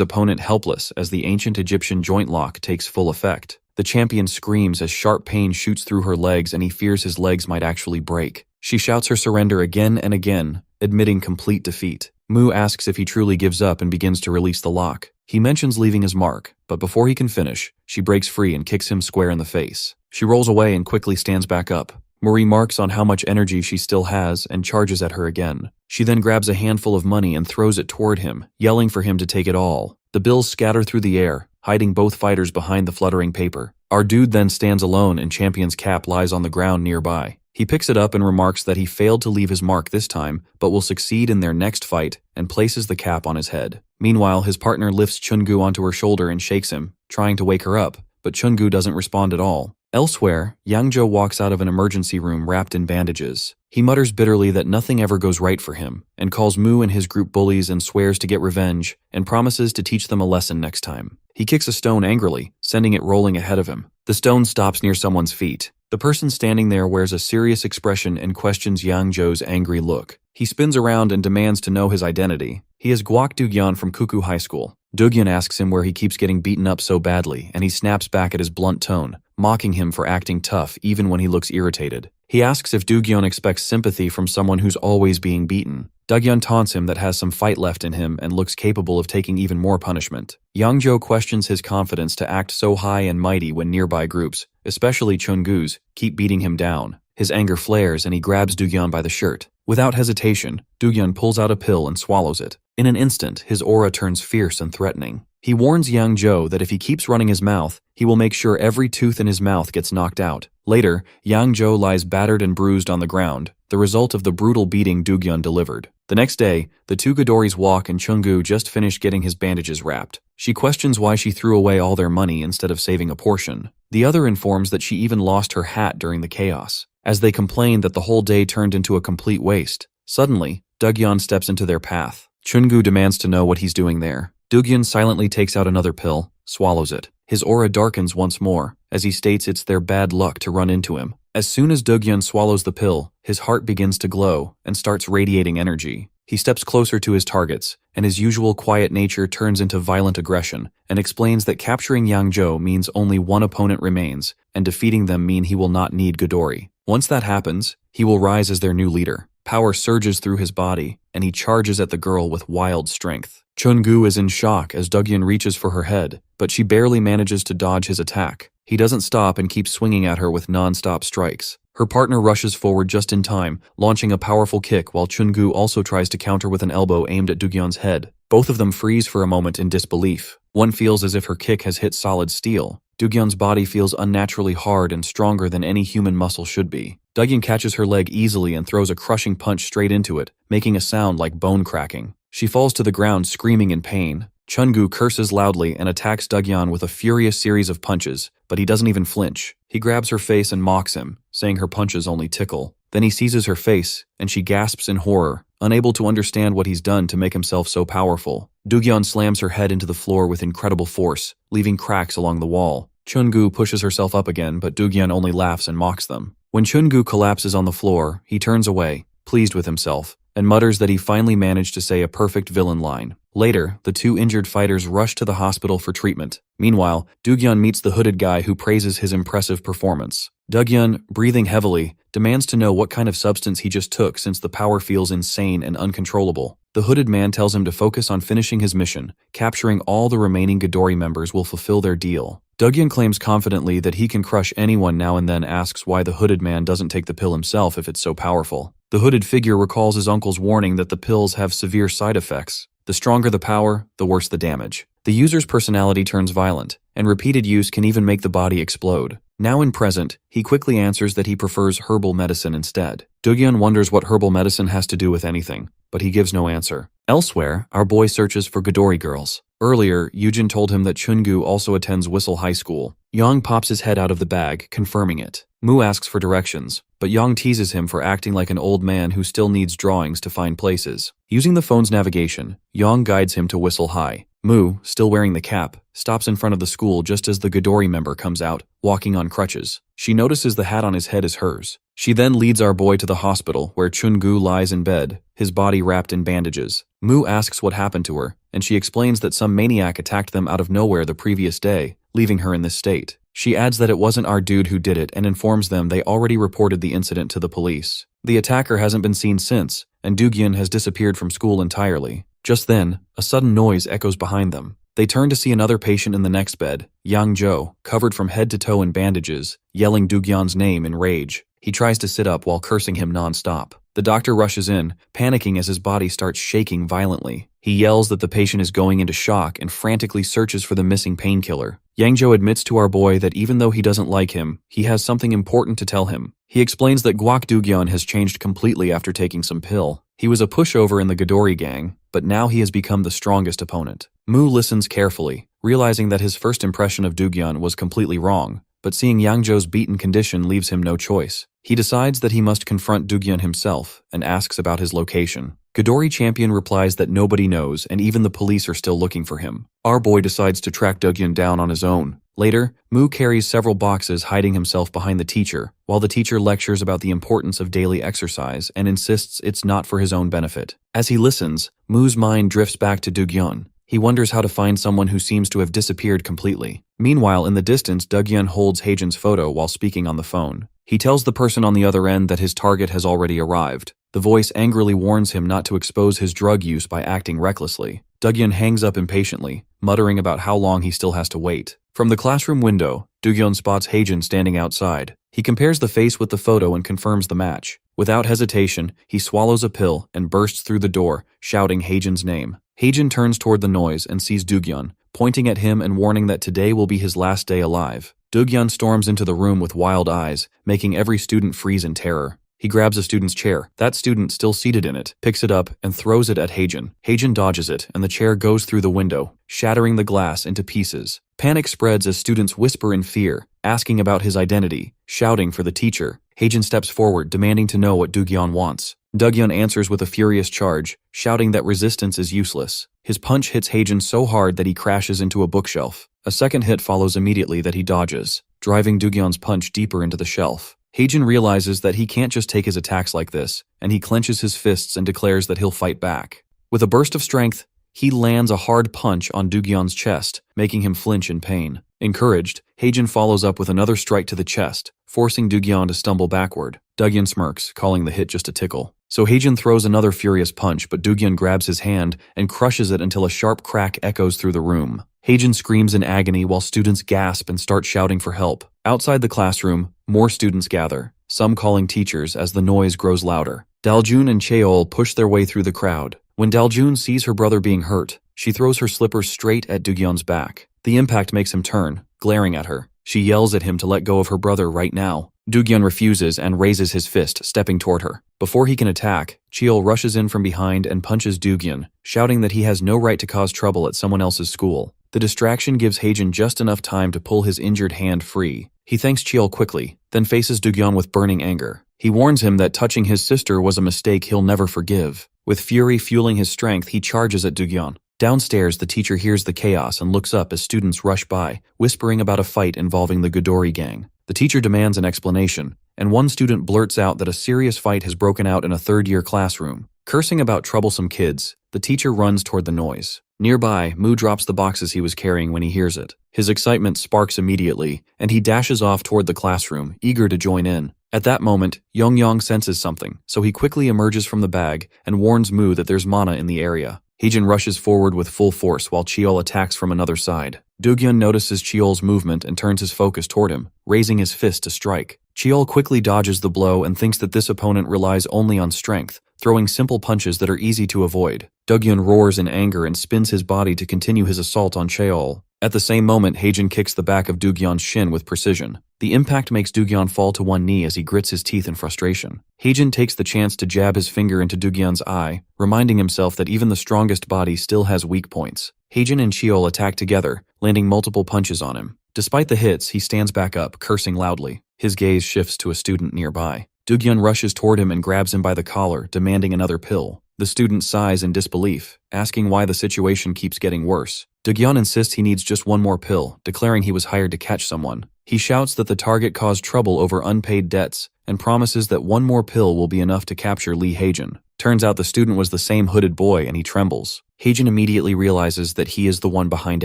opponent helpless as the ancient Egyptian joint lock takes full effect. The champion screams as sharp pain shoots through her legs and he fears his legs might actually break. She shouts her surrender again and again, admitting complete defeat. Mu asks if he truly gives up and begins to release the lock. He mentions leaving his mark, but before he can finish, she breaks free and kicks him square in the face. She rolls away and quickly stands back up. Mu remarks on how much energy she still has and charges at her again. She then grabs a handful of money and throws it toward him, yelling for him to take it all. The bills scatter through the air, hiding both fighters behind the fluttering paper. Our dude then stands alone and Champion's cap lies on the ground nearby. He picks it up and remarks that he failed to leave his mark this time, but will succeed in their next fight, and places the cap on his head. Meanwhile, his partner lifts Chungu onto her shoulder and shakes him, trying to wake her up, but Chungu doesn't respond at all. Elsewhere, Yangzhou walks out of an emergency room wrapped in bandages. He mutters bitterly that nothing ever goes right for him, and calls Mu and his group bullies and swears to get revenge, and promises to teach them a lesson next time. He kicks a stone angrily, sending it rolling ahead of him. The stone stops near someone's feet. The person standing there wears a serious expression and questions Yangzhou's angry look. He spins around and demands to know his identity. He is Guok Dugyan from Kuku High School. Dugyan asks him where he keeps getting beaten up so badly, and he snaps back at his blunt tone, mocking him for acting tough even when he looks irritated. He asks if Dugyan expects sympathy from someone who's always being beaten. Dugyan taunts him that has some fight left in him and looks capable of taking even more punishment. Yangzhou questions his confidence to act so high and mighty when nearby groups, especially Chungu's, keep beating him down. His anger flares and he grabs Dugyan by the shirt. Without hesitation, Dugyan pulls out a pill and swallows it. In an instant, his aura turns fierce and threatening. He warns Yangzhou that if he keeps running his mouth, he will make sure every tooth in his mouth gets knocked out. Later, Yangzhou lies battered and bruised on the ground, the result of the brutal beating Dugyan delivered. The next day, the two Ghidorris walk and Chungu just finished getting his bandages wrapped. She questions why she threw away all their money instead of saving a portion. The other informs that she even lost her hat during the chaos. As they complain that the whole day turned into a complete waste, suddenly, Dugyan steps into their path. Chungu demands to know what he's doing there. Dugyan silently takes out another pill, swallows it. His aura darkens once more, as he states it's their bad luck to run into him. As soon as Dugyan swallows the pill, his heart begins to glow and starts radiating energy. He steps closer to his targets, and his usual quiet nature turns into violent aggression, and explains that capturing Yangzhou means only one opponent remains, and defeating them mean he will not need Ghidorri. Once that happens, he will rise as their new leader. Power surges through his body, and he charges at the girl with wild strength. Chungu is in shock as Dugyan reaches for her head, but she barely manages to dodge his attack. He doesn't stop and keeps swinging at her with non-stop strikes. Her partner rushes forward just in time, launching a powerful kick while Chungu also tries to counter with an elbow aimed at Dugyan's head. Both of them freeze for a moment in disbelief. One feels as if her kick has hit solid steel. Dugyan's body feels unnaturally hard and stronger than any human muscle should be. Dugyan catches her leg easily and throws a crushing punch straight into it, making a sound like bone cracking. She falls to the ground screaming in pain. Chungu curses loudly and attacks Dugyan with a furious series of punches, but he doesn't even flinch. He grabs her face and mocks him, saying her punches only tickle. Then he seizes her face, and she gasps in horror, unable to understand what he's done to make himself so powerful. Dugyan slams her head into the floor with incredible force, leaving cracks along the wall. Chungu pushes herself up again, but Dugyan only laughs and mocks them. When Chungu collapses on the floor, he turns away, pleased with himself, and mutters that he finally managed to say a perfect villain line. Later, the two injured fighters rush to the hospital for treatment. Meanwhile, Dugyan meets the hooded guy who praises his impressive performance. Dugyeon, breathing heavily, demands to know what kind of substance he just took since the power feels insane and uncontrollable. The hooded man tells him to focus on finishing his mission. Capturing all the remaining Ghidorah members will fulfill their deal. Dugyeon claims confidently that he can crush anyone now and then asks why the hooded man doesn't take the pill himself if it's so powerful. The hooded figure recalls his uncle's warning that the pills have severe side effects. The stronger the power, the worse the damage. The user's personality turns violent, and repeated use can even make the body explode. Now in present, he quickly answers that he prefers herbal medicine instead. Dugyeon wonders what herbal medicine has to do with anything, but he gives no answer. Elsewhere, our boy searches for Ghidorah girls. Earlier, Yujin told him that Chungu also attends Whistle High School. Yang pops his head out of the bag, confirming it. Mu asks for directions, but Yang teases him for acting like an old man who still needs drawings to find places. Using the phone's navigation, Yang guides him to Whistle High. Mu, still wearing the cap, stops in front of the school just as the Ghidorah member comes out, walking on crutches. She notices the hat on his head is hers. She then leads our boy to the hospital, where Chungu lies in bed, his body wrapped in bandages. Mu asks what happened to her, and she explains that some maniac attacked them out of nowhere the previous day, leaving her in this state. She adds that it wasn't our dude who did it and informs them they already reported the incident to the police. The attacker hasn't been seen since, and Dugyeon has disappeared from school entirely. Just then, a sudden noise echoes behind them. They turn to see another patient in the next bed, Yang Jo, covered from head to toe in bandages, yelling Dugyeon's name in rage. He tries to sit up while cursing him non-stop. The doctor rushes in, panicking as his body starts shaking violently. He yells that the patient is going into shock and frantically searches for the missing painkiller. Yangjo admits to our boy that even though he doesn't like him, he has something important to tell him. He explains that Guak Dugyeon has changed completely after taking some pill. He was a pushover in the Ghidorah gang, but now he has become the strongest opponent. Mu listens carefully, realizing that his first impression of Dugyeon was completely wrong, but seeing Yangjo's beaten condition leaves him no choice. He decides that he must confront Dugyeon himself and asks about his location. Ghidorah Champion replies that nobody knows and even the police are still looking for him. Our boy decides to track Dugyeon down on his own. Later, Mu carries several boxes hiding himself behind the teacher, while the teacher lectures about the importance of daily exercise and insists it's not for his own benefit. As he listens, Mu's mind drifts back to Dugyeon. He wonders how to find someone who seems to have disappeared completely. Meanwhile, in the distance, Dugyeon holds Haejin's photo while speaking on the phone. He tells the person on the other end that his target has already arrived. The voice angrily warns him not to expose his drug use by acting recklessly. Dugyeon hangs up impatiently, muttering about how long he still has to wait. From the classroom window, Dugyeon spots Haejin standing outside. He compares the face with the photo and confirms the match. Without hesitation, he swallows a pill and bursts through the door, shouting Haejin's name. Haejin turns toward the noise and sees Dugyeon, pointing at him and warning that today will be his last day alive. Dugyeon storms into the room with wild eyes, making every student freeze in terror. He grabs a student's chair. That student, still seated in it, picks it up and throws it at Haejin. Haejin dodges it, and the chair goes through the window, shattering the glass into pieces. Panic spreads as students whisper in fear, asking about his identity, shouting for the teacher. Haejin steps forward, demanding to know what Dugyeon wants. Dugyeon answers with a furious charge, shouting that resistance is useless. His punch hits Haejin so hard that he crashes into a bookshelf. A second hit follows immediately that he dodges, driving Dugyeon's punch deeper into the shelf. Haejin realizes that he can't just take his attacks like this, and he clenches his fists and declares that he'll fight back. With a burst of strength, he lands a hard punch on Dugyeon's chest, making him flinch in pain. Encouraged, Haejin follows up with another strike to the chest, forcing Dugyeon to stumble backward. Dugyeon smirks, calling the hit just a tickle. So Haejin throws another furious punch, but Dugyeon grabs his hand and crushes it until a sharp crack echoes through the room. Haejin screams in agony while students gasp and start shouting for help. Outside the classroom, more students gather, some calling teachers as the noise grows louder. Daljun and Cheol push their way through the crowd. When Daljun sees her brother being hurt, she throws her slippers straight at Dugyeon's back. The impact makes him turn, glaring at her. She yells at him to let go of her brother right now. Dugyeon refuses and raises his fist, stepping toward her. Before he can attack, Cheol rushes in from behind and punches Dugyeon, shouting that he has no right to cause trouble at someone else's school. The distraction gives Haejin just enough time to pull his injured hand free. He thanks Cheol quickly, then faces Dugyeon with burning anger. He warns him that touching his sister was a mistake he'll never forgive. With fury fueling his strength, he charges at Dugyeon. Downstairs, the teacher hears the chaos and looks up as students rush by, whispering about a fight involving the Ghidorah gang. The teacher demands an explanation, and one student blurts out that a serious fight has broken out in a third-year classroom. Cursing about troublesome kids, the teacher runs toward the noise. Nearby, Mu drops the boxes he was carrying when he hears it. His excitement sparks immediately, and he dashes off toward the classroom, eager to join in. At that moment, Yongyang senses something, so he quickly emerges from the bag and warns Mu that there's mana in the area. Heejin rushes forward with full force while Cheol attacks from another side. Doogyun notices Cheol's movement and turns his focus toward him, raising his fist to strike. Cheol quickly dodges the blow and thinks that this opponent relies only on strength, throwing simple punches that are easy to avoid. Doogyun roars in anger and spins his body to continue his assault on Cheol. At the same moment, Heijin kicks the back of Doogyun's shin with precision. The impact makes Doogyun fall to one knee as he grits his teeth in frustration. Heijin takes the chance to jab his finger into Doogyun's eye, reminding himself that even the strongest body still has weak points. Heijin and Cheol attack together, landing multiple punches on him. Despite the hits, he stands back up, cursing loudly. His gaze shifts to a student nearby. Doogyun rushes toward him and grabs him by the collar, demanding another pill. The student sighs in disbelief, asking why the situation keeps getting worse. Doogyun insists he needs just one more pill, declaring he was hired to catch someone. He shouts that the target caused trouble over unpaid debts, and promises that one more pill will be enough to capture Lee Heijin. Turns out the student was the same hooded boy and he trembles. Heijin immediately realizes that he is the one behind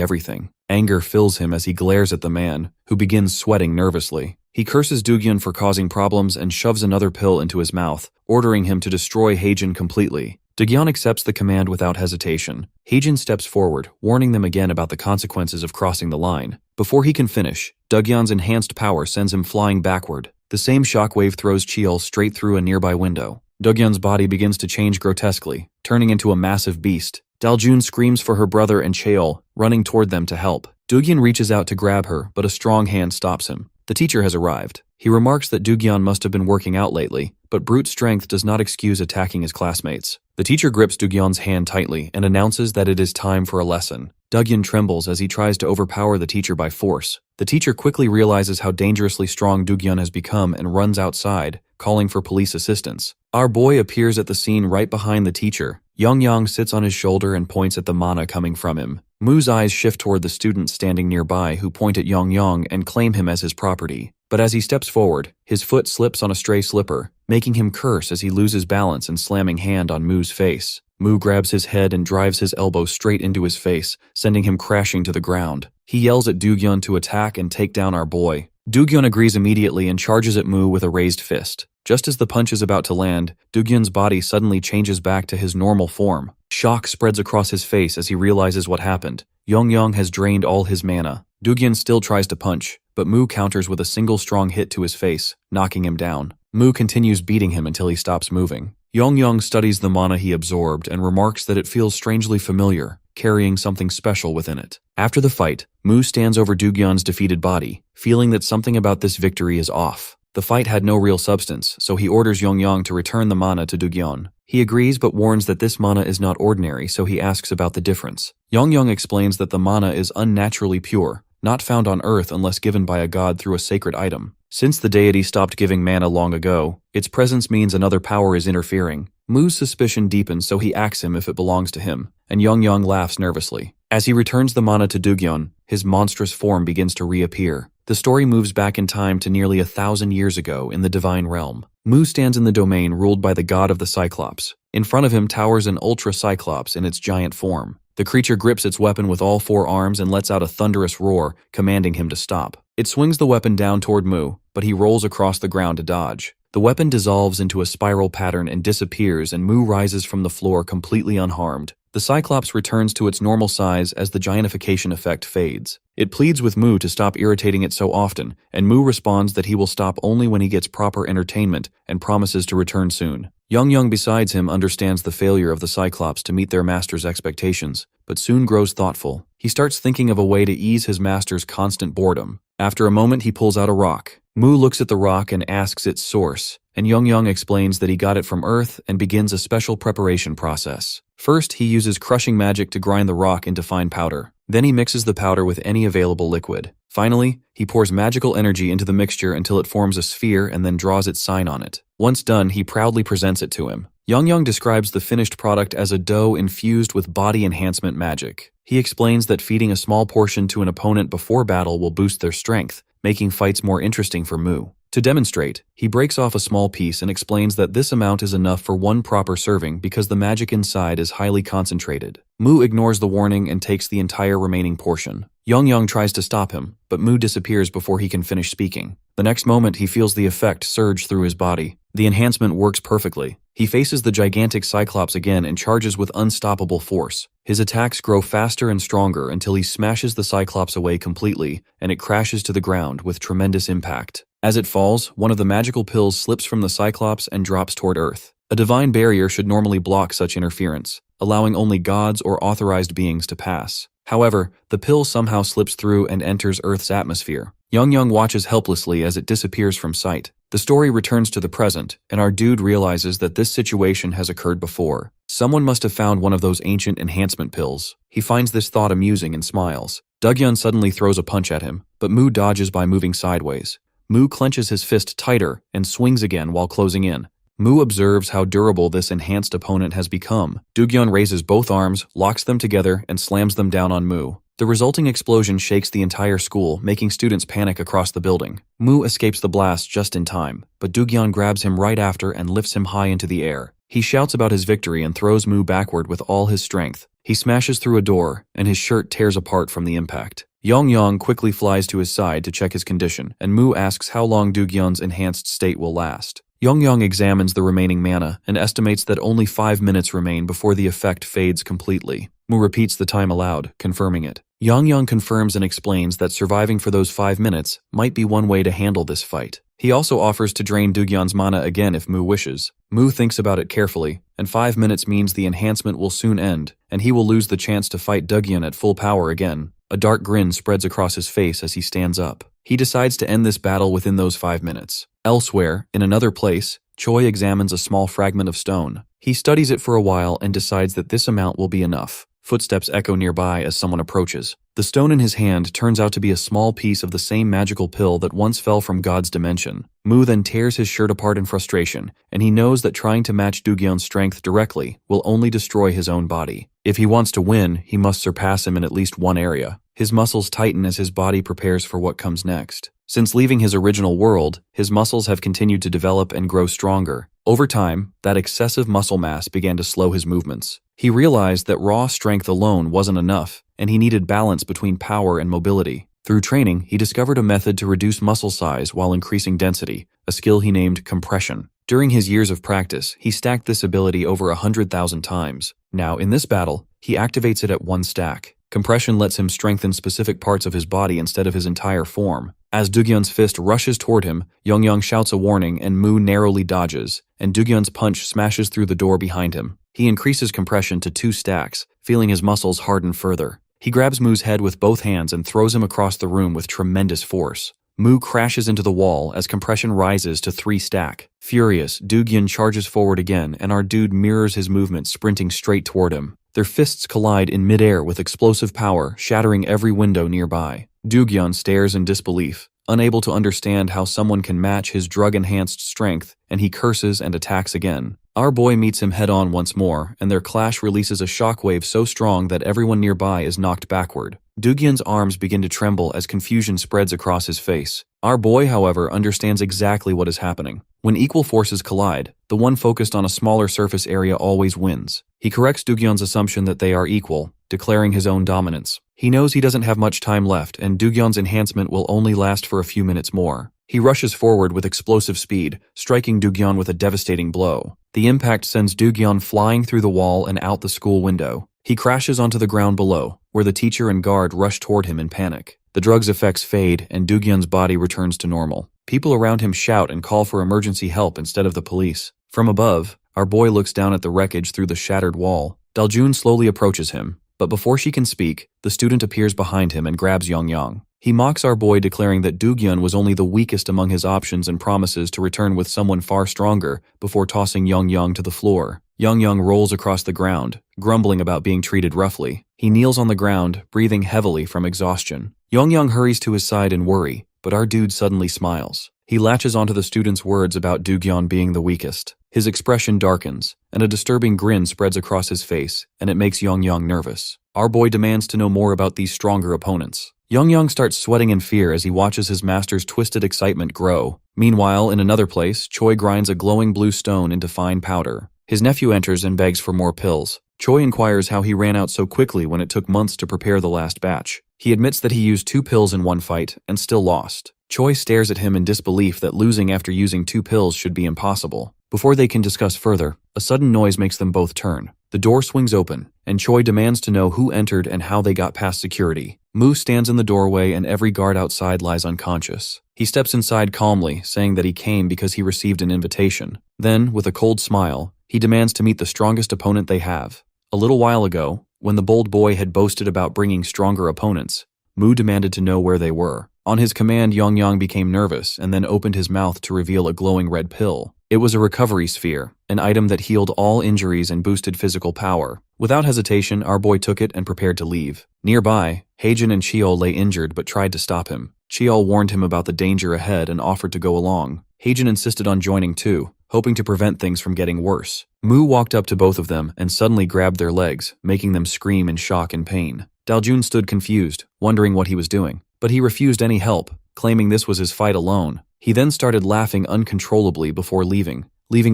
everything. Anger fills him as he glares at the man, who begins sweating nervously. He curses Doogyun for causing problems and shoves another pill into his mouth, ordering him to destroy Heijin completely. Doogyun accepts the command without hesitation. Heijin steps forward, warning them again about the consequences of crossing the line. Before he can finish, Doogyun's enhanced power sends him flying backward. The same shockwave throws Cheol straight through a nearby window. Doogyun's body begins to change grotesquely, turning into a massive beast. Daljun screams for her brother and Cheol, running toward them to help. Doogyun reaches out to grab her, but a strong hand stops him. The teacher has arrived. He remarks that Doogyun must have been working out lately, but brute strength does not excuse attacking his classmates. The teacher grips Doogyun's hand tightly and announces that it is time for a lesson. Doogyun trembles as he tries to overpower the teacher by force. The teacher quickly realizes how dangerously strong Doogyun has become and runs outside, calling for police assistance. Our boy appears at the scene right behind the teacher. Yongyang sits on his shoulder and points at the mana coming from him. Mu's eyes shift toward the students standing nearby who point at Yongyang and claim him as his property. But as he steps forward, his foot slips on a stray slipper, making him curse as he loses balance and slamming hand on Mu's face. Mu grabs his head and drives his elbow straight into his face, sending him crashing to the ground. He yells at Doogyun to attack and take down our boy. Doogyun agrees immediately and charges at Mu with a raised fist. Just as the punch is about to land, Doogyun's body suddenly changes back to his normal form. Shock spreads across his face as he realizes what happened. Yongyang has drained all his mana. Doogyun still tries to punch, but Mu counters with a single strong hit to his face, knocking him down. Mu continues beating him until he stops moving. Yongyang studies the mana he absorbed and remarks that it feels strangely familiar, carrying something special within it. After the fight, Mu stands over Doogyun's defeated body, feeling that something about this victory is off. The fight had no real substance, so he orders Yongyang to return the mana to Doogyun. He agrees but warns that this mana is not ordinary, so he asks about the difference. Yongyang explains that the mana is unnaturally pure, not found on Earth unless given by a god through a sacred item. Since the deity stopped giving mana long ago, its presence means another power is interfering. Mu's suspicion deepens, so he asks him if it belongs to him, and Yongyang laughs nervously. As he returns the mana to Doogyun, his monstrous form begins to reappear. The story moves back in time to nearly 1,000 years ago in the divine realm. Mu stands in the domain ruled by the god of the Cyclops. In front of him towers an Ultra Cyclops in its giant form. The creature grips its weapon with all four arms and lets out a thunderous roar, commanding him to stop. It swings the weapon down toward Mu, but he rolls across the ground to dodge. The weapon dissolves into a spiral pattern and disappears, and Mu rises from the floor completely unharmed. The Cyclops returns to its normal size as the giantification effect fades. It pleads with Mu to stop irritating it so often, and Mu responds that he will stop only when he gets proper entertainment and promises to return soon. Yongyang besides him understands the failure of the Cyclops to meet their master's expectations, but soon grows thoughtful. He starts thinking of a way to ease his master's constant boredom. After a moment, he pulls out a rock. Mu looks at the rock and asks its source, and Yongyang explains that he got it from Earth and begins a special preparation process. First, he uses crushing magic to grind the rock into fine powder. Then he mixes the powder with any available liquid. Finally, he pours magical energy into the mixture until it forms a sphere and then draws its sign on it. Once done, he proudly presents it to him. Yongyang describes the finished product as a dough infused with body enhancement magic. He explains that feeding a small portion to an opponent before battle will boost their strength, making fights more interesting for Mu. To demonstrate, he breaks off a small piece and explains that this amount is enough for one proper serving because the magic inside is highly concentrated. Mu ignores the warning and takes the entire remaining portion. Young tries to stop him, but Mu disappears before he can finish speaking. The next moment, he feels the effect surge through his body. The enhancement works perfectly. He faces the gigantic Cyclops again and charges with unstoppable force. His attacks grow faster and stronger until he smashes the Cyclops away completely, and it crashes to the ground with tremendous impact. As it falls, one of the magical pills slips from the Cyclops and drops toward Earth. A divine barrier should normally block such interference, allowing only gods or authorized beings to pass. However, the pill somehow slips through and enters Earth's atmosphere. Young watches helplessly as it disappears from sight. The story returns to the present, and our dude realizes that this situation has occurred before. Someone must have found one of those ancient enhancement pills. He finds this thought amusing and smiles. Dugyeon suddenly throws a punch at him, but Mu dodges by moving sideways. Mu clenches his fist tighter and swings again while closing in. Mu observes how durable this enhanced opponent has become. Dugyeon raises both arms, locks them together, and slams them down on Mu. The resulting explosion shakes the entire school, making students panic across the building. Mu escapes the blast just in time, but Dugyeon grabs him right after and lifts him high into the air. He shouts about his victory and throws Mu backward with all his strength. He smashes through a door, and his shirt tears apart from the impact. Young quickly flies to his side to check his condition, and Mu asks how long Dugyeon's enhanced state will last. Young examines the remaining mana and estimates that only 5 minutes remain before the effect fades completely. Mu repeats the time aloud, confirming it. Young confirms and explains that surviving for those 5 minutes might be one way to handle this fight. He also offers to drain Dugyeon's mana again if Mu wishes. Mu thinks about it carefully, and 5 minutes means the enhancement will soon end, and he will lose the chance to fight Dugyeon at full power again. A dark grin spreads across his face as he stands up. He decides to end this battle within those 5 minutes. Elsewhere, in another place, Choi examines a small fragment of stone. He studies it for a while and decides that this amount will be enough. Footsteps echo nearby as someone approaches. The stone in his hand turns out to be a small piece of the same magical pill that once fell from God's dimension. Mu then tears his shirt apart in frustration, and he knows that trying to match Dugyeon's strength directly will only destroy his own body. If he wants to win, he must surpass him in at least one area. His muscles tighten as his body prepares for what comes next. Since leaving his original world, his muscles have continued to develop and grow stronger. Over time, that excessive muscle mass began to slow his movements. He realized that raw strength alone wasn't enough, and he needed balance between power and mobility. Through training, he discovered a method to reduce muscle size while increasing density, a skill he named compression. During his years of practice, he stacked this ability over 100,000 times. Now, in this battle, he activates it at 1 stack. Compression lets him strengthen specific parts of his body instead of his entire form. As Dugyeon's fist rushes toward him, Young shouts a warning and Mu narrowly dodges, and Dugyeon's punch smashes through the door behind him. He increases compression to 2 stacks, feeling his muscles harden further. He grabs Mu's head with both hands and throws him across the room with tremendous force. Mu crashes into the wall as compression rises to 3 stack. Furious, Dugyeon charges forward again, and our dude mirrors his movement, sprinting straight toward him. Their fists collide in midair with explosive power, shattering every window nearby. Dugyeon stares in disbelief, unable to understand how someone can match his drug-enhanced strength, and he curses and attacks again. Our boy meets him head-on once more, and their clash releases a shockwave so strong that everyone nearby is knocked backward. Dugyeon's arms begin to tremble as confusion spreads across his face. Our boy, however, understands exactly what is happening. When equal forces collide, the one focused on a smaller surface area always wins. He corrects Dugyeon's assumption that they are equal, declaring his own dominance. He knows he doesn't have much time left, and Dugyeon's enhancement will only last for a few minutes more. He rushes forward with explosive speed, striking Dugyeon with a devastating blow. The impact sends Dugyeon flying through the wall and out the school window. He crashes onto the ground below, where the teacher and guard rush toward him in panic. The drug's effects fade, and Dugyeon's body returns to normal. People around him shout and call for emergency help instead of the police. From above, our boy looks down at the wreckage through the shattered wall. Daljun slowly approaches him, but before she can speak, the student appears behind him and grabs Young. He mocks our boy, declaring that Dugyeon was only the weakest among his options and promises to return with someone far stronger before tossing Young to the floor. Young rolls across the ground, grumbling about being treated roughly. He kneels on the ground, breathing heavily from exhaustion. Young hurries to his side in worry, but our dude suddenly smiles. He latches onto the student's words about Dugyeon being the weakest. His expression darkens, and a disturbing grin spreads across his face, and it makes Young nervous. Our boy demands to know more about these stronger opponents. Young starts sweating in fear as he watches his master's twisted excitement grow. Meanwhile, in another place, Choi grinds a glowing blue stone into fine powder. His nephew enters and begs for more pills. Choi inquires how he ran out so quickly when it took months to prepare the last batch. He admits that he used 2 pills in one fight and still lost. Choi stares at him in disbelief that losing after using 2 pills should be impossible. Before they can discuss further, a sudden noise makes them both turn. The door swings open, and Choi demands to know who entered and how they got past security. Moo stands in the doorway and every guard outside lies unconscious. He steps inside calmly, saying that he came because he received an invitation. Then, with a cold smile, he demands to meet the strongest opponent they have. A little while ago, when the bold boy had boasted about bringing stronger opponents, Moo demanded to know where they were. On his command, Yang became nervous and then opened his mouth to reveal a glowing red pill. It was a recovery sphere, an item that healed all injuries and boosted physical power. Without hesitation, our boy took it and prepared to leave. Nearby, Heijin and Cheol lay injured but tried to stop him. Cheol warned him about the danger ahead and offered to go along. Heijin insisted on joining too, hoping to prevent things from getting worse. Moo walked up to both of them and suddenly grabbed their legs, making them scream in shock and pain. Daljun stood confused, wondering what he was doing, but he refused any help, claiming this was his fight alone. He then started laughing uncontrollably before leaving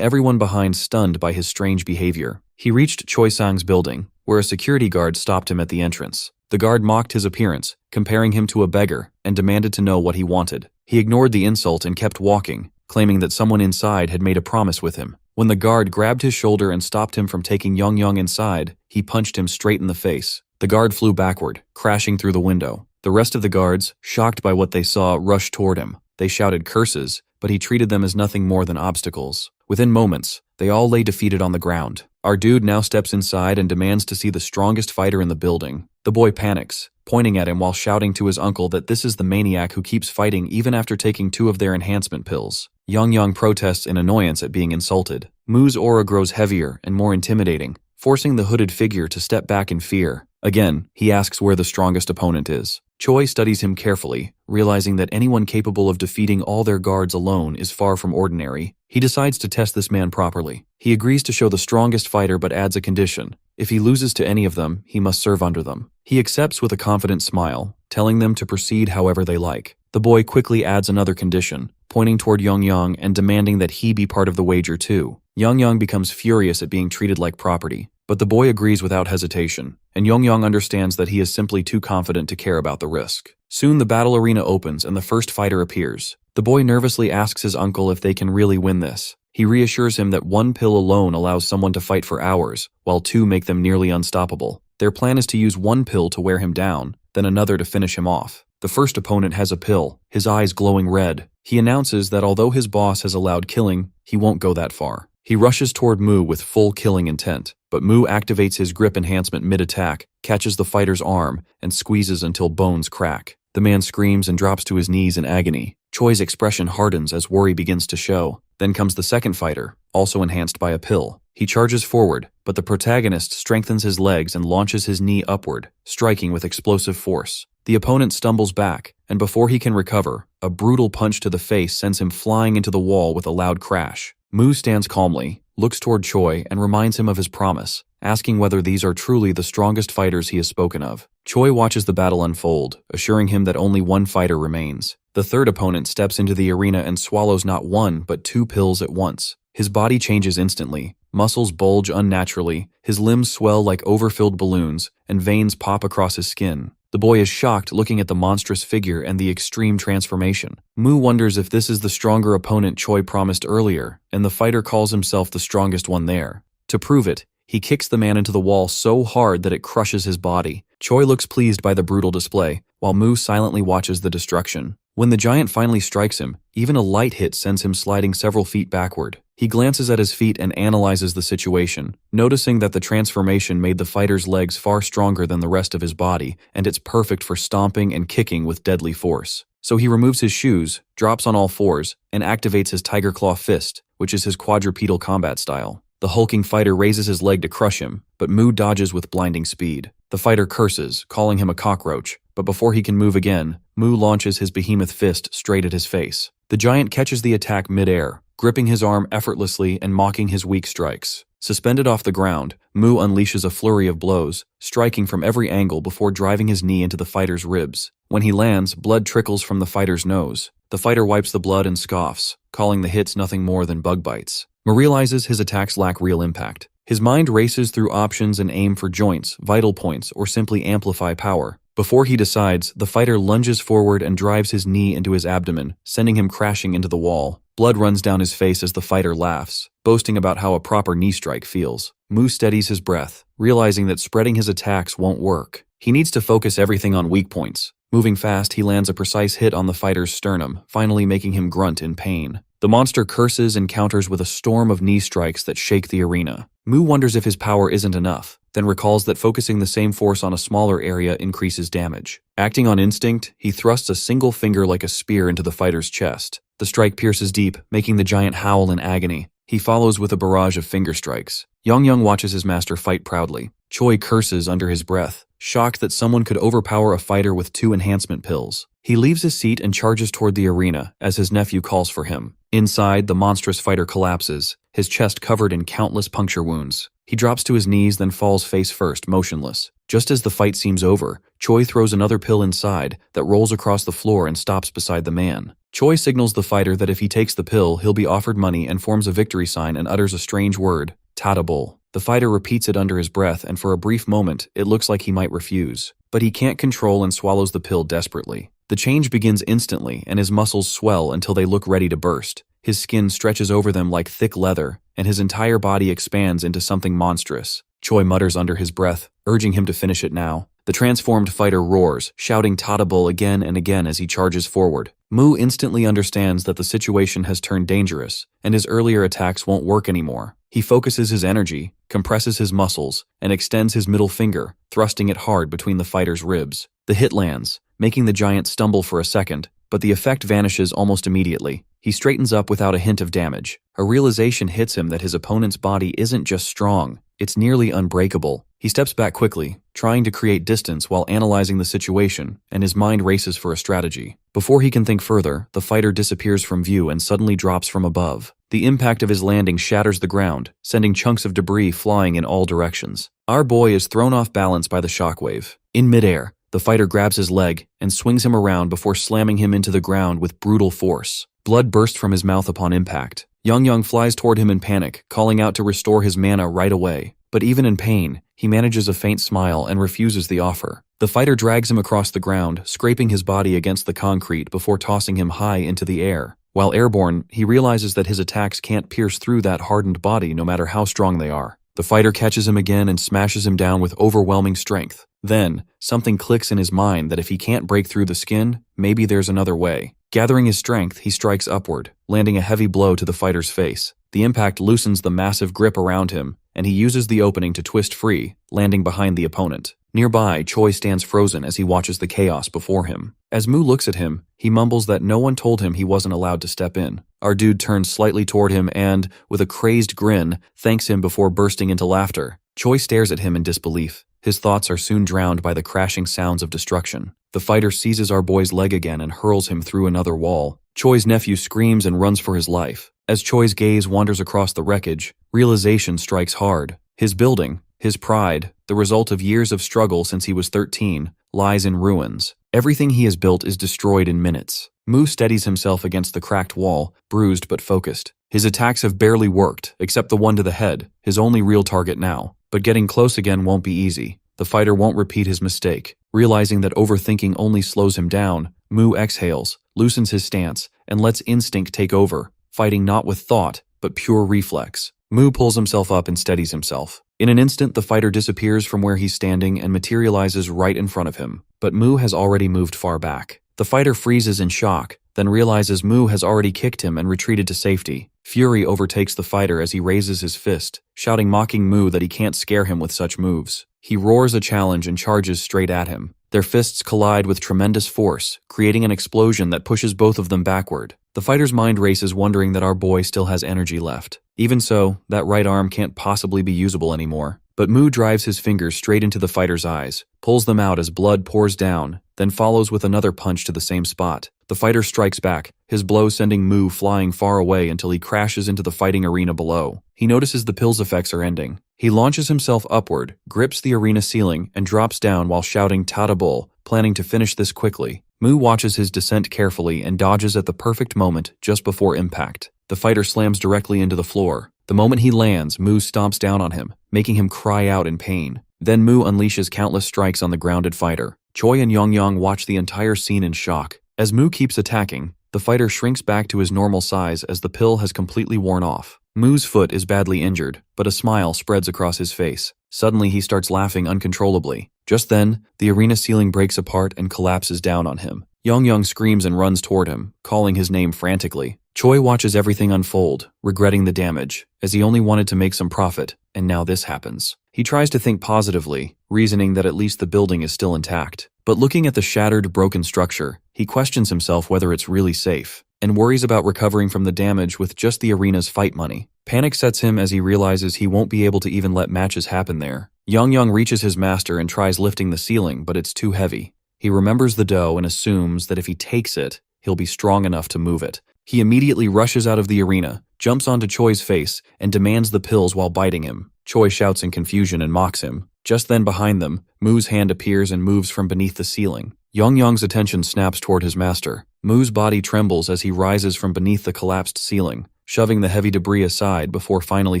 everyone behind stunned by his strange behavior. He reached Choi Sang's building, where a security guard stopped him at the entrance. The guard mocked his appearance, comparing him to a beggar, and demanded to know what he wanted. He ignored the insult and kept walking, claiming that someone inside had made a promise with him. When the guard grabbed his shoulder and stopped him from taking Yang inside, he punched him straight in the face. The guard flew backward, crashing through the window. The rest of the guards, shocked by what they saw, rushed toward him. They shouted curses, but he treated them as nothing more than obstacles. Within moments, they all lay defeated on the ground. Our dude now steps inside and demands to see the strongest fighter in the building. The boy panics, pointing at him while shouting to his uncle that this is the maniac who keeps fighting even after taking 2 of their enhancement pills. Yang protests in annoyance at being insulted. Moo's aura grows heavier and more intimidating, forcing the hooded figure to step back in fear. Again, he asks where the strongest opponent is. Choi studies him carefully, realizing that anyone capable of defeating all their guards alone is far from ordinary. He decides to test this man properly. He agrees to show the strongest fighter but adds a condition. If he loses to any of them, he must serve under them. He accepts with a confident smile, telling them to proceed however they like. The boy quickly adds another condition, pointing toward Yang and demanding that he be part of the wager too. Yang becomes furious at being treated like property, but the boy agrees without hesitation, and Yang understands that he is simply too confident to care about the risk. Soon the battle arena opens and the first fighter appears. The boy nervously asks his uncle if they can really win this. He reassures him that 1 pill alone allows someone to fight for hours, while 2 make them nearly unstoppable. Their plan is to use 1 pill to wear him down, then another to finish him off. The first opponent has a pill, his eyes glowing red. He announces that although his boss has allowed killing, he won't go that far. He rushes toward Moo with full killing intent, but Moo activates his grip enhancement mid-attack, catches the fighter's arm, and squeezes until bones crack. The man screams and drops to his knees in agony. Choi's expression hardens as worry begins to show. Then comes the second fighter, also enhanced by a pill. He charges forward, but the protagonist strengthens his legs and launches his knee upward, striking with explosive force. The opponent stumbles back, and before he can recover, a brutal punch to the face sends him flying into the wall with a loud crash. Moo stands calmly, looks toward Choi, and reminds him of his promise, asking whether these are truly the strongest fighters he has spoken of. Choi watches the battle unfold, assuring him that only 1 fighter remains. The third opponent steps into the arena and swallows not 1 but 2 pills at once. His body changes instantly, muscles bulge unnaturally, his limbs swell like overfilled balloons, and veins pop across his skin. The boy is shocked looking at the monstrous figure and the extreme transformation. Moo wonders if this is the stronger opponent Choi promised earlier, and the fighter calls himself the strongest one there. To prove it, he kicks the man into the wall so hard that it crushes his body. Choi looks pleased by the brutal display, while Moo silently watches the destruction. When the giant finally strikes him, even a light hit sends him sliding several feet backward. He glances at his feet and analyzes the situation, noticing that the transformation made the fighter's legs far stronger than the rest of his body, and it's perfect for stomping and kicking with deadly force. So he removes his shoes, drops on all fours, and activates his Tiger Claw Fist, which is his quadrupedal combat style. The hulking fighter raises his leg to crush him, but Moo dodges with blinding speed. The fighter curses, calling him a cockroach, but before he can move again, Moo launches his behemoth fist straight at his face. The giant catches the attack mid-air, gripping his arm effortlessly and mocking his weak strikes. Suspended off the ground, Mu unleashes a flurry of blows, striking from every angle before driving his knee into the fighter's ribs. When he lands, blood trickles from the fighter's nose. The fighter wipes the blood and scoffs, calling the hits nothing more than bug bites. Mu realizes his attacks lack real impact. His mind races through options and aim for joints, vital points, or simply amplify power. Before he decides, the fighter lunges forward and drives his knee into his abdomen, sending him crashing into the wall. Blood runs down his face as the fighter laughs, boasting about how a proper knee strike feels. Mu steadies his breath, realizing that spreading his attacks won't work. He needs to focus everything on weak points. Moving fast, he lands a precise hit on the fighter's sternum, finally making him grunt in pain. The monster curses and counters with a storm of knee strikes that shake the arena. Mu wonders if his power isn't enough, then recalls that focusing the same force on a smaller area increases damage. Acting on instinct, he thrusts a single finger like a spear into the fighter's chest. The strike pierces deep, making the giant howl in agony. He follows with a barrage of finger strikes. Yongyang watches his master fight proudly. Choi curses under his breath, shocked that someone could overpower a fighter with 2 enhancement pills. He leaves his seat and charges toward the arena as his nephew calls for him. Inside, the monstrous fighter collapses, his chest covered in countless puncture wounds. He drops to his knees, then falls face first, motionless. Just as the fight seems over, Choi throws another pill inside that rolls across the floor and stops beside the man. Choi signals the fighter that if he takes the pill, he'll be offered money and forms a victory sign and utters a strange word, Tadabul. The fighter repeats it under his breath, and for a brief moment, it looks like he might refuse. But he can't control and swallows the pill desperately. The change begins instantly, and his muscles swell until they look ready to burst. His skin stretches over them like thick leather, and his entire body expands into something monstrous. Choi mutters under his breath, urging him to finish it now. The transformed fighter roars, shouting Tadabul again and again as he charges forward. Mu instantly understands that the situation has turned dangerous, and his earlier attacks won't work anymore. He focuses his energy, compresses his muscles, and extends his middle finger, thrusting it hard between the fighter's ribs. The hit lands, making the giant stumble for a second, but the effect vanishes almost immediately. He straightens up without a hint of damage. A realization hits him that his opponent's body isn't just strong, it's nearly unbreakable. He steps back quickly, trying to create distance while analyzing the situation, and his mind races for a strategy. Before he can think further, the fighter disappears from view and suddenly drops from above. The impact of his landing shatters the ground, sending chunks of debris flying in all directions. Our boy is thrown off balance by the shockwave. In midair, the fighter grabs his leg and swings him around before slamming him into the ground with brutal force. Blood bursts from his mouth upon impact. Yongyang flies toward him in panic, calling out to restore his mana right away. But even in pain, he manages a faint smile and refuses the offer. The fighter drags him across the ground, scraping his body against the concrete before tossing him high into the air. While airborne, he realizes that his attacks can't pierce through that hardened body no matter how strong they are. The fighter catches him again and smashes him down with overwhelming strength. Then, something clicks in his mind that if he can't break through the skin, maybe there's another way. Gathering his strength, he strikes upward, landing a heavy blow to the fighter's face. The impact loosens the massive grip around him, and he uses the opening to twist free, landing behind the opponent. Nearby, Choi stands frozen as he watches the chaos before him. As Mu looks at him, he mumbles that no one told him he wasn't allowed to step in. Our dude turns slightly toward him and, with a crazed grin, thanks him before bursting into laughter. Choi stares at him in disbelief. His thoughts are soon drowned by the crashing sounds of destruction. The fighter seizes our boy's leg again and hurls him through another wall. Choi's nephew screams and runs for his life. As Choi's gaze wanders across the wreckage, realization strikes hard. His building, his pride, the result of years of struggle since he was 13, lies in ruins. Everything he has built is destroyed in minutes. Mu steadies himself against the cracked wall, bruised but focused. His attacks have barely worked, except the one to the head, his only real target now. But getting close again won't be easy. The fighter won't repeat his mistake. Realizing that overthinking only slows him down, Mu exhales, loosens his stance, and lets instinct take over, fighting not with thought, but pure reflex. Mu pulls himself up and steadies himself. In an instant, the fighter disappears from where he's standing and materializes right in front of him. But Mu has already moved far back. The fighter freezes in shock, then realizes Mu has already kicked him and retreated to safety. Fury overtakes the fighter as he raises his fist, shouting mocking Mu that he can't scare him with such moves. He roars a challenge and charges straight at him. Their fists collide with tremendous force, creating an explosion that pushes both of them backward. The fighter's mind races, wondering that our boy still has energy left. Even so, that right arm can't possibly be usable anymore. But Mu drives his fingers straight into the fighter's eyes, pulls them out as blood pours down, then follows with another punch to the same spot. The fighter strikes back, his blow sending Mu flying far away until he crashes into the fighting arena below. He notices the pill's effects are ending. He launches himself upward, grips the arena ceiling, and drops down while shouting "Tada Bull," planning to finish this quickly. Mu watches his descent carefully and dodges at the perfect moment just before impact. The fighter slams directly into the floor. The moment he lands, Mu stomps down on him, making him cry out in pain. Then Mu unleashes countless strikes on the grounded fighter. Choi and Yongyang watch the entire scene in shock. As Mu keeps attacking, the fighter shrinks back to his normal size as the pill has completely worn off. Mu's foot is badly injured, but a smile spreads across his face. Suddenly he starts laughing uncontrollably. Just then, the arena ceiling breaks apart and collapses down on him. Yongyang screams and runs toward him, calling his name frantically. Choi watches everything unfold, regretting the damage, as he only wanted to make some profit, and now this happens. He tries to think positively, reasoning that at least the building is still intact. But looking at the shattered, broken structure, he questions himself whether it's really safe, and worries about recovering from the damage with just the arena's fight money. Panic sets him as he realizes he won't be able to even let matches happen there. Yongyang reaches his master and tries lifting the ceiling, but it's too heavy. He remembers the dough and assumes that if he takes it, he'll be strong enough to move it. He immediately rushes out of the arena, jumps onto Choi's face, and demands the pills while biting him. Choi shouts in confusion and mocks him. Just then behind them, Mu's hand appears and moves from beneath the ceiling. Yongyang's attention snaps toward his master. Mu's body trembles as he rises from beneath the collapsed ceiling, shoving the heavy debris aside before finally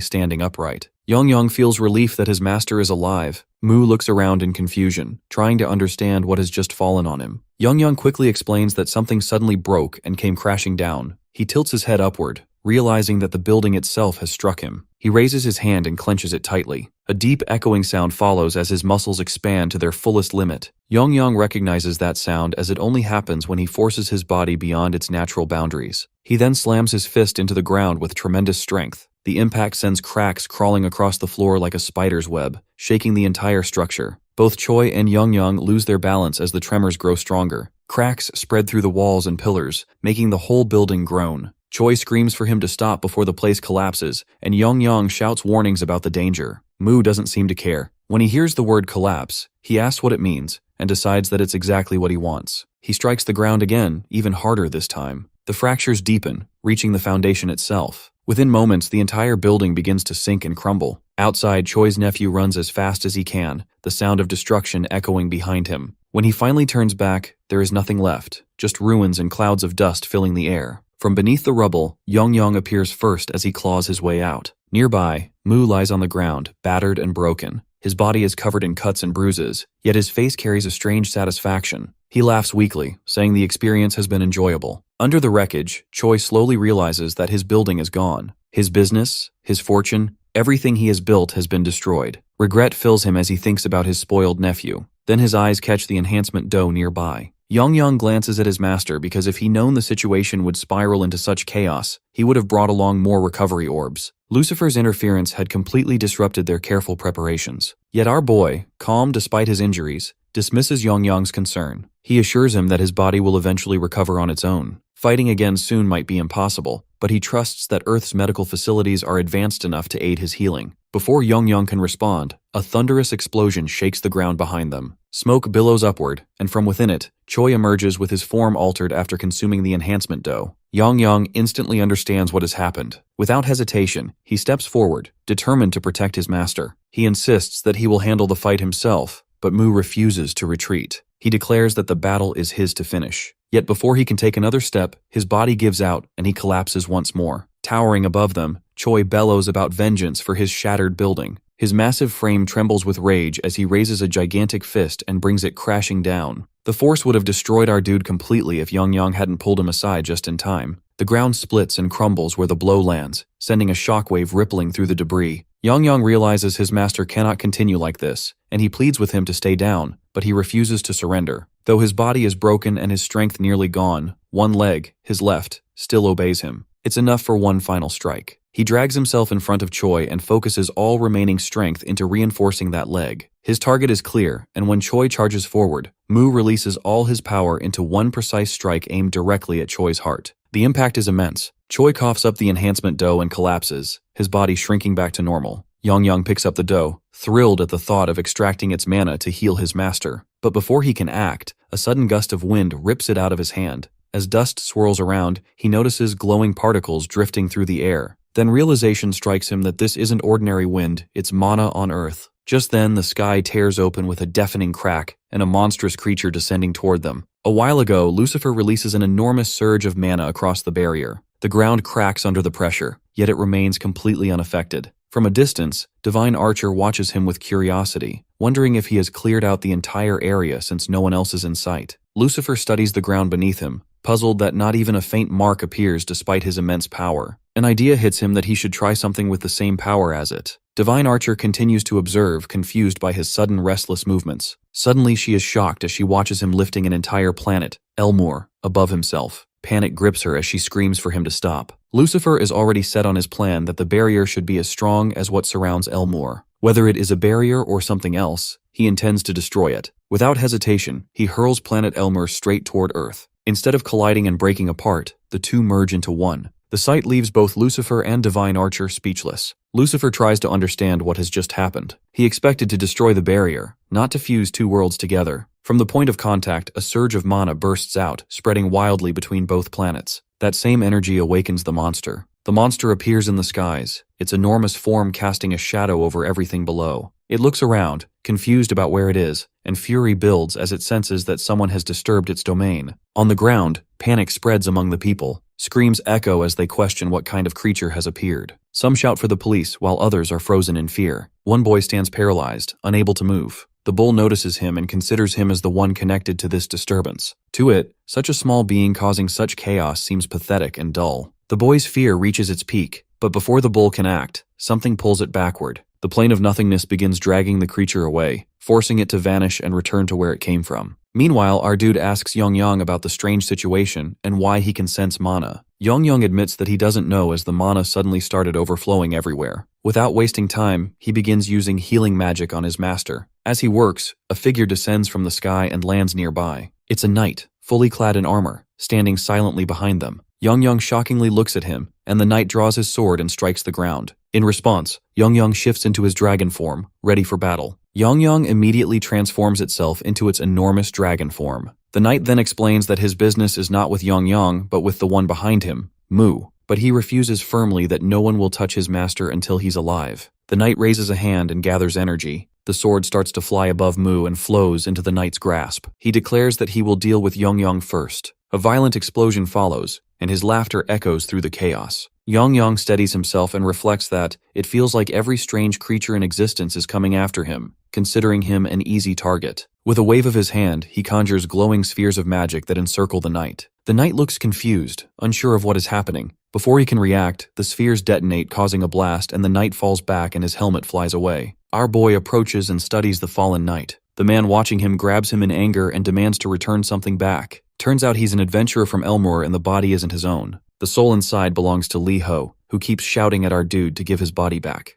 standing upright. Yongyang feels relief that his master is alive. Mu looks around in confusion, trying to understand what has just fallen on him. Yongyang quickly explains that something suddenly broke and came crashing down. He tilts his head upward, realizing that the building itself has struck him. He raises his hand and clenches it tightly. A deep echoing sound follows as his muscles expand to their fullest limit. Yongyang recognizes that sound as it only happens when he forces his body beyond its natural boundaries. He then slams his fist into the ground with tremendous strength. The impact sends cracks crawling across the floor like a spider's web, shaking the entire structure. Both Choi and Yongyang lose their balance as the tremors grow stronger. Cracks spread through the walls and pillars, making the whole building groan. Choi screams for him to stop before the place collapses, and Yongyang shouts warnings about the danger. Mu doesn't seem to care. When he hears the word collapse, he asks what it means, and decides that it's exactly what he wants. He strikes the ground again, even harder this time. The fractures deepen, reaching the foundation itself. Within moments, the entire building begins to sink and crumble. Outside, Choi's nephew runs as fast as he can, the sound of destruction echoing behind him. When he finally turns back, there is nothing left, just ruins and clouds of dust filling the air. From beneath the rubble, Yongyang appears first as he claws his way out. Nearby, Mu lies on the ground, battered and broken. His body is covered in cuts and bruises, yet his face carries a strange satisfaction. He laughs weakly, saying the experience has been enjoyable. Under the wreckage, Choi slowly realizes that his building is gone. His business, his fortune, everything he has built has been destroyed. Regret fills him as he thinks about his spoiled nephew. Then his eyes catch the enhancement dough nearby. Yongyang glances at his master because if he known the situation would spiral into such chaos, he would have brought along more recovery orbs. Lucifer's interference had completely disrupted their careful preparations. Yet our boy, calm despite his injuries, dismisses Yongyang's concern. He assures him that his body will eventually recover on its own. Fighting again soon might be impossible, but he trusts that Earth's medical facilities are advanced enough to aid his healing. Before Yongyang can respond, a thunderous explosion shakes the ground behind them. Smoke billows upward, and from within it, Choi emerges with his form altered after consuming the enhancement dough. Yongyang instantly understands what has happened. Without hesitation, he steps forward, determined to protect his master. He insists that he will handle the fight himself, but Mu refuses to retreat. He declares that the battle is his to finish. Yet before he can take another step, his body gives out and he collapses once more. Towering above them, Choi bellows about vengeance for his shattered building. His massive frame trembles with rage as he raises a gigantic fist and brings it crashing down. The force would have destroyed our dude completely if Yongyang hadn't pulled him aside just in time. The ground splits and crumbles where the blow lands, sending a shockwave rippling through the debris. Yongyang realizes his master cannot continue like this, and he pleads with him to stay down, but he refuses to surrender. Though his body is broken and his strength nearly gone, one leg, his left, still obeys him. It's enough for one final strike. He drags himself in front of Choi and focuses all remaining strength into reinforcing that leg. His target is clear, and when Choi charges forward, Mu releases all his power into one precise strike aimed directly at Choi's heart. The impact is immense. Choi coughs up the enhancement dough and collapses, his body shrinking back to normal. Yongyang picks up the dough, thrilled at the thought of extracting its mana to heal his master. But before he can act, a sudden gust of wind rips it out of his hand. As dust swirls around, he notices glowing particles drifting through the air. Then realization strikes him that this isn't ordinary wind, it's mana on Earth. Just then, the sky tears open with a deafening crack, and a monstrous creature descending toward them. A while ago, Lucifer releases an enormous surge of mana across the barrier. The ground cracks under the pressure, yet it remains completely unaffected. From a distance, Divine Archer watches him with curiosity, wondering if he has cleared out the entire area since no one else is in sight. Lucifer studies the ground beneath him, puzzled that not even a faint mark appears despite his immense power. An idea hits him that he should try something with the same power as it. Divine Archer continues to observe, confused by his sudden restless movements. Suddenly she is shocked as she watches him lifting an entire planet, Elmore, above himself. Panic grips her as she screams for him to stop. Lucifer is already set on his plan that the barrier should be as strong as what surrounds Elmore. Whether it is a barrier or something else, he intends to destroy it. Without hesitation, he hurls planet Elmore straight toward Earth. Instead of colliding and breaking apart, the two merge into one. The sight leaves both Lucifer and Divine Archer speechless. Lucifer tries to understand what has just happened. He expected to destroy the barrier, not to fuse two worlds together. From the point of contact, a surge of mana bursts out, spreading wildly between both planets. That same energy awakens the monster. The monster appears in the skies, its enormous form casting a shadow over everything below. It looks around, confused about where it is, and fury builds as it senses that someone has disturbed its domain. On the ground, panic spreads among the people. Screams echo as they question what kind of creature has appeared. Some shout for the police, while others are frozen in fear. One boy stands paralyzed, unable to move. The bull notices him and considers him as the one connected to this disturbance. To it, such a small being causing such chaos seems pathetic and dull. The boy's fear reaches its peak, but before the bull can act, something pulls it backward. The plane of nothingness begins dragging the creature away, forcing it to vanish and return to where it came from. Meanwhile, our dude asks Yong about the strange situation and why he can sense mana. Yong admits that he doesn't know as the mana suddenly started overflowing everywhere. Without wasting time, he begins using healing magic on his master. As he works, a figure descends from the sky and lands nearby. It's a knight, fully clad in armor, standing silently behind them. Yong shockingly looks at him, and the knight draws his sword and strikes the ground. In response, Yong shifts into his dragon form, ready for battle. Yong immediately transforms itself into its enormous dragon form. The knight then explains that his business is not with Yong but with the one behind him, Mu, but he refuses firmly that no one will touch his master until he's alive. The knight raises a hand and gathers energy. The sword starts to fly above Mu and flows into the knight's grasp. He declares that he will deal with Yong first. A violent explosion follows, and his laughter echoes through the chaos. Yong steadies himself and reflects that it feels like every strange creature in existence is coming after him, considering him an easy target. With a wave of his hand, he conjures glowing spheres of magic that encircle the knight. The knight looks confused, unsure of what is happening. Before he can react, the spheres detonate, causing a blast, and the knight falls back and his helmet flies away. Our boy approaches and studies the fallen knight. The man watching him grabs him in anger and demands to return something back. Turns out he's an adventurer from Elmore and the body isn't his own. The soul inside belongs to Lee Ho, who keeps shouting at our dude to give his body back.